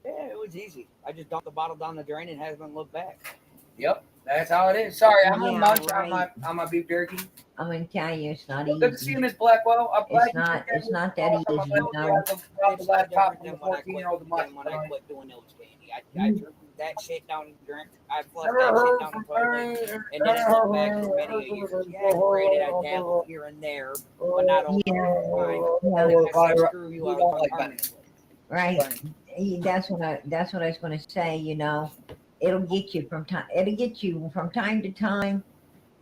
Yeah, it was easy. I just dumped the bottle down the drain and haven't looked back. Yep, that's how it is. Sorry, I'm on Yeah, lunch right. on my beef jerky. I'm gonna tell you, it's not Good to see easy. you, Miss Blackwell. I'm glad It's not that I'm easy, glad you you know. brought the It's no laptop different from the than when I 14-year-old to my quit doing nose candy. I threw that shit down the drain. I flushed Never that shit heard down the from toilet and didn't look back for many a years. Yeah, granted, I dabbled here and there, but not all the time. Yeah, And I said, screw you, I was like permanently. right. That's what I was gonna say, you know. It'll get you from time. It'll get you from time to time,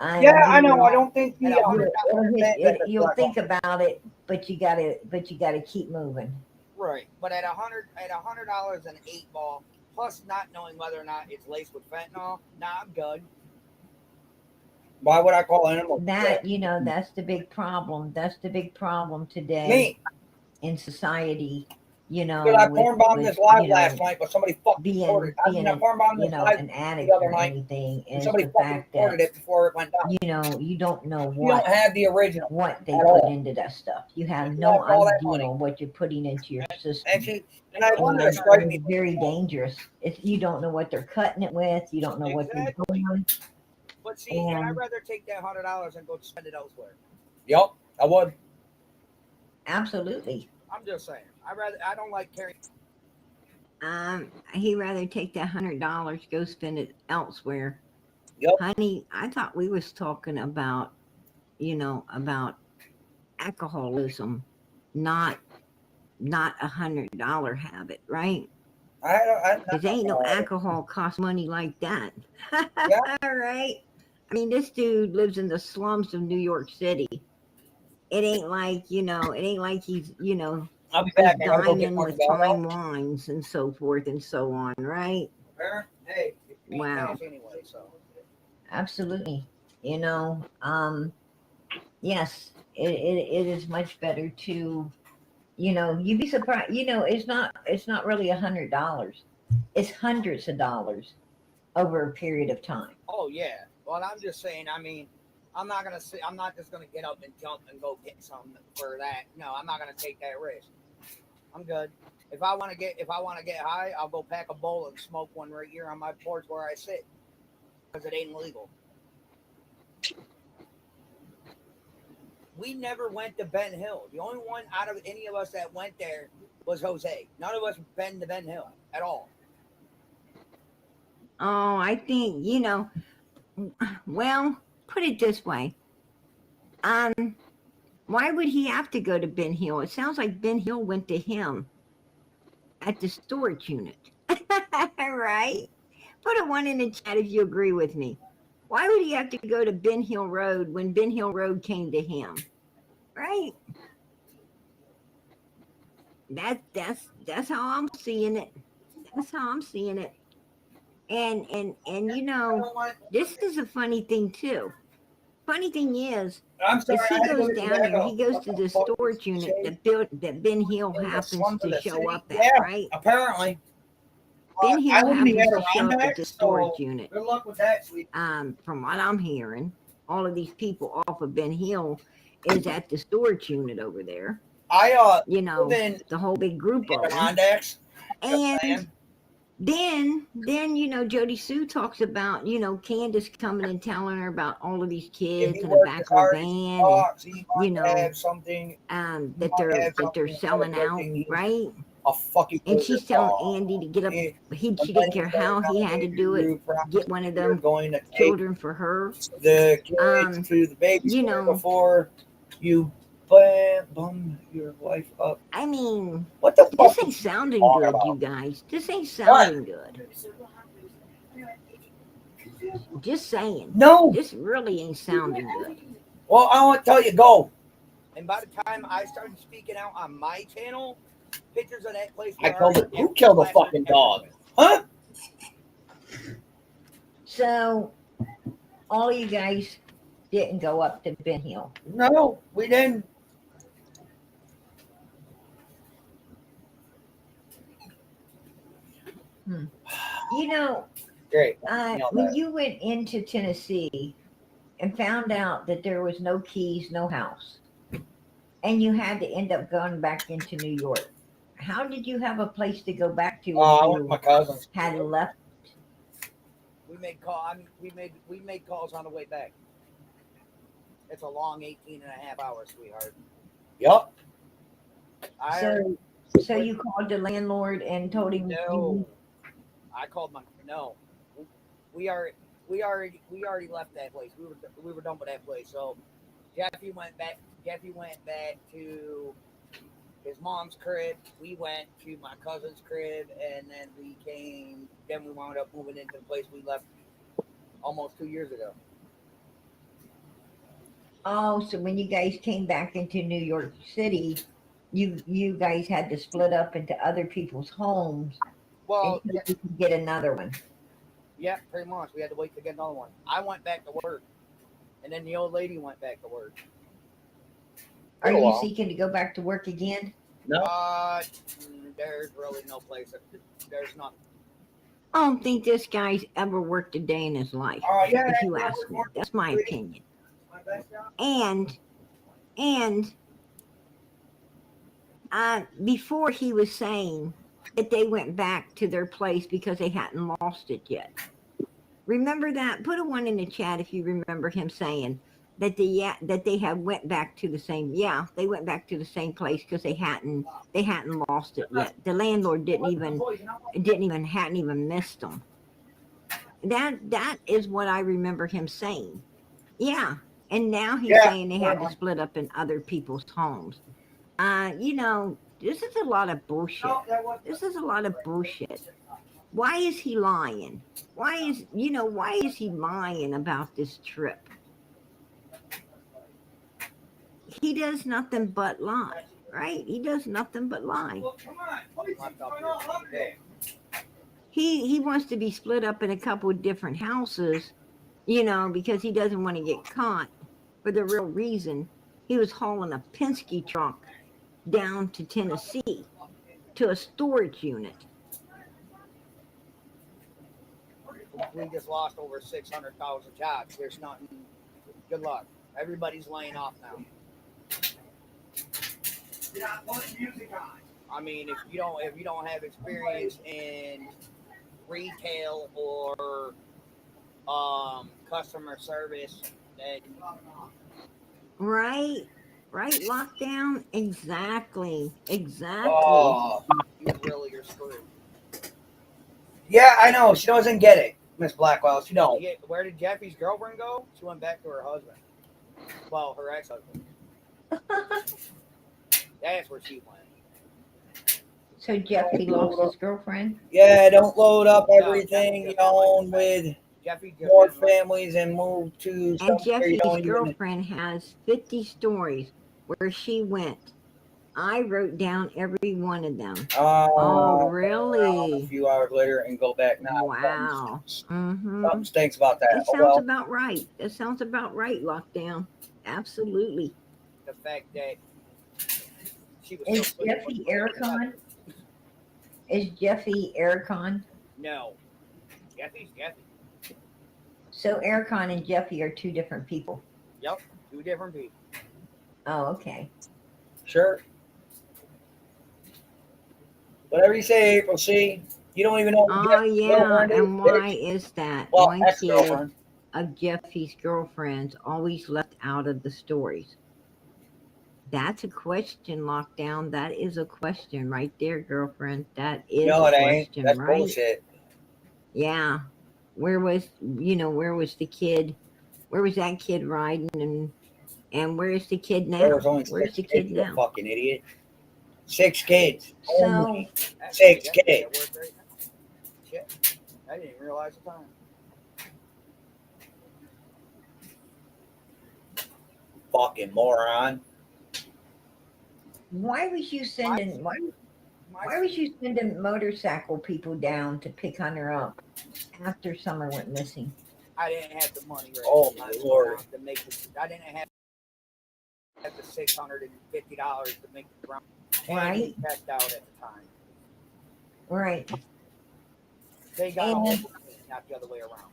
Yeah, and I know. I you'll don't think he At a you'll, hundred, you'll think about it, but you gotta keep moving. right? But at $100 an 8 ball, plus not knowing whether or not it's laced with fentanyl, nah, I'm good. Why would I call animal? That, you know, that's the big problem. That's the big problem today Me. in society. You know, Because I porn bombed this live you know, last night, but somebody fucking recorded it. I mean, I porn bombed you this know, live an the addict other or night, anything and is somebody the fucking fact recorded that, it before it went down. you know, you don't know You don't have the original what they at put all. into that stuff. You have You no have all that money. idea what you're putting into your system. And I wanted to And strike me. it's very dangerous. If you don't know what they're cutting it with, you don't know what they're Exactly. doing. But see, and I'd And rather take that $100 and go spend it elsewhere. Yep, I would. absolutely. I'm just saying. I don't like carrying. He'd rather take that $100, go spend it elsewhere. Yep. Honey, I thought we was talking about, you know, about alcoholism, not $100 habit, right? Because ain't no alcohol cost money like that. Yeah. All right. I mean, this dude lives in the slums of New York City. It ain't like, you know, it ain't like he's, you know, I'll be he's back. I gotta go get dining more with tobacco. fine wines and so forth and so on, right? Hey, it ain't Wow. cash anyway, so. Absolutely. You know, yes, it is much better to, you know, you'd be surprised, you know, it's not really $100. It's hundreds of dollars over a period of time. Oh yeah. Well, I'm just saying. I mean, I'm not just gonna get up and jump and go get something for that. No, I'm not gonna take that risk. I'm good. If I want to get high, I'll go pack a bowl and smoke one right here on my porch where I sit, because it ain't legal. We never went to Ben Hill. The only one out of any of us that went there was Jose. None of us been to Ben Hill at all. Oh, I think, you know, well, put it this way. Why would he have to go to Ben Hill? It sounds like Ben Hill went to him at the storage unit. Right? Put a 1 in the chat if you agree with me. Why would he have to go to Ben Hill Road when Ben Hill Road came to him? Right? That's how I'm seeing it. That's how I'm seeing it. And you know, this is a funny thing too. Funny thing is I'm sorry. he I had to go goes get down there, tobacco. he goes What to the the fuck storage is unit shade? that Ben Hill In the happens slums of to the show city? up at, Yeah, right? apparently. Ben I Hill live in the happens to show up at the Adirondacks, storage so unit. good luck with that, sweet. From what I'm hearing, all of these people off of Ben Hill is at the storage unit over there. You know, live in the whole big group of them. Adirondacks. And then you know, Jody Sue talks about, you know, Candace coming and telling her about all of these kids in the back of a van, and you know, have something. that they're selling out, right? A fucking. And she's telling Andy to get up. She didn't care how he had to do it. Get one of them going to children for her. the kids to the baby You know, before you bum your wife up. I mean, What the fuck? this ain't sounding talking good, about? you guys. This ain't sounding good. Just saying. No. This really ain't sounding good. Well, I want to tell you, go. And by the time I started speaking out on my channel, pictures of that place. I killed it. Who killed the fucking dog? Huh? So, all you guys didn't go up to Ben Hill. No, we didn't. You know, Great. when you went into Tennessee and found out that there was no keys, no house, and you had to end up going back into New York, how did you have a place to go back to I if went with you my cousins. had left? We made call. I mean, we made calls on the way back. It's a long 18 and a half hours, sweetheart. Yup. So you called the landlord and told him No, I called my no. We already left that place. We were done with that place. So Jeffy went back to his mom's crib. We went to my cousin's crib, and then we wound up moving into the place we left almost 2 years ago. Oh, so when you guys came back into New York City, you guys had to split up into other people's homes Well, until you could get another one. yeah, pretty much. We had to wait to get another one. I went back to work, and then the old lady went back to work. Are Oh, you wow. seeking to go back to work again? No. There's really no place. There's nothing. I don't think this guy's ever worked a day in his life. Yeah. If you ask me, that's my opinion. And before he was saying that they went back to their place because they hadn't lost it yet. Remember that? Put a 1 in the chat if you remember him saying that they had went back to the same. Yeah, they went back to the same place because they hadn't lost it yet. The landlord hadn't even missed them. That is what I remember him saying. Yeah, and now he's saying they had to split up in other people's homes. This is a lot of bullshit. This is a lot of bullshit. Why is he lying? Why is he lying about this trip? He does nothing but lie, right? He does nothing but lie. He wants to be split up in a couple of different houses, because he doesn't want to get caught. For the real reason, he was hauling a Penske truck down to Tennessee to a storage unit. We just lost over 600,000 jobs. There's nothing. Good luck. Everybody's laying off now. I mean, if you don't have experience in retail or customer service, then right, lockdown, exactly. Oh. you really are screwed. Yeah, I know. She doesn't get it, Miss Blackwell. She don't. Yeah, where did Jeffy's girlfriend go? She went back to her husband. Well, her ex-husband. That's where she went. So Jeffy lost his girlfriend? Yeah, don't load up everything you own with more families and move to And somewhere you Jeffy's don't even. girlfriend has 50 stories where she went. I wrote down every one of them. Oh, really? A few hours later and go back now. Wow. Something stinks about that. That sounds about right. That sounds about right, Lockdown. Absolutely. The fact that she was Is Jeffy Ericon? Is Jeffy Ericon? No. Jeffy's Jeffy. So Ericon and Jeffy are two different people. Yep, two different people. Oh, okay. Sure. Whatever you say, April. See, you don't even know. Oh, yeah. And why is that? Well, One ex-girlfriend. kid of Jeffy's girlfriends always left out of the stories. That's a question, Lockdown. That is a question right there, girlfriend. That is No, a it ain't. question, That's right? bullshit. Yeah. Where was the kid? Where was that kid riding? And where is the kid now? There was only Where's 6 the kid kids, you now? fucking idiot. 6 kids. So, Only 6 kids. Shit. I didn't even realize the time. Fucking moron. why was you sending motorcycle people down to pick Hunter up after Summer went missing? I didn't have the money right Oh, now my Lord. to make it. I didn't have the $650 to make the round. Right. Checked out at the time. Right. They got a hold of me, not the other way around.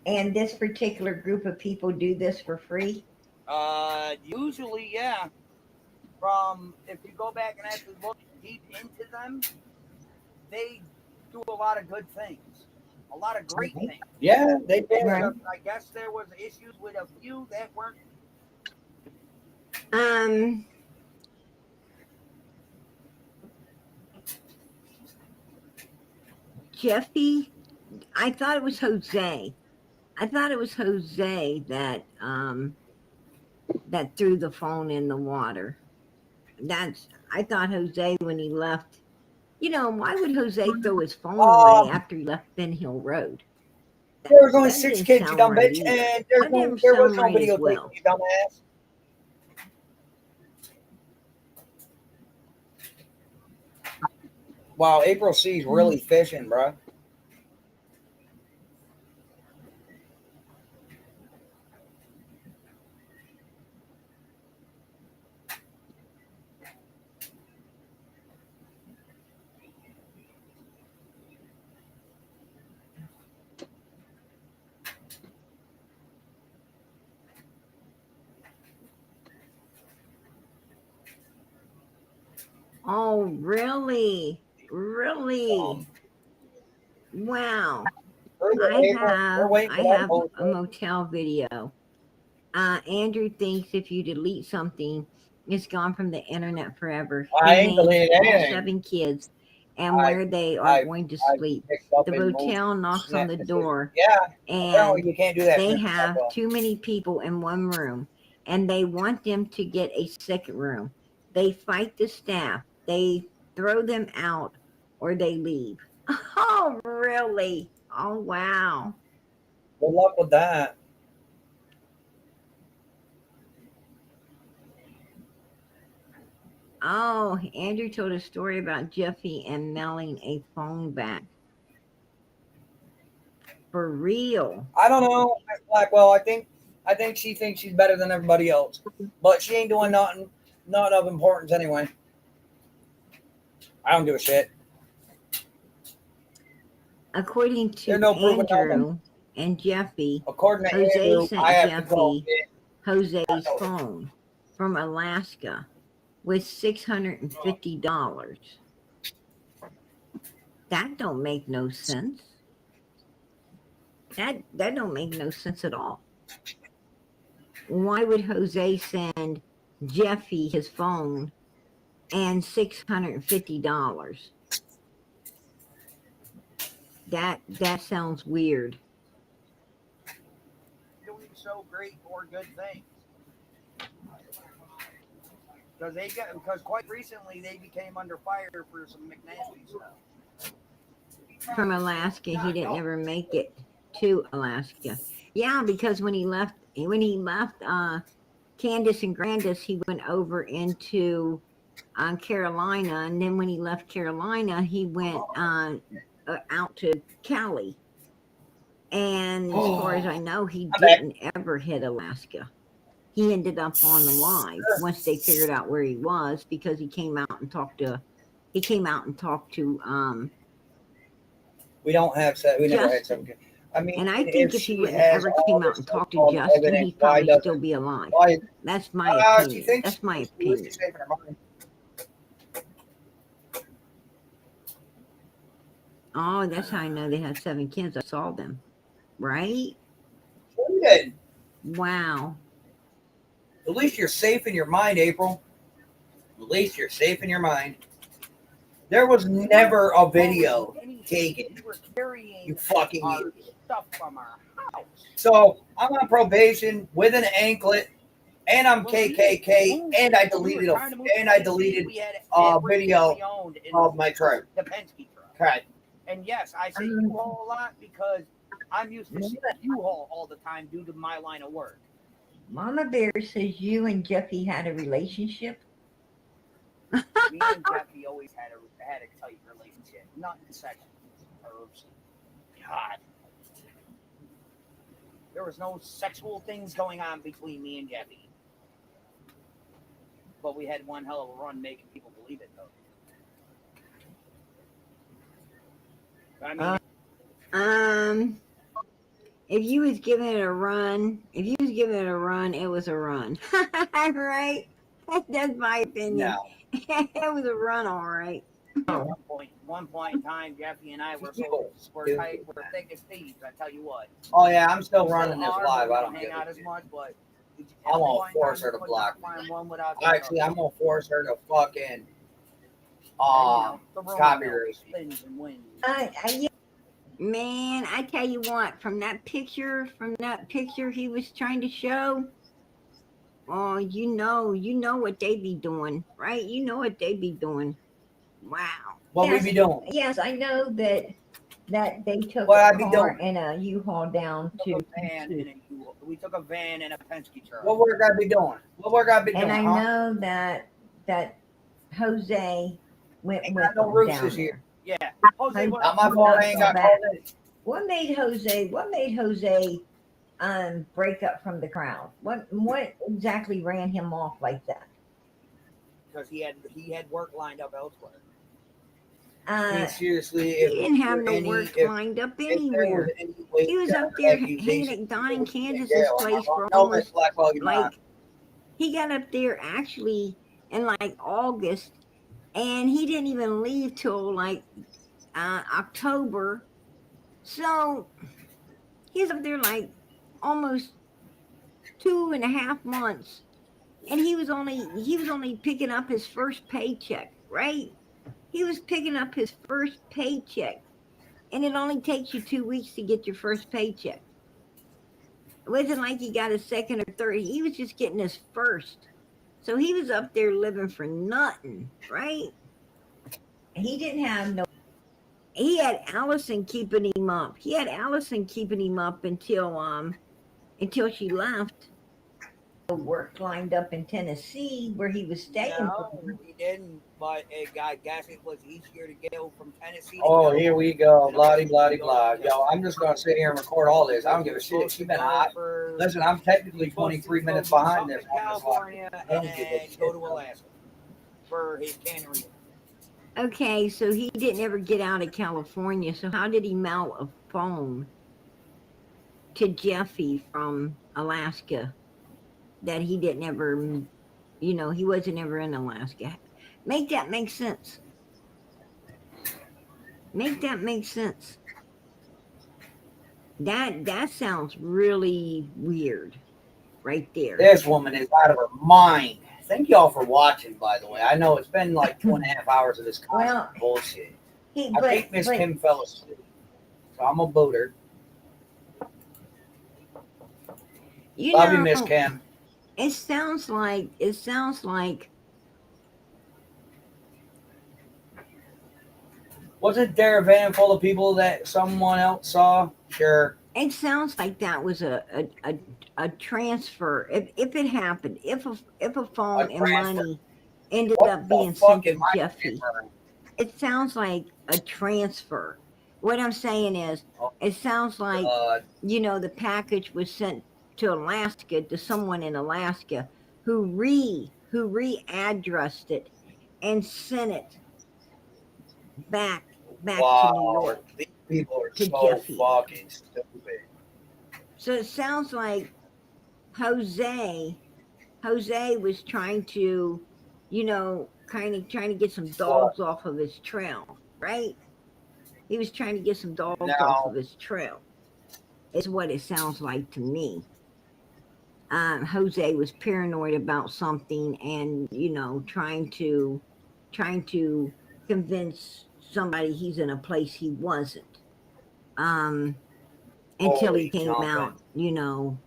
And this particular group of people do this for free? Usually, yeah. From if you go back and actually look, deep into them, they do a lot of good things, a lot of great things. Yeah, they did. Right. I guess there was issues with a few that weren't. Jeffy, I thought it was Jose. I thought it was Jose that that threw the phone in the water. I thought Jose when he left. You know, why would Jose throw his phone away after he left Ben Hill Road? There was only That 6 didn't kids, you sound dumb right bitch, either. and That didn't there was sound no right as videotape, well. you dumbass. Wow, April C's really fishing, bro. Oh, really? Really? Wow. I have a motel video. Andrew thinks if you delete something, it's gone from the internet forever. I He ain't names deleted all anything. 7 kids and I- where they are going to I sleep. picked up The and moved motel knocks on the snap door Yeah, and apparently you can't do that. they for have Snapchat. too many people in one room and they want them to get a second room. They fight the staff. They throw them out or they leave. Oh, really? Oh, wow. Good luck with that. Oh, Andrew told a story about Jeffy and mailing a phone back. For real. I don't know, Blackwell. I think she thinks she's better than everybody else, but she ain't doing nothing, not of importance anyway. I don't give a shit. According to There's no proving Andrew and Jeffy, According to Jose Andrew, sent I have to go. Jeffy Jose's phone from Alaska with $650. That don't make no sense. That don't make no sense at all. Why would Jose send Jeffy his phone and $650? That sounds weird. Doing so great or good things. Because quite recently they became under fire for some McNasty stuff. From Alaska, he didn't ever make it to Alaska. Yeah, because when he left Candace and Grandis, he went over into Carolina, and then when he left Carolina, he went out to Cali. And as far as I know, he didn't ever hit Alaska. He ended up on the live once they figured out where he was because he came out and talked to We don't have we never had Justin. 7 kids. I mean, And I think if he wouldn't have ever came out and talked to Justin, he'd probably still be alive. That's my opinion. That's my opinion. Oh, that's how I know they had 7 kids. I saw them. Right? Good. Wow. At least you're safe in your mind, April. At least you're safe in your mind. There was never a video taken. You fucking idiot. Stuff from our house. So I'm on probation with an anklet, and I'm KKK, and I deleted a video of my truck. The Penske truck. Okay. And yes, I say U-Haul a lot because I'm used to seeing U-Haul all the time due to my line of work. Mama Bear says you and Jeffy had a relationship. Me and Jeffy always had a tight relationship. Nothing sexual. Herbs. God. There was no sexual things going on between me and Jeffy. But we had one hell of a run making people believe it, though. I mean, if you was giving it a run, it was a run. Right? That's my opinion. No. It was a run, all right. At one point in time, Jeffy and I were tight, we're thick as thieves. I tell you what. Oh yeah, I'm still We running this are, live. but we I don't don't hang give out a as shit. much, but I'm gonna force her to block me. Actually, I'm gonna force her to fucking copyright. Spins and wins. Man, I tell you what, from that picture he was trying to show, oh, you know what they be doing, right? You know what they be doing. Wow. What yes, we be doing? Yes, I know that they took What I a be car doing? and a U-Haul down to We took a van and a Penske truck. What work I be doing? What work I be doing? and I huh? know that Jose went Ain't with got no them roofs down this year. there. Yeah. Jose, Jose what? Not my fault. I ain't got back. called in. What made Jose break up from the crowd? What exactly ran him off like that? Because he had work lined up elsewhere. I mean, seriously, He didn't have no work lined up anywhere. He was up there hanging at Don and Kansas's place for almost like he got up there actually in like August, and he didn't even leave till like October. So he was up there like almost 2.5 months, and he was only picking up his first paycheck, right? He was picking up his first paycheck, and it only takes you 2 weeks to get your first paycheck. It wasn't like he got a second or third. He was just getting his first. So he was up there living for nothing, right? He didn't have no. He had Allison keeping him up. He had Allison keeping him up until she left. Work lined up in Tennessee where he was staying. No, he didn't. But I guess it was easier to go from Tennessee. Oh, here we go. Blah, blah, blah. Yo, I'm just going to sit here and record all this. I don't give a shit. She's been hot. Listen, I'm technically 23 minutes behind this. California and then go to Alaska for his cannery. Okay, so he didn't ever get out of California. So how did he mail a phone to Jeffy from Alaska that he didn't ever, he wasn't ever in Alaska? Make that make sense. Make that make sense. That sounds really weird right there. This woman is out of her mind. Thank y'all for watching, by the way. I know it's been like 2.5 hours of this constant bullshit. I think Miss Kim fell asleep, so I'm going to boot her. Love you, Miss Kim. It sounds like wasn't there a van full of people that someone else saw? Sure. It sounds like that was a transfer. If it happened, if a phone and money ended up being sent to Jeffy, it sounds like a transfer. What I'm saying is, it sounds like the package was sent to Alaska to someone in Alaska who re-addressed it and sent it back to New York. These people are to so Jeffy. fucking stupid. So it sounds like Jose was trying to, kind of trying to get some dogs off of his trail, right? He was trying to get some dogs off of his trail. Is what it sounds like to me. Jose was paranoid about something, and trying to convince somebody he's in a place he wasn't. Until he came out, Can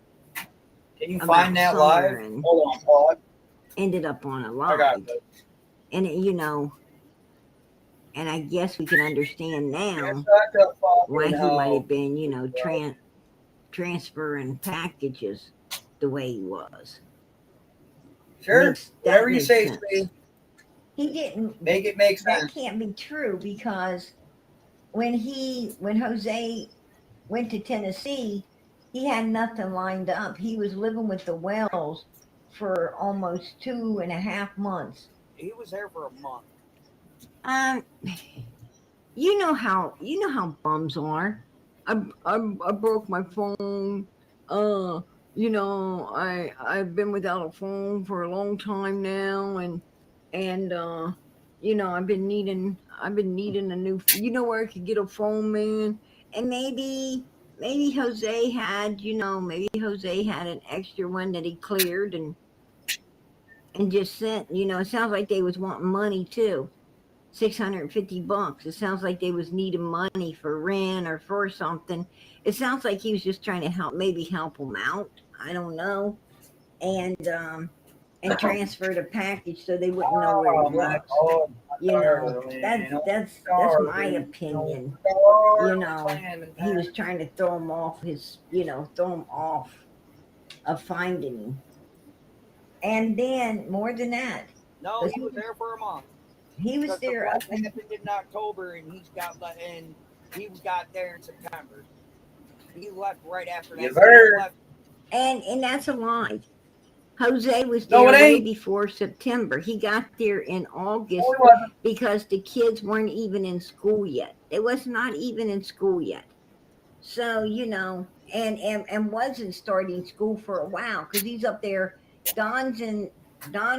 you find that live? Hold on, Paul. Ended up on a live. And and I guess we can understand now why he might have been, transferring packages the way he was. Sure, whatever you say, Steve. He didn't make it make sense. That can't be true, because when Jose went to Tennessee, he had nothing lined up. He was living with the Wells for almost 2.5 months. He was there for a month. You know how bums are. I broke my phone. I've been without a phone for a long time now, and and I've been needing a new, where I could get a phone, man. And maybe Jose had, an extra one that he cleared and just sent. It sounds like they was wanting money too. $650. It sounds like they was needing money for rent or for something. It sounds like he was just trying to help them out. I don't know. And transfer the package so they wouldn't know where he Oh my was. God, That's my opinion. He was trying to throw him off of finding him. And then more than that, No, he was there for a month. he was Because the there up flood happened in October, and he got there in September. He left right after that. Yes, sir. and that's a lie. Jose was No, there it way ain't. before September. He got there in August No, it wasn't. because the kids weren't even in school yet. They was not even in school yet. So, and wasn't starting school for a while because he's up there. Don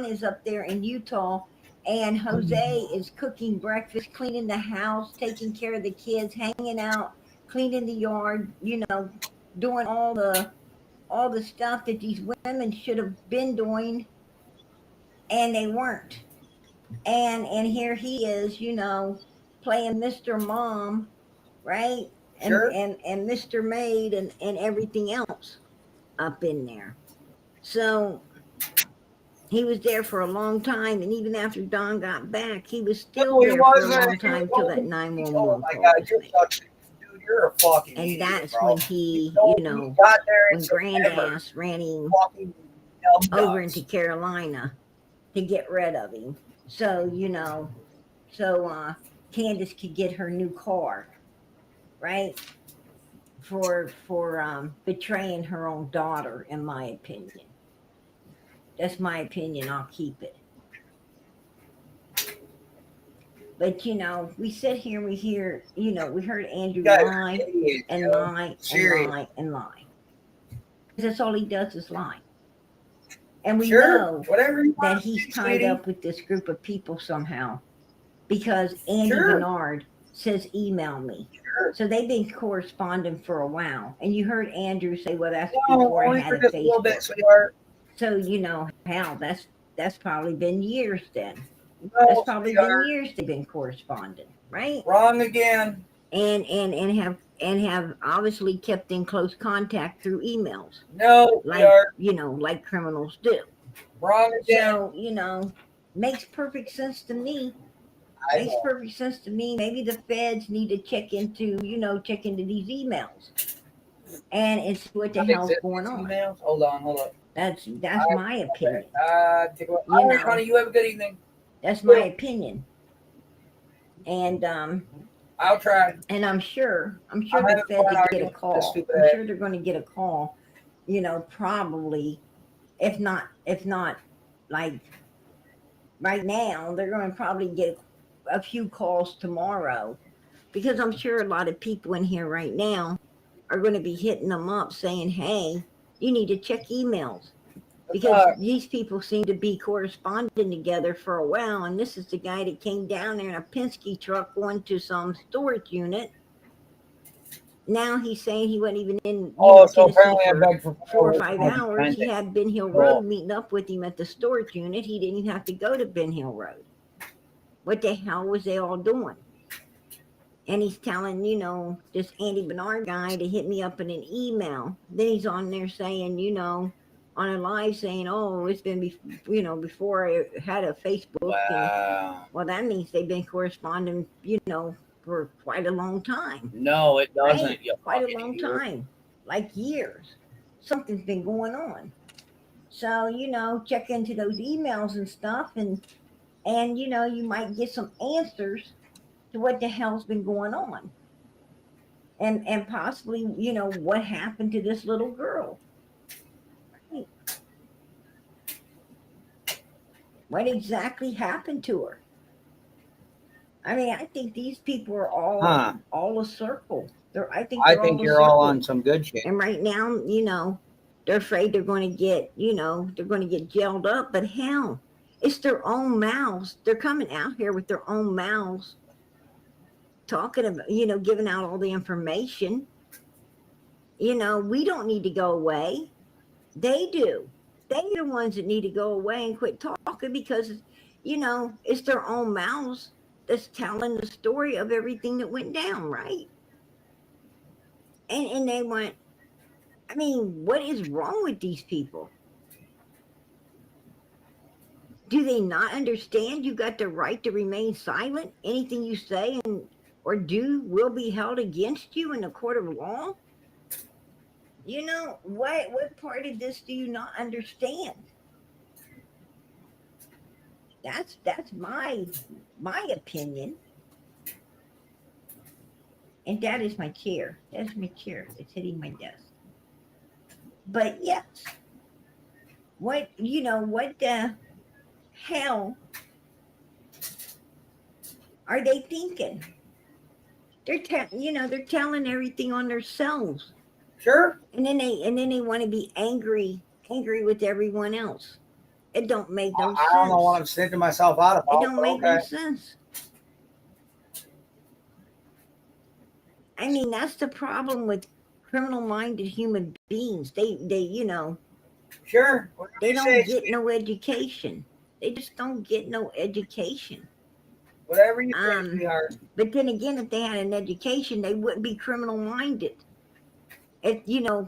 is up there in Utah, and Jose is cooking breakfast, cleaning the house, taking care of the kids, hanging out, cleaning the yard, doing all the stuff that these women should have been doing, and they weren't. And here he is, playing Mr. Mom, right? Sure. And Mr. Maid and everything else up in there. So he was there for a long time, and even after Don got back, he was still No, he there for a wasn't. long time till that 911 Oh my call God, was you're made. such, dude, you're a fucking And idiot, that's bro. when he, got there in when September. Grandass ran him Fucking over nuts. into Carolina to get rid of him. So, Candace could get her new car, right? For betraying her own daughter, in my opinion. That's my opinion. I'll keep it. But we sit here and we hear, we heard Andrew You guys are lie idiots, and yo. lie and Serious. lie and lie. Because that's all he does is lie. And we Sure, know whatever you that want to he's do, tied sweetie. up with this group of people somehow. Because Andy Sure. Bernard says, email me. Sure. So they've been corresponding for a while. And you heard Andrew say, well, that's No, before I only had for a just a little bit, Facebook. sweetheart. So, hell, that's probably been years then. No, That's probably sweetheart. been years they've been corresponding, right? Wrong again. And have obviously kept in close contact through emails. No, sweetheart. Like criminals do. Wrong again. So, makes perfect sense to me. I know. Perfect sense to me. Maybe the feds need to check into these emails and see what the hell's going on. Emails? Hold on. That's my opinion. All right, honey, you have a good evening. That's my opinion. And I'll try. and I'm sure the feds will get a call. I'm sure they're going to get a call. Probably, if not like right now, they're going to probably get a few calls tomorrow, because I'm sure a lot of people in here right now are going to be hitting them up saying, hey, you need to check emails, because these people seem to be corresponding together for a while. And this is the guy that came down there in a Penske truck going to some storage unit. Now he's saying he wasn't even in so apparently Tennessee for 4 or 5 hours. He had Ben Hill Road meeting up with him at the storage unit. He didn't even have to go to Ben Hill Road. What the hell was they all doing? And he's telling, this Andy Bernard guy to hit me up in an email. Then he's on there saying, on a live saying, oh, it's been, before I had a Facebook. Wow. And, well, that means they've been corresponding, for quite a long time. No, it doesn't. Right? Quite a long time. Like years. Something's been going on. So, check into those emails and stuff, and you might get some answers to what the hell's been going on. And possibly, what happened to this little girl. What exactly happened to her? I mean, I think these people are all a circle. I think you're all on some good shit. And right now, they're afraid they're going to get, they're going to get jailed up. But hell, It's their own mouths. They're coming out here with their own mouths, talking about, giving out all the information. We don't need to go away. They do. They're the ones that need to go away and quit talking because, it's their own mouths that's telling the story of everything that went down, right? And they went, I mean, what is wrong with these people? Do they not understand you got the right to remain silent? Anything you say or do will be held against you in the court of law? What part of this do you not understand? That's my opinion. And that is my chair. That's my chair. It's hitting my desk. But yes, what the hell are they thinking? They're telling everything on themselves. Sure. And then they want to be angry with everyone else. It don't make no sense. I don't know what I'm sticking myself out about. It don't make no sense. I mean, that's the problem with criminal-minded human beings. They Sure. they don't get no education. They just don't get no education. Whatever you say, sweetheart. But then again, if they had an education, they wouldn't be criminal-minded.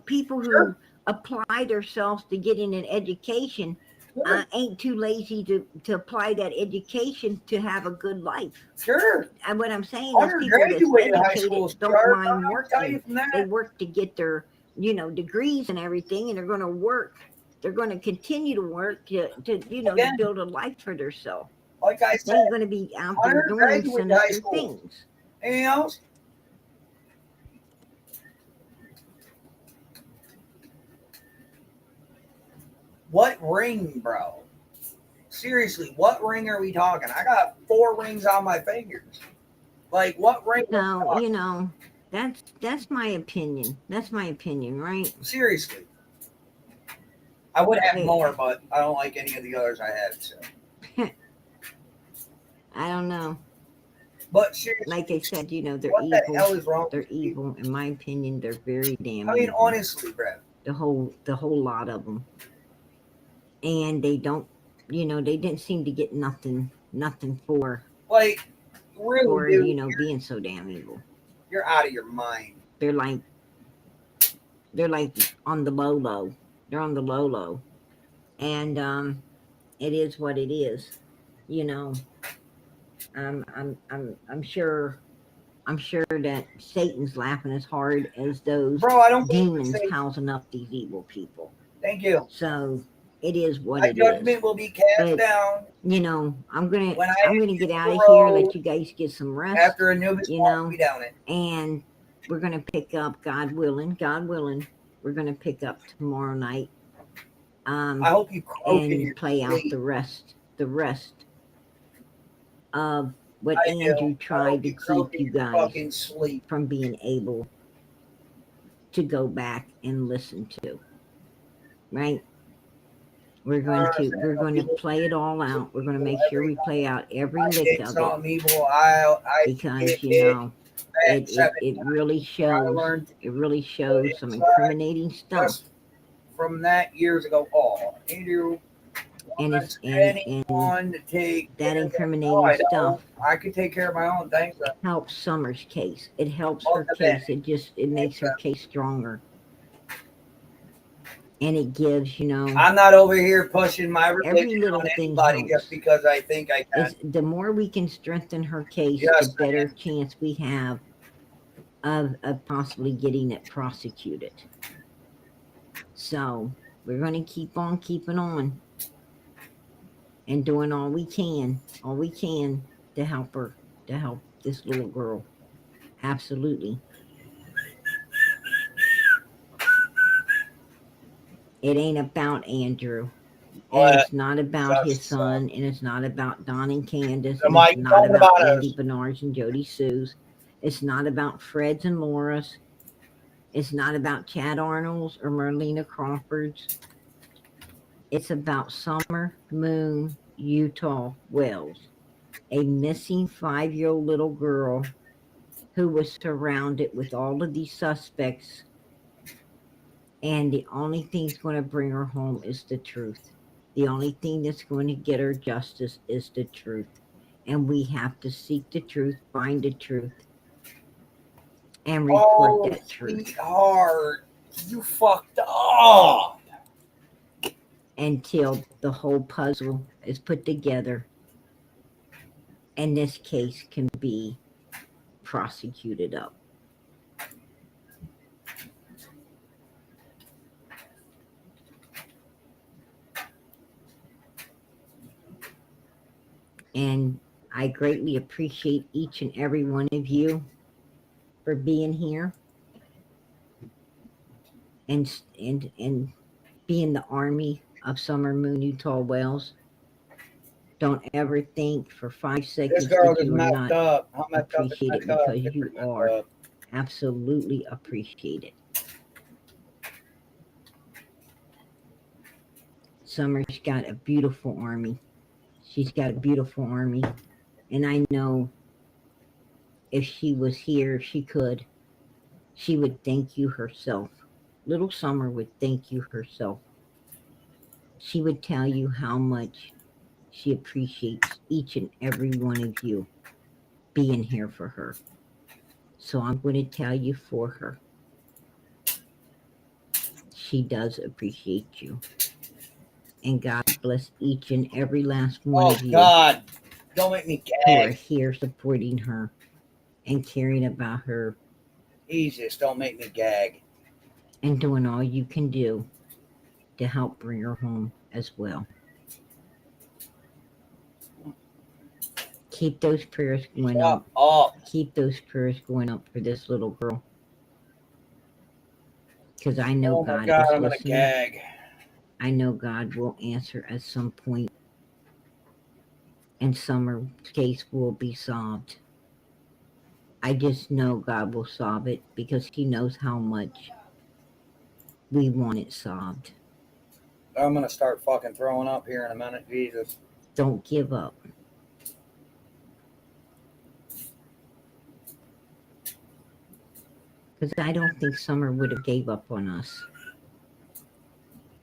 People who apply themselves to getting an education ain't too lazy to apply that education to have a good life. Sure. And what I'm saying is people that's educated don't mind working. They work to get their, degrees and everything, and they're going to work. They're going to continue to work to build a life for themselves. Like I said, they're going to be out there doing sinister things. Anything else? What ring, bro? Seriously, what ring are we talking? I got 4 rings on my fingers. Like, what ring? No, that's my opinion. That's my opinion, right? Seriously. I would have more, but I don't like any of the others I had, so. I don't know. But seriously, like I said, they're what evil. The hell is wrong? They're evil. In my opinion, they're very damn. I mean, evil. honestly, Brad. The whole lot of them. And they don't, they didn't seem to get nothing for like really, for being so damn evil. You're out of your mind. They're like on the low. They're on the low, and it is what it is. I'm sure that Satan's laughing as hard as those demons housing up these evil people. Thank you. So it is what My it judgment is. will be cast down. I'm gonna get out of here. Let you guys get some rest. After Anubis walks me down it. And we're gonna pick up, God willing. We're gonna pick up tomorrow night. I hope you and play out the rest of what Andrew tried to keep you guys from being able to go back and listen to. Right? We're going to play it all out. We're going to make sure we play out every lick of it. Because it really shows some incriminating stuff. From that years ago, Andrew, and that incriminating stuff. I could take care of my own things. Helps Summer's case. It helps her case. It makes her case stronger. And it gives, I'm not over here pushing my religion every little on thing anybody helps. just because I think I can. The more we can strengthen her case, the better chance we have of possibly getting it prosecuted. So we're going to keep on keeping on and doing all we can to help her, to help this little girl. Absolutely. It ain't about Andrew. And it's not about his son, and it's not about Don and Candace, and it's not about Andy Bernards and Jody Sue's. It's not about Fred's and Laura's. It's not about Chad Arnold's or Merlina Crawford's. It's about Summer, Moon, Utah wells. A missing 5-year-old little girl who was surrounded with all of these suspects, and the only thing that's going to bring her home is the truth. The only thing that's going to get her justice is the truth. And we have to seek the truth, find the truth, and report Oh, that truth sweetheart, you fucked up. until the whole puzzle is put together and this case can be prosecuted up. And I greatly appreciate each and every one of you for being here and being the army of Summer Moon Utah Wells. Don't ever think for 5 This seconds girl that is you are messed not up. How messed up is appreciated, messed up? because It's you messed are up. absolutely appreciated. Summer's got a beautiful army. She's got a beautiful army. And I know if she was here, she would thank you herself. Little Summer would thank you herself. She would tell you how much she appreciates each and every one of you being here for her. So I'm going to tell you for her. She does appreciate you. And God bless each and every last one of you. God, don't make me who are gag. here supporting her and caring about her. Jesus, don't make me gag. And doing all you can do to help bring her home as well. Keep those prayers going up. Keep those prayers going up for this little girl. Because I know God is I'm listening. gonna gag. I know God will answer at some point, and Summer's case will be solved. I just know God will solve it because He knows how much we want it solved. I'm gonna start fucking throwing up here in a minute. Jesus. Don't give up. Because I don't think Summer would have gave up on us.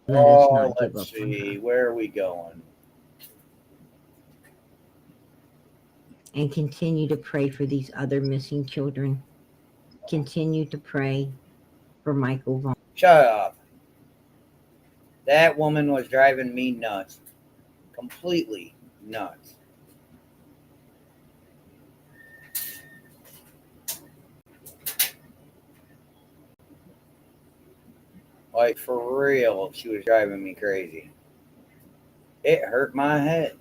Let us not give up on her. Where are we going? And continue to pray for these other missing children. Continue to pray for Michael Vaughn. Shut up. That woman was driving me nuts. Completely nuts. Like, for real, she was driving me crazy. It hurt my head.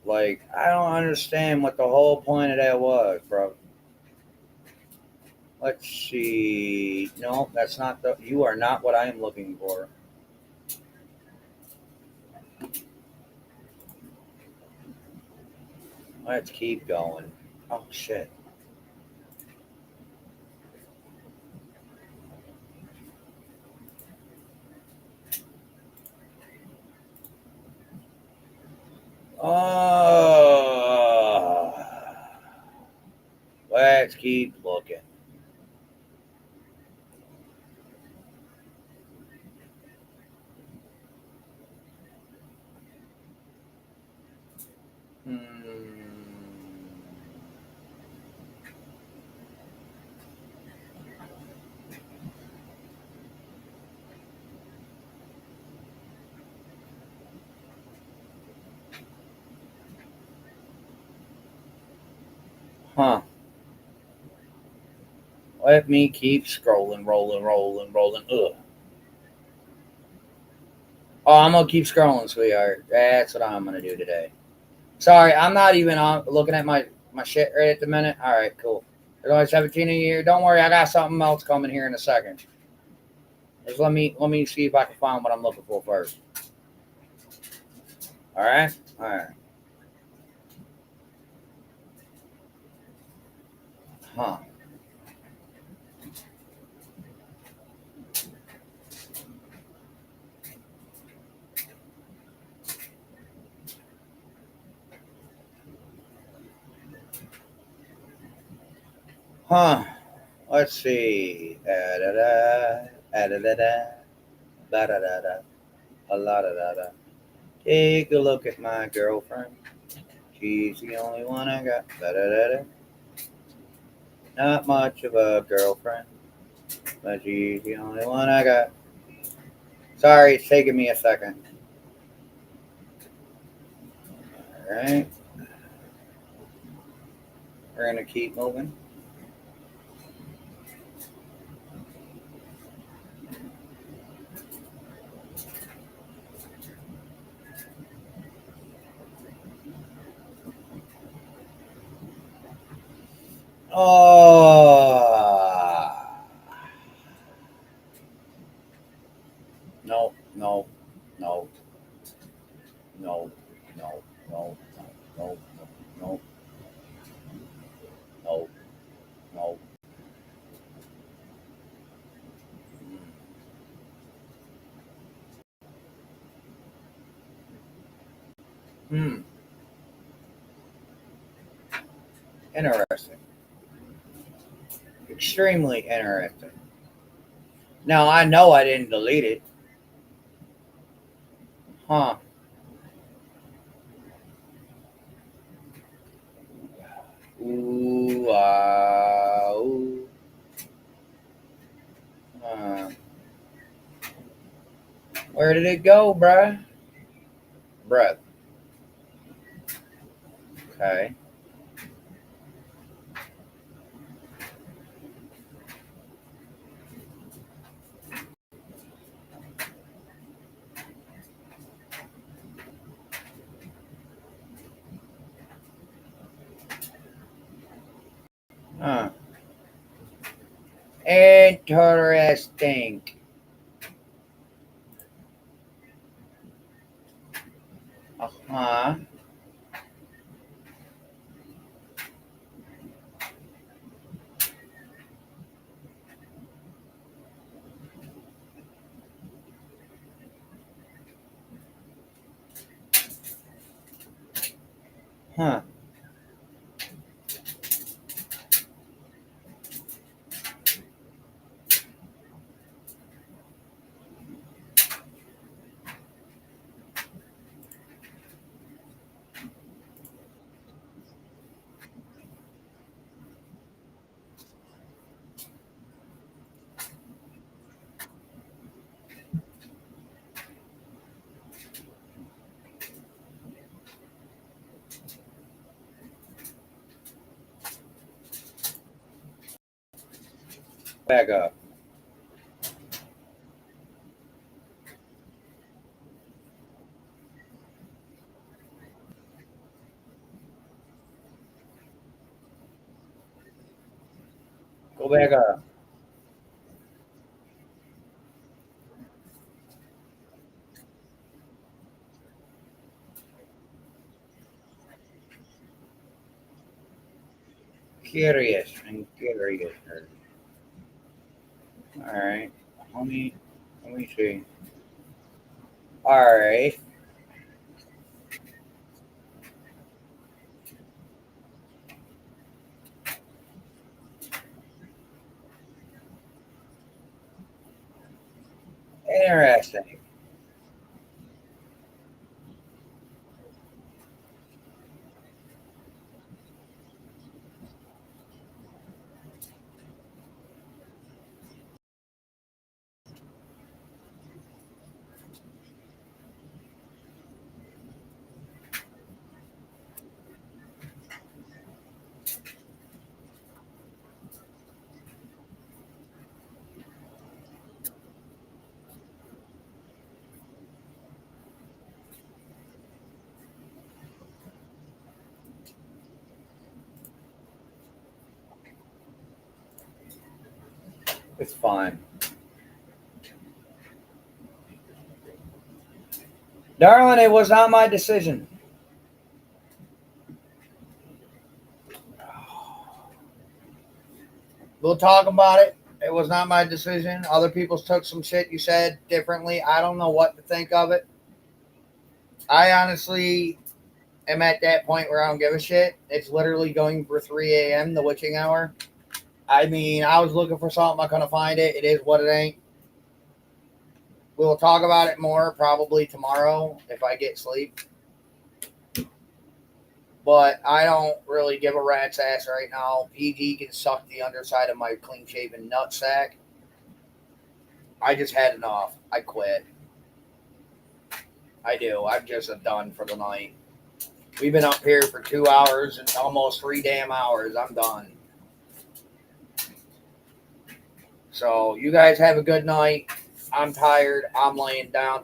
Like, I don't understand what the whole point of that was, bro. Let's see. No, that's not the. You are not what I am looking for. Let's keep going. Oh, shit. Oh. Let's keep looking. Huh. Let me keep scrolling, rolling. Ugh. Oh, I'm gonna keep scrolling, sweetheart. That's what I'm gonna do today. Sorry, I'm not even on looking at my shit right at the minute. All right, cool. There's only 17 a year. Don't worry, I got something else coming here in a second. Just let me see if I can find what I'm looking for first. All right. Huh. Huh. Let's see. Da-da-da, da-da-da-da, ba-da-da-da, a-la-da-da-da. Take a look at my girlfriend. She's the only one I got. Da-da-da-da. Not much of a girlfriend, but she's the only one I got. Sorry, it's taking me a second. All right. We're going to keep moving. Oh. No, no, no, no, no, no, no, no, no, no. Hmm. Interesting. Extremely interesting. Now, I know I didn't delete it. Huh. Ooh, ooh. Where did it go, bruh? Bruh. Okay. Huh. Interesting. Uh-huh. Huh. Back up. Go back up. Curious. I'm curious. All right. Let me see. All right. Interesting. It's fine. Darling, it was not my decision. We'll talk about it. It was not my decision. Other people took some shit you said differently. I don't know what to think of it. I honestly am at that point where I don't give a shit. It's literally going for 3 a.m., the witching hour. I mean, I was looking for something. I couldn't find it. It is what it ain't. We'll talk about it more probably tomorrow if I get sleep. But I don't really give a rat's ass right now. PG can suck the underside of my clean-shaven nutsack. I just had enough. I quit. I do. I'm just done for the night. We've been up here for 2 hours and almost 3 damn hours. I'm done. So you guys have a good night. I'm tired. I'm laying down.